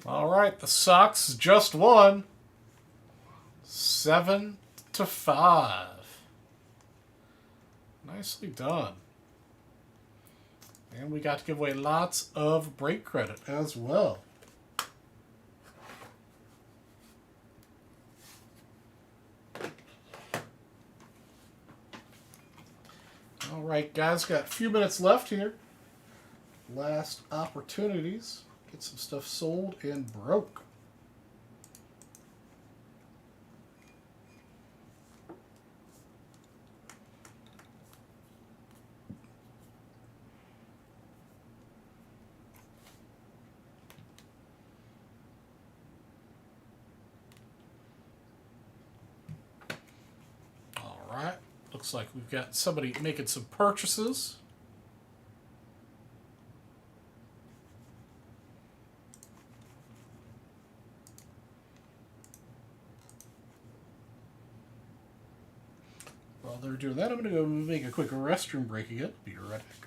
Speaker 1: All right, the Sox just won 7-5. Nicely done. And we got to give away lots of break credit as well. All right, guys, got a few minutes left here. Last opportunities. Get some stuff sold and broke. All right. Looks like we've got somebody making some purchases. While they're doing that, I'm going to go make a quick restroom break again. Be right back.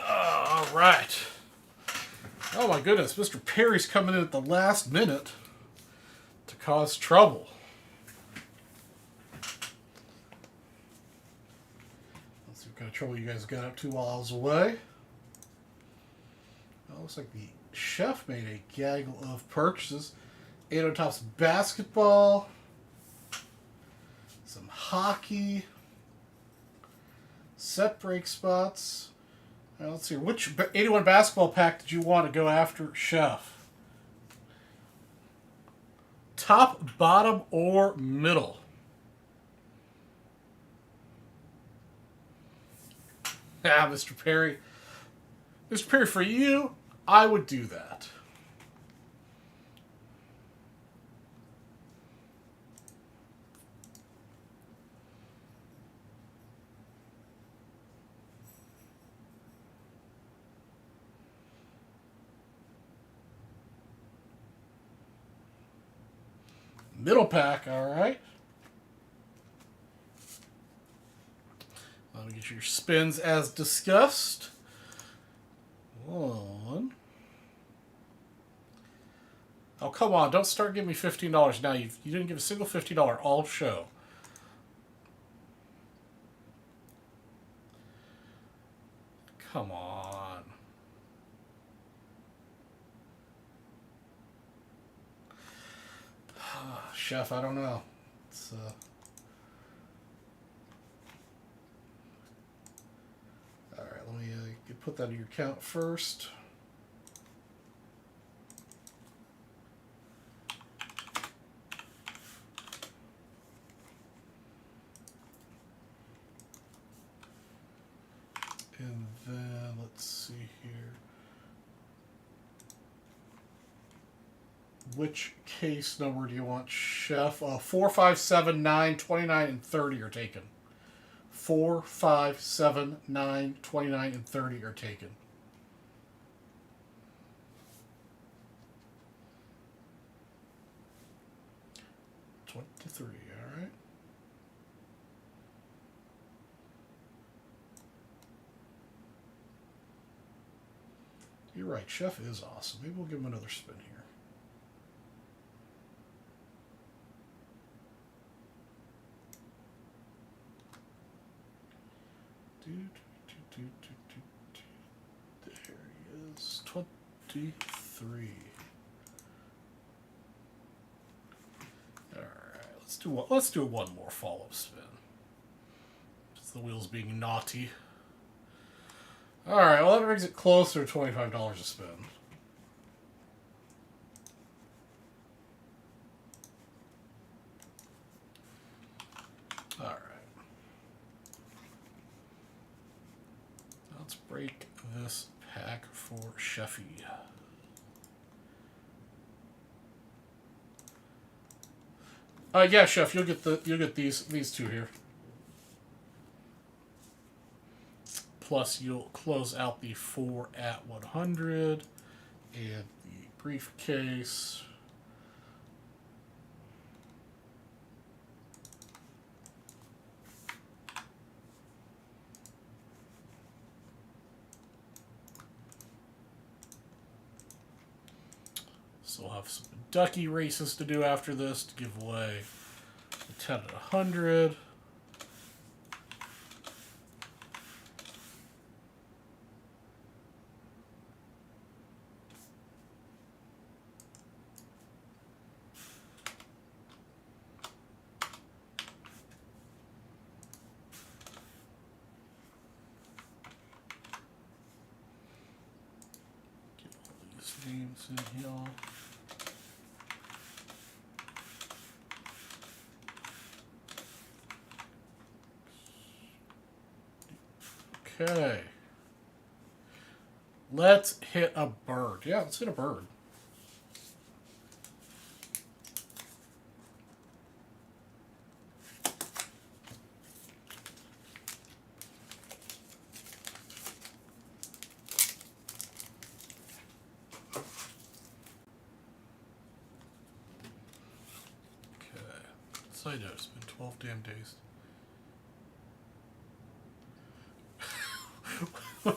Speaker 1: All right. Oh my goodness, Mr. Perry's coming in at the last minute to cause trouble. Let's see what kind of trouble you guys got up to while I was away. Oh, looks like the chef made a gaggle of purchases. 8 Topps basketball, some hockey, set break spots. Let's see, which 81 basketball pack did you want to go after, Chef? Top, bottom, or middle? Ah, Mr. Perry. Mr. Perry, for you, I would do that. Middle pack, all right. Let me get your spins as discussed. One. Oh, come on. Don't start giving me $15 now. You didn't give a single $50 all show. Come on. Chef, I don't know. It's, all right, let me put that in your account first. And then, let's see here. Which case number do you want, Chef? 4, 5, 7, 9, 29, and 30 are taken. 4, 5, 7, 9, 29, and 30 are taken. $23, all right. You're right, Chef is awesome. Maybe we'll give him another spin here. There he is. 23. Alright, let's do one more follow-up spin. Just the wheels being naughty. Alright, well that brings it closer to $25 a spin. Alright. Let's break this pack for Sheffy. Yeah, Chef, you'll get these two here. Plus, you'll close out the 4 at 100 and the briefcase. So we'll have some ducky races to do after this to give away the 10 at 100. Get all these names in here. Okay. Let's hit a bird. Yeah, let's hit a bird. Okay. So I know it's been 12 damn days.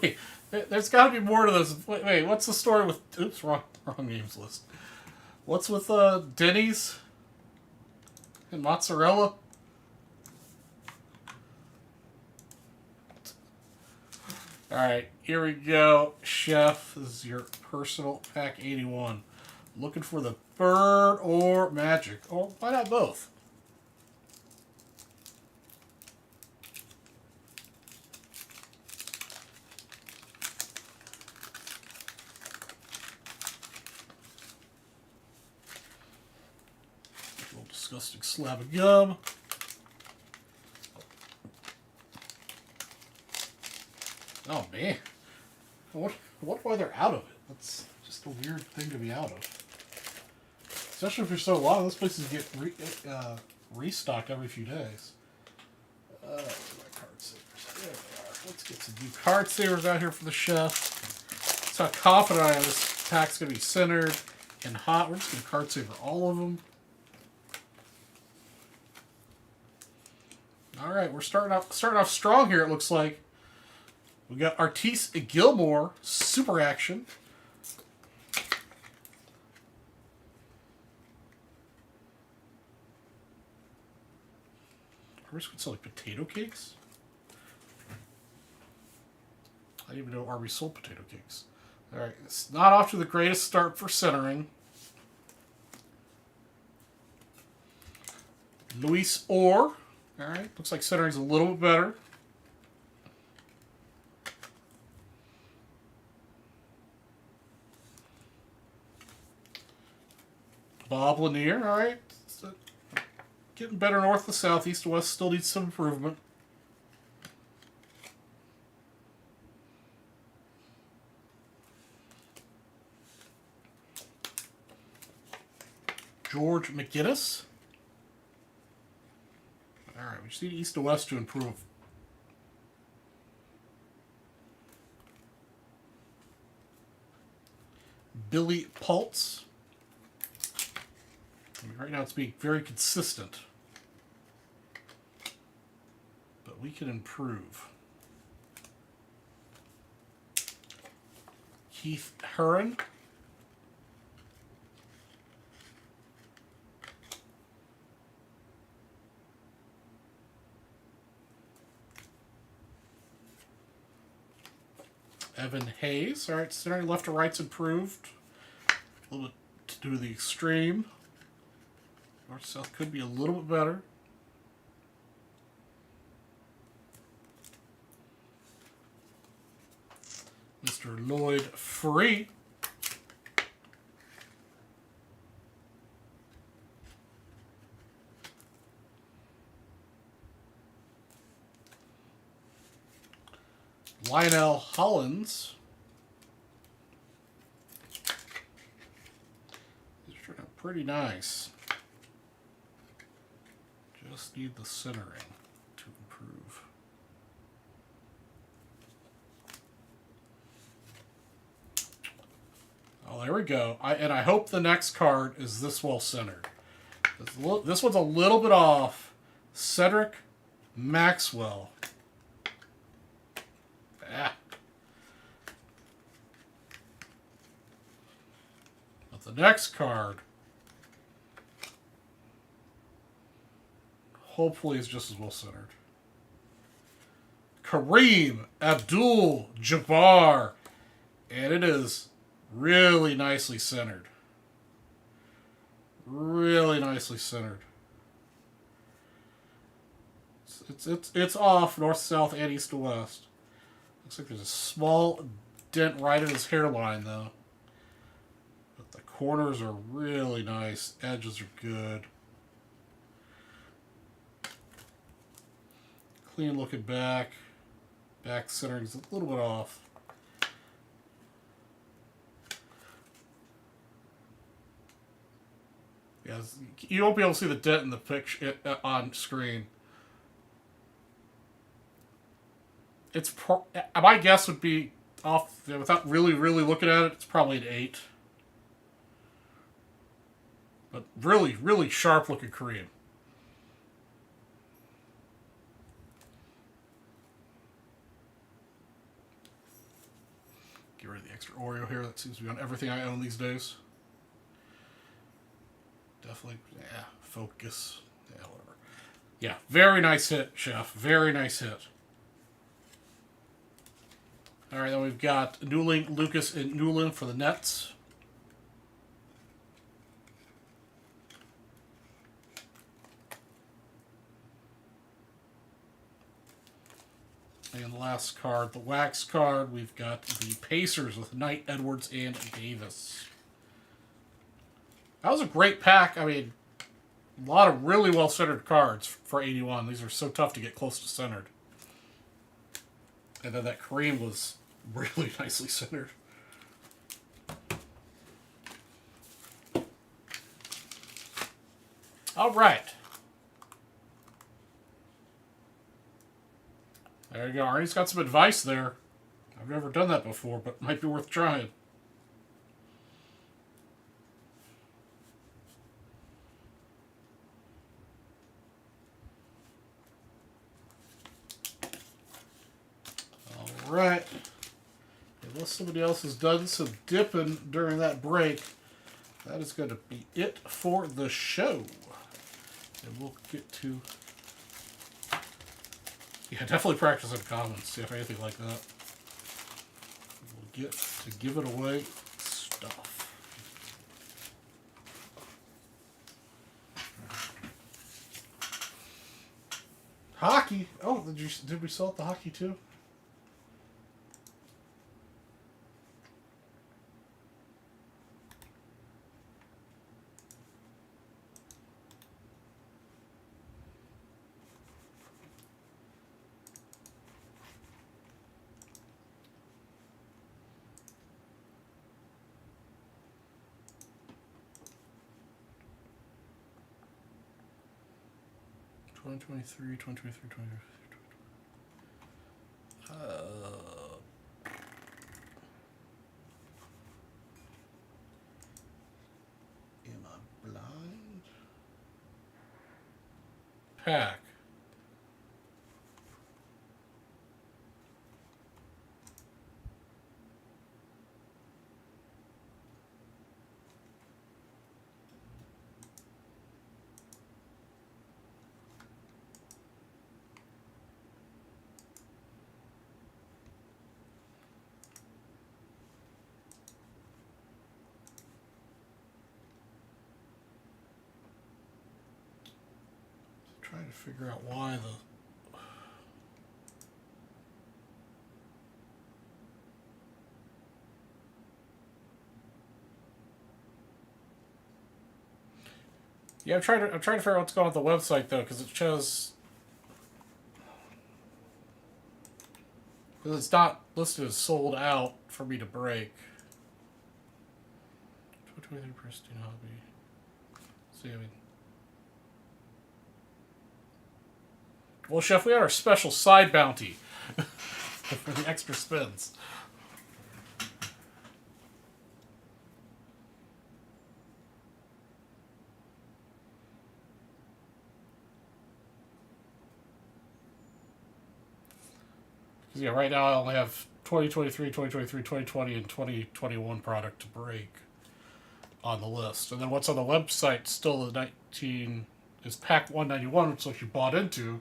Speaker 1: Wait, there's got to be more to this. Wait, what's the story with... Oops, wrong names list. What's with Denny's and mozzarella? Alright, here we go. Chef, this is your personal pack 81. Looking for the bird or magic. Or why not both? Disgusting slab of gum. Oh, man. What why they're out of it? That's just a weird thing to be out of. Especially if you're so long. Those places get restocked every few days. Where's my card savers? There they are. Let's get some new card savers out here for the chef. That's how confident I am this pack's going to be centered and hot. We're just going to card saver all of them. All right, we're starting off strong here, it looks like. We got Artis Gilmore, Super Action. Arby's could sell like potato cakes? I didn't even know Arby's sold potato cakes. Alright, it's not off to the greatest start for centering. Luis Orr. Alright, looks like centering's a little bit better. Bob Lanier, alright. Getting better north to south, east to west, still needs some improvement. George McGinnis. Alright, we just need east to west to improve. Billy Pultz. I mean, right now it's being very consistent. But we can improve. Keith Heron. Evan Hayes. Alright, center left to right's improved. A little bit to do with the extreme. North south could be a little bit better. Mr. Lloyd Free. Lionel Hollins. These turned out pretty nice. Just need the centering to improve. Oh, there we go. I hope the next card is this well centered. This one's a little bit off. Cedric Maxwell. Ah. But the next card hopefully is just as well centered. Kareem Abdul-Jabbar. And it is really nicely centered. Really nicely centered. It's off north, south, and east to west. Looks like there's a small dent right in his hairline, though. But the corners are really nice. Edges are good. Clean looking back. Back centering is a little bit off. Yeah, you won't be able to see the dent in the picture on screen. It's my guess would be off without really looking at it. It's probably an 8. But really sharp looking Korean. Get rid of the extra Oreo here. That seems to be on everything I own these days. Definitely, yeah, focus. Yeah, whatever. Yeah, very nice hit, Chef. Very nice hit. All right, then we've got Newling, Lucas, and Newland for the Nets. And the last card, the wax card, we've got the Pacers with Knight, Edwards, and Davis. That was a great pack. I mean, a lot of really well-centered cards for 81. These are so tough to get close to centered. And then that cream was really nicely centered. All right. There you go. Arnie's got some advice there. I've never done that before, but might be worth trying. All right. Unless somebody else has done some dipping during that break, that is going to be it for the show. And we'll get to... Yeah, definitely practice in comments, see if anything like that. We'll get to give it away stuff. Hockey? Oh, did we sell the hockey too? Twenty 2023. Am I blind? Pack. Trying to figure out why the... Yeah, I'm trying to figure out what's going on with the website though, because it shows... Because it's not listed as sold out for me to break. 23 Pristine Hobby. See, I mean... Well, Chef, we had our special side bounty for the extra spins. Because, yeah, right now I only have 2023, 2023, 2020, and 2021 product to break on the list. And then what's on the website still the 19 is pack 191, which is what you bought into.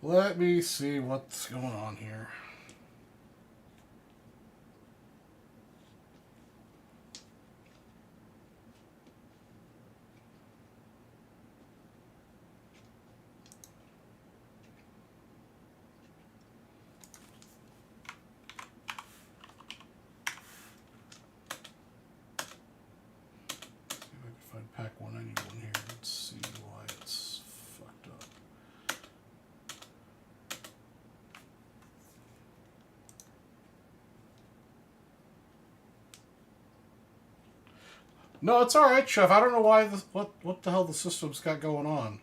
Speaker 1: Let me see what's going on here. See if I can find pack 191 here. Let's see why it's fucked up. No, it's all right, Chef. I don't know why. What the hell the system's got going on.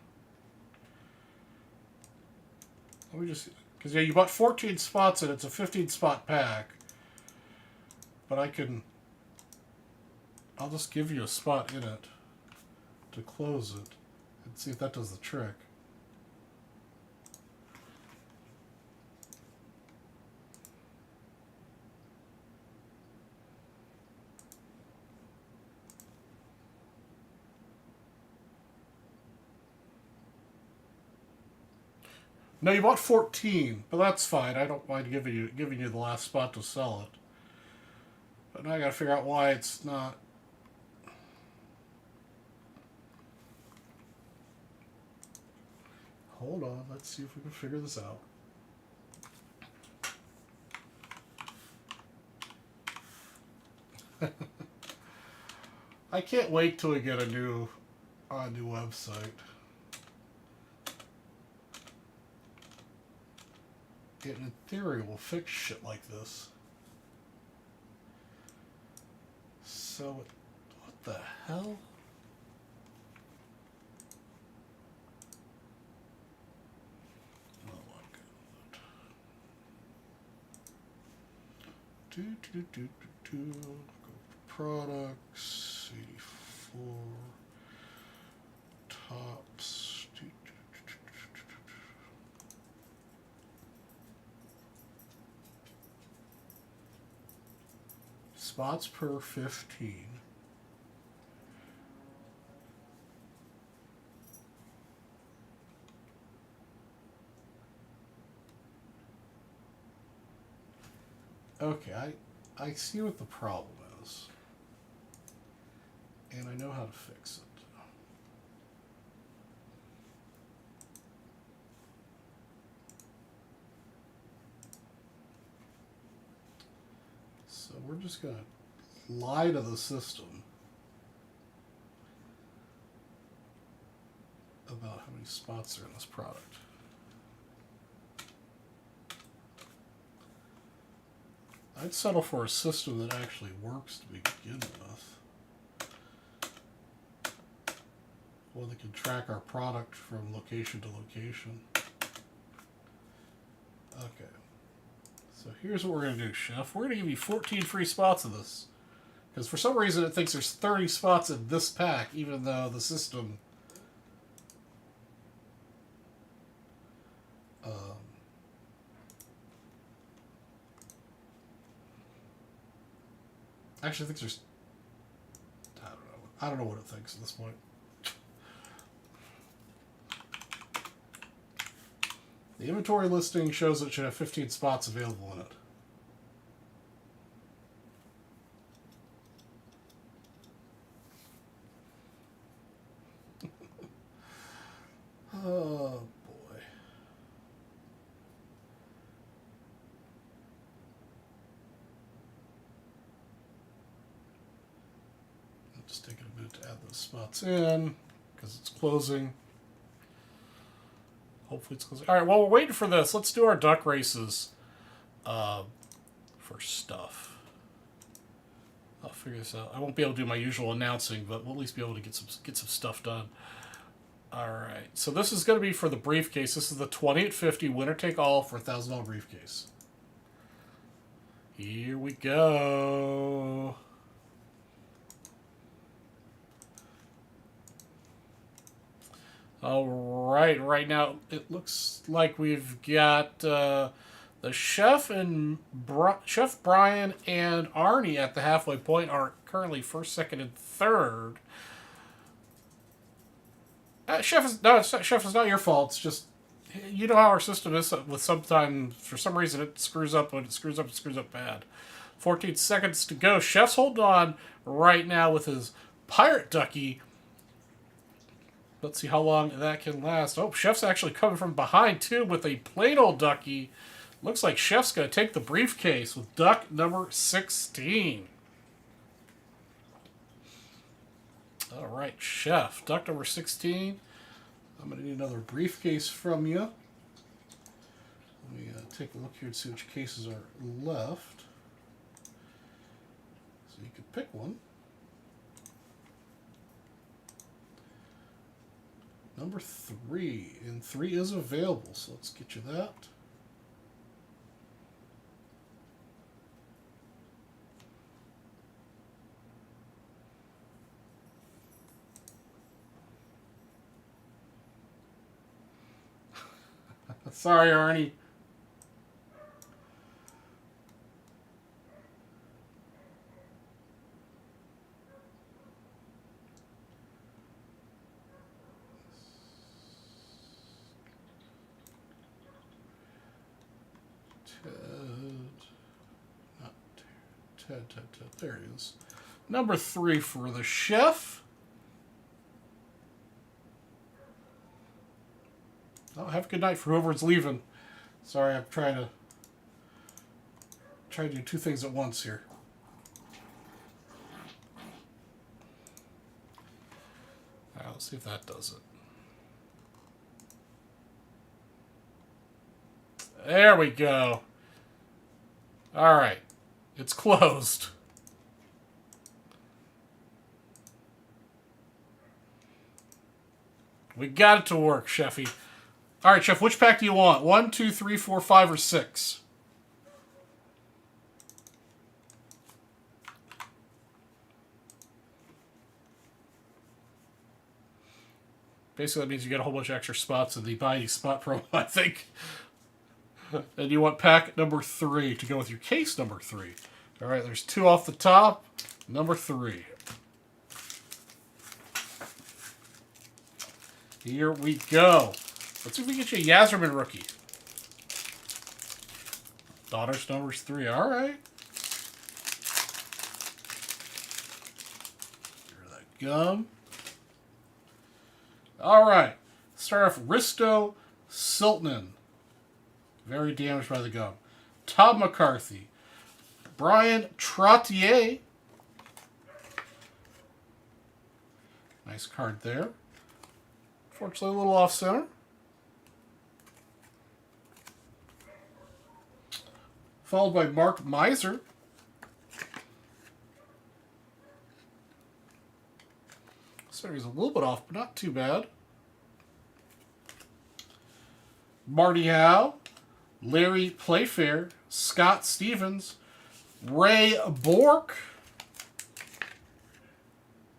Speaker 1: Let me just... Because, yeah, you bought 14 spots and it's a 15-spot pack. But I can... I'll just give you a spot in it to close it and see if that does the trick. No, you bought 14, but that's fine. I don't mind giving you the last spot to sell it. But now I gotta figure out why it's not. Hold on, let's see if we can figure this out. I can't wait till we get a new website. And in theory, we'll fix shit like this. So, what the hell? Oh my god. Go products, 84, tops. Spots per 15. Okay, I see what the problem is. And I know how to fix it. So we're just going to lie to the system about how many spots are in this product. I'd settle for a system that actually works to begin with. One that can track our product from location to location. Okay. So here's what we're going to do, Chef. We're going to give you 14 free spots of this. Because for some reason it thinks there's 30 spots in this pack, even though the system... Actually, I think there's... I don't know. I don't know what it thinks at this point. The inventory listing shows it should have 15 spots available in it. Oh, boy. I'm just taking a minute to add those spots in because it's closing. Hopefully it's closing. All right, while we're waiting for this, let's do our duck races for stuff. I'll figure this out. I won't be able to do my usual announcing, but we'll at least be able to get some stuff done. All right, so this is going to be for the briefcase. This is the 2850 winner take all for $1,000 briefcase. Here we go. All right now it looks like we've got the Chef and Chef Brian and Arnie at the halfway point are currently first, second, and third. Chef is not your fault. It's just, you know how our system is with sometimes, for some reason, it screws up. When it screws up bad. 14 seconds to go. Chef's holding on right now with his pirate ducky. Let's see how long that can last. Oh, Chef's actually coming from behind, too, with a plain old ducky. Looks like Chef's going to take the briefcase with duck number 16. All right, Chef. Duck number 16. I'm going to need another briefcase from you. Let me take a look here and see which cases are left. So you can pick one. Number 3. And 3 is available, so let's get you that. Sorry, Arnie. Ted. There he is. Number 3 for the Chef. Oh, have a good night for whoever's leaving. Sorry, I'm trying to do 2 things at once here. Let's see if that does it. There we go. All right. It's closed. We got it to work, Sheffy. All right, Chef, which pack do you want? 1, 2, 3, 4, 5, or 6? Basically, that means you get a whole bunch of extra spots in the Binding Spot promo, I think. And you want pack number 3 to go with your case number 3. All right, there's 2 off the top. Number 3. Here we go. Let's see if we get you a Yazerman rookie. Daughters numbers 3. All right. Here's that gum. All right. Start off Risto Siltman. Very damaged by the gum. Todd McCarthy. Brian Trottier. Nice card there. Unfortunately, a little off center. Followed by Mark Miser. Center's a little bit off, but not too bad. Marty Howe. Larry Playfair. Scott Stevens. Ray Bork.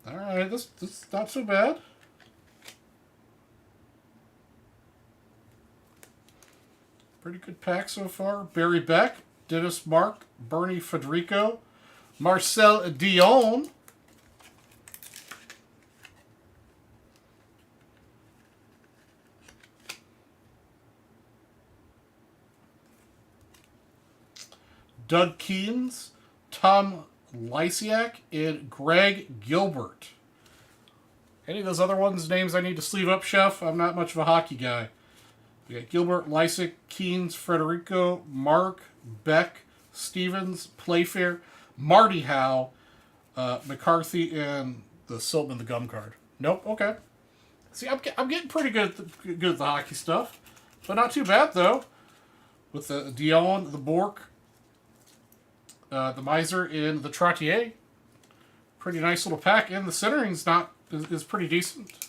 Speaker 1: All right, this is not so bad. Pretty good pack so far. Barry Beck, Dennis Mark, Bernie Federico, Marcel Dion, Doug Keynes, Tom Lysiak, and Greg Gilbert. Any of those other ones' names I need to sleeve up, Chef? I'm not much of a hockey guy. We got Gilbert, Lysick, Keynes, Federico, Mark, Beck, Stevens, Playfair, Marty Howe, McCarthy, and the Siltman, the gum card. Nope, okay. See, I'm getting pretty good at the hockey stuff. But not too bad, though. With the Dion, the Bork, the Miser, and the Trottier. Pretty nice little pack. And the centering's is pretty decent.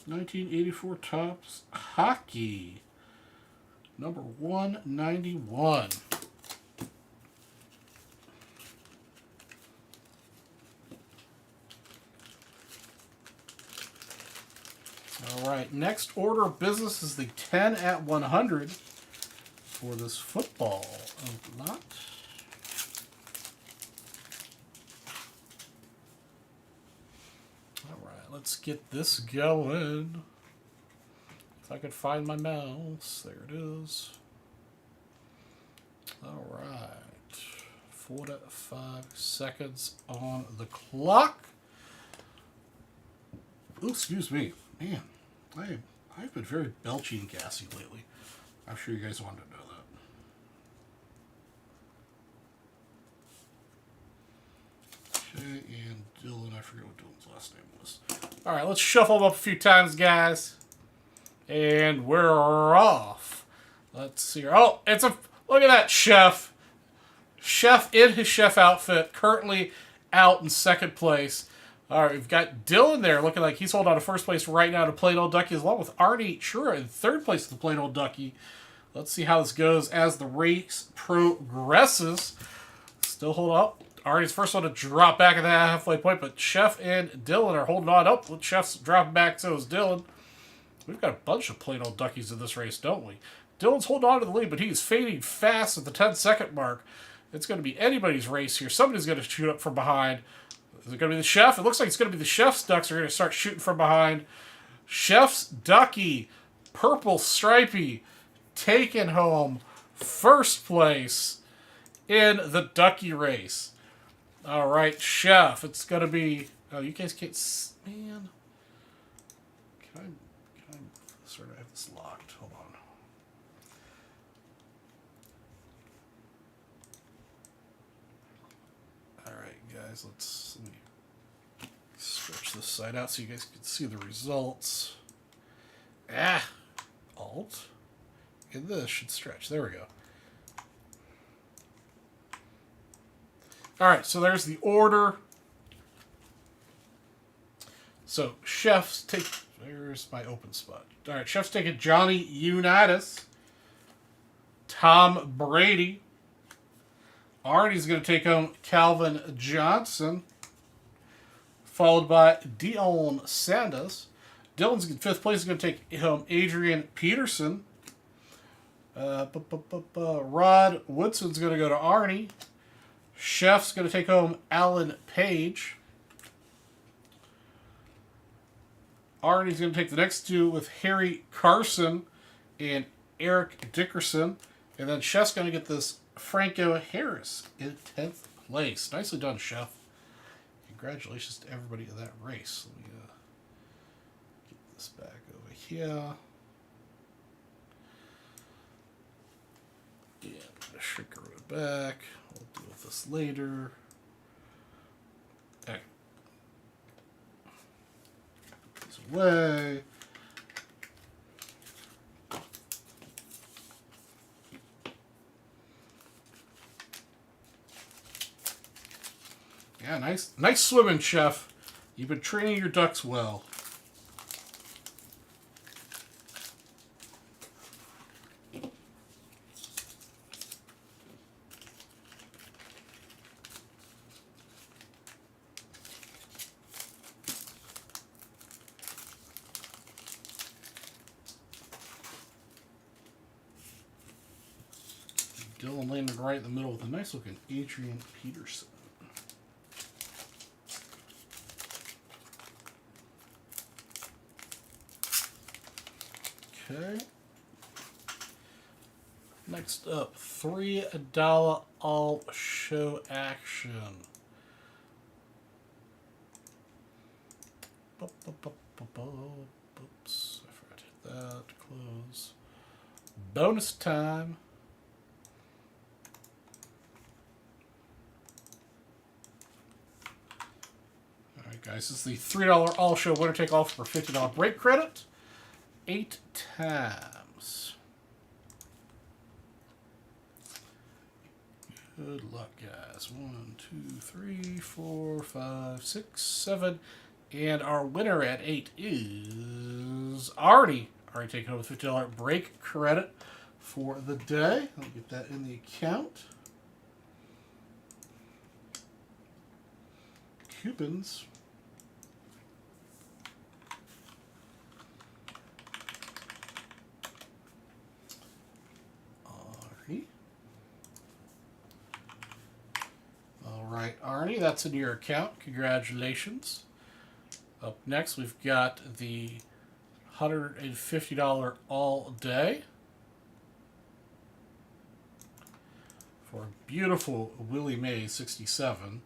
Speaker 1: 1984 Topps Hockey. Number 191. All right, next order of business is the 10 at 100 for this football lot. Let's get this going. If I could find my mouse. There it is. All right. 4 to 5 seconds on the clock. Ooh, excuse me. Man, I've been very belchy and gassy lately. I'm sure you guys wanted to know that. Okay, and Dylan, I forget what Dylan's last name was. All right, let's shuffle them up a few times, guys. And we're off. Let's see. Oh, look at that chef. Chef in his chef outfit, currently out in second place. All right, we've got Dylan there looking like he's holding on to first place right now to Plain Old Ducky, along with Arnie Chura in third place to the Plain Old Ducky. Let's see how this goes as the race progresses. Still hold up. Arnie's first one to drop back at the halfway point, but Chef and Dylan are holding on up. Chef's dropping back, so is Dylan. We've got a bunch of Plain Old Duckies in this race, don't we? Dylan's holding on to the lead, but he's fading fast at the 10-second mark. It's going to be anybody's race here. Somebody's going to shoot up from behind. Is it going to be the Chef? It looks like it's going to be the Chef's Ducks are going to start shooting from behind. Chef's Ducky, purple stripey, taking home first place in the Ducky race. All right, Chef. It's going to be... Oh, you guys can't... Man. Can I sort of have this locked? Hold on. All right, guys. Let me Stretch this side out so you guys can see the results. Alt. And this should stretch. There we go. Alright, so there's the order. So, Chef's take... There's my open spot. Alright, Chef's taking Johnny Unitas. Tom Brady. Arnie's going to take home Calvin Johnson. Followed by Dion Sanders. Dylan's in 5th place. Is going to take home Adrian Peterson. Rod Woodson's going to go to Arnie. Chef's going to take home Alan Page. Arnie's going to take the next two with Harry Carson and Eric Dickerson. And then Chef's going to get this Franco Harris in 10th place. Nicely done, Chef. Congratulations to everybody in that race. Let me get this back over here. Yeah, I'm going to shrink it back. We'll deal with this later. Okay. Put this away. Yeah, nice swimming, Chef. You've been training your ducks well. Dylan landed right in the middle with a nice looking Adrian Peterson. Okay. Next up, $3 all show action. Oops, I forgot to hit that. Close. Bonus time. Alright guys, this is the $3 all show winner take all for $50 break credit. 8 times. Good luck, guys. 1, 2, 3, 4, 5, 6, 7. And our winner at 8 is Arnie. Already taking home the $50 break credit for the day. I'll get that in the account. Coupons. Alright, Arnie, that's in your account. Congratulations. Up next, we've got the $150 all day for a beautiful Willie Mays 67.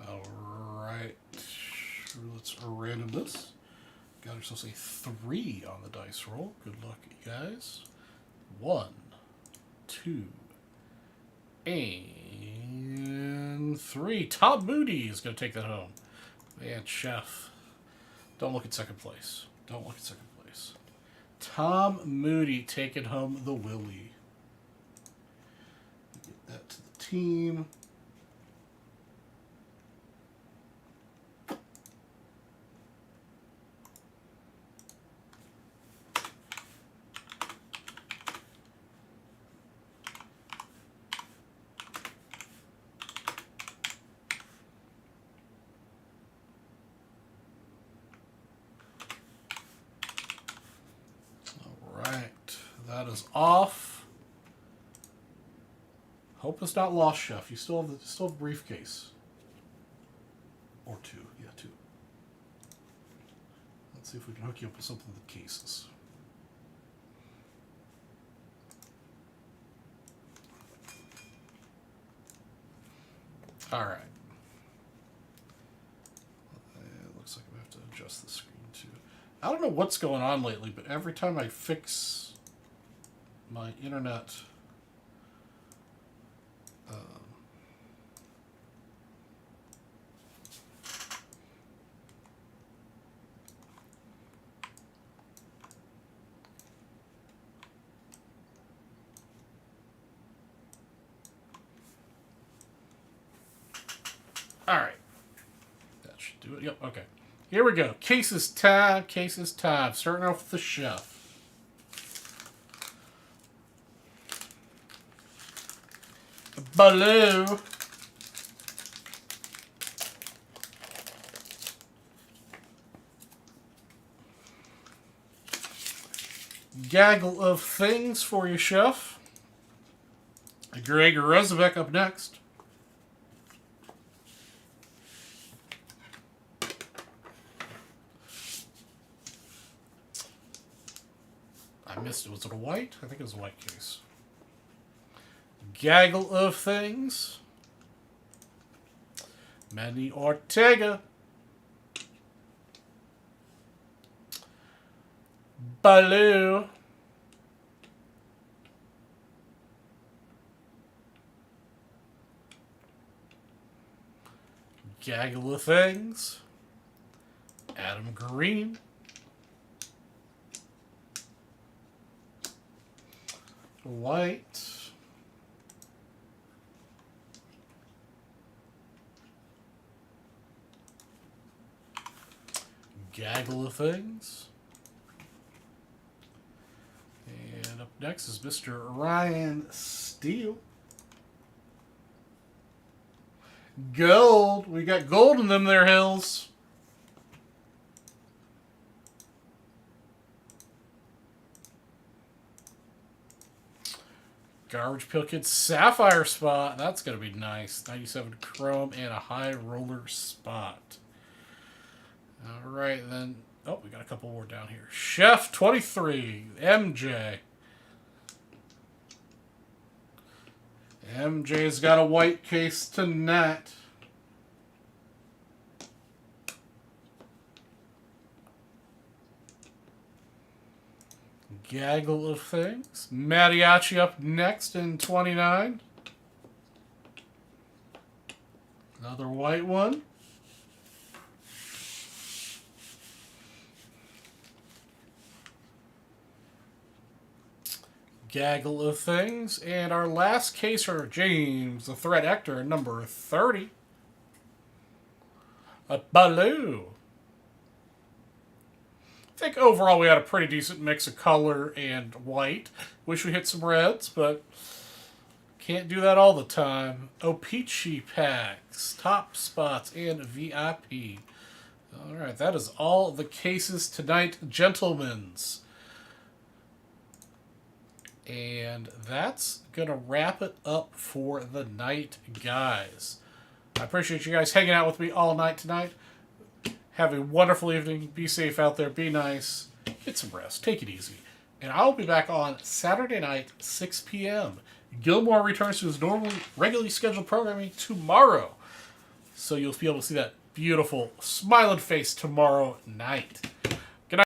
Speaker 1: Alright, let's random this. Got ourselves a 3 on the dice roll. Good luck, you guys. 1, 2, and 3. Tom Moody is going to take that home. Man, Chef. Don't look at second place. Don't look at second place. Tom Moody taking home the Willie. Get that to the team. That is off. Hope it's not lost, Chef. You still have the briefcase. Or 2. Yeah, 2. Let's see if we can hook you up with something with cases. Alright. It looks like I have to adjust the screen too. I don't know what's going on lately, but every time I fix my internet. All right. That should do it. Yep, okay. Here we go. Cases time, cases time. Starting off with the chef. Baloo. Gaggle of things for you, chef. Gregor Rezovic up next. I missed it. Was it a white? I think it was a white case. Gaggle of things. Manny Ortega. Baloo. Gaggle of things. Adam Green. White. Gaggle of things. And up next is Mr. Ryan Steele. Gold. We got gold in them there hills. Garbage Pail Kids Sapphire spot. That's going to be nice. 97 chrome and a high roller spot. All right, then. Oh, we got a couple more down here. Chef 23. MJ. MJ's got a white case tonight. Gaggle of things. Mariachi up next in 29. Another white one. Gaggle of things. And our last caser, James, the Threat Hector, number 30. A Baloo. I think overall we had a pretty decent mix of color and white. Wish we hit some reds, but can't do that all the time. O-Peachy packs, top spots, and VIP. Alright, that is all the cases tonight, gentlemen's. And that's going to wrap it up for the night, guys. I appreciate you guys hanging out with me all night tonight. Have a wonderful evening. Be safe out there. Be nice. Get some rest. Take it easy. And I'll be back on Saturday night, 6 p.m. Gilmore returns to his regularly scheduled programming tomorrow. So you'll be able to see that beautiful smiling face tomorrow night.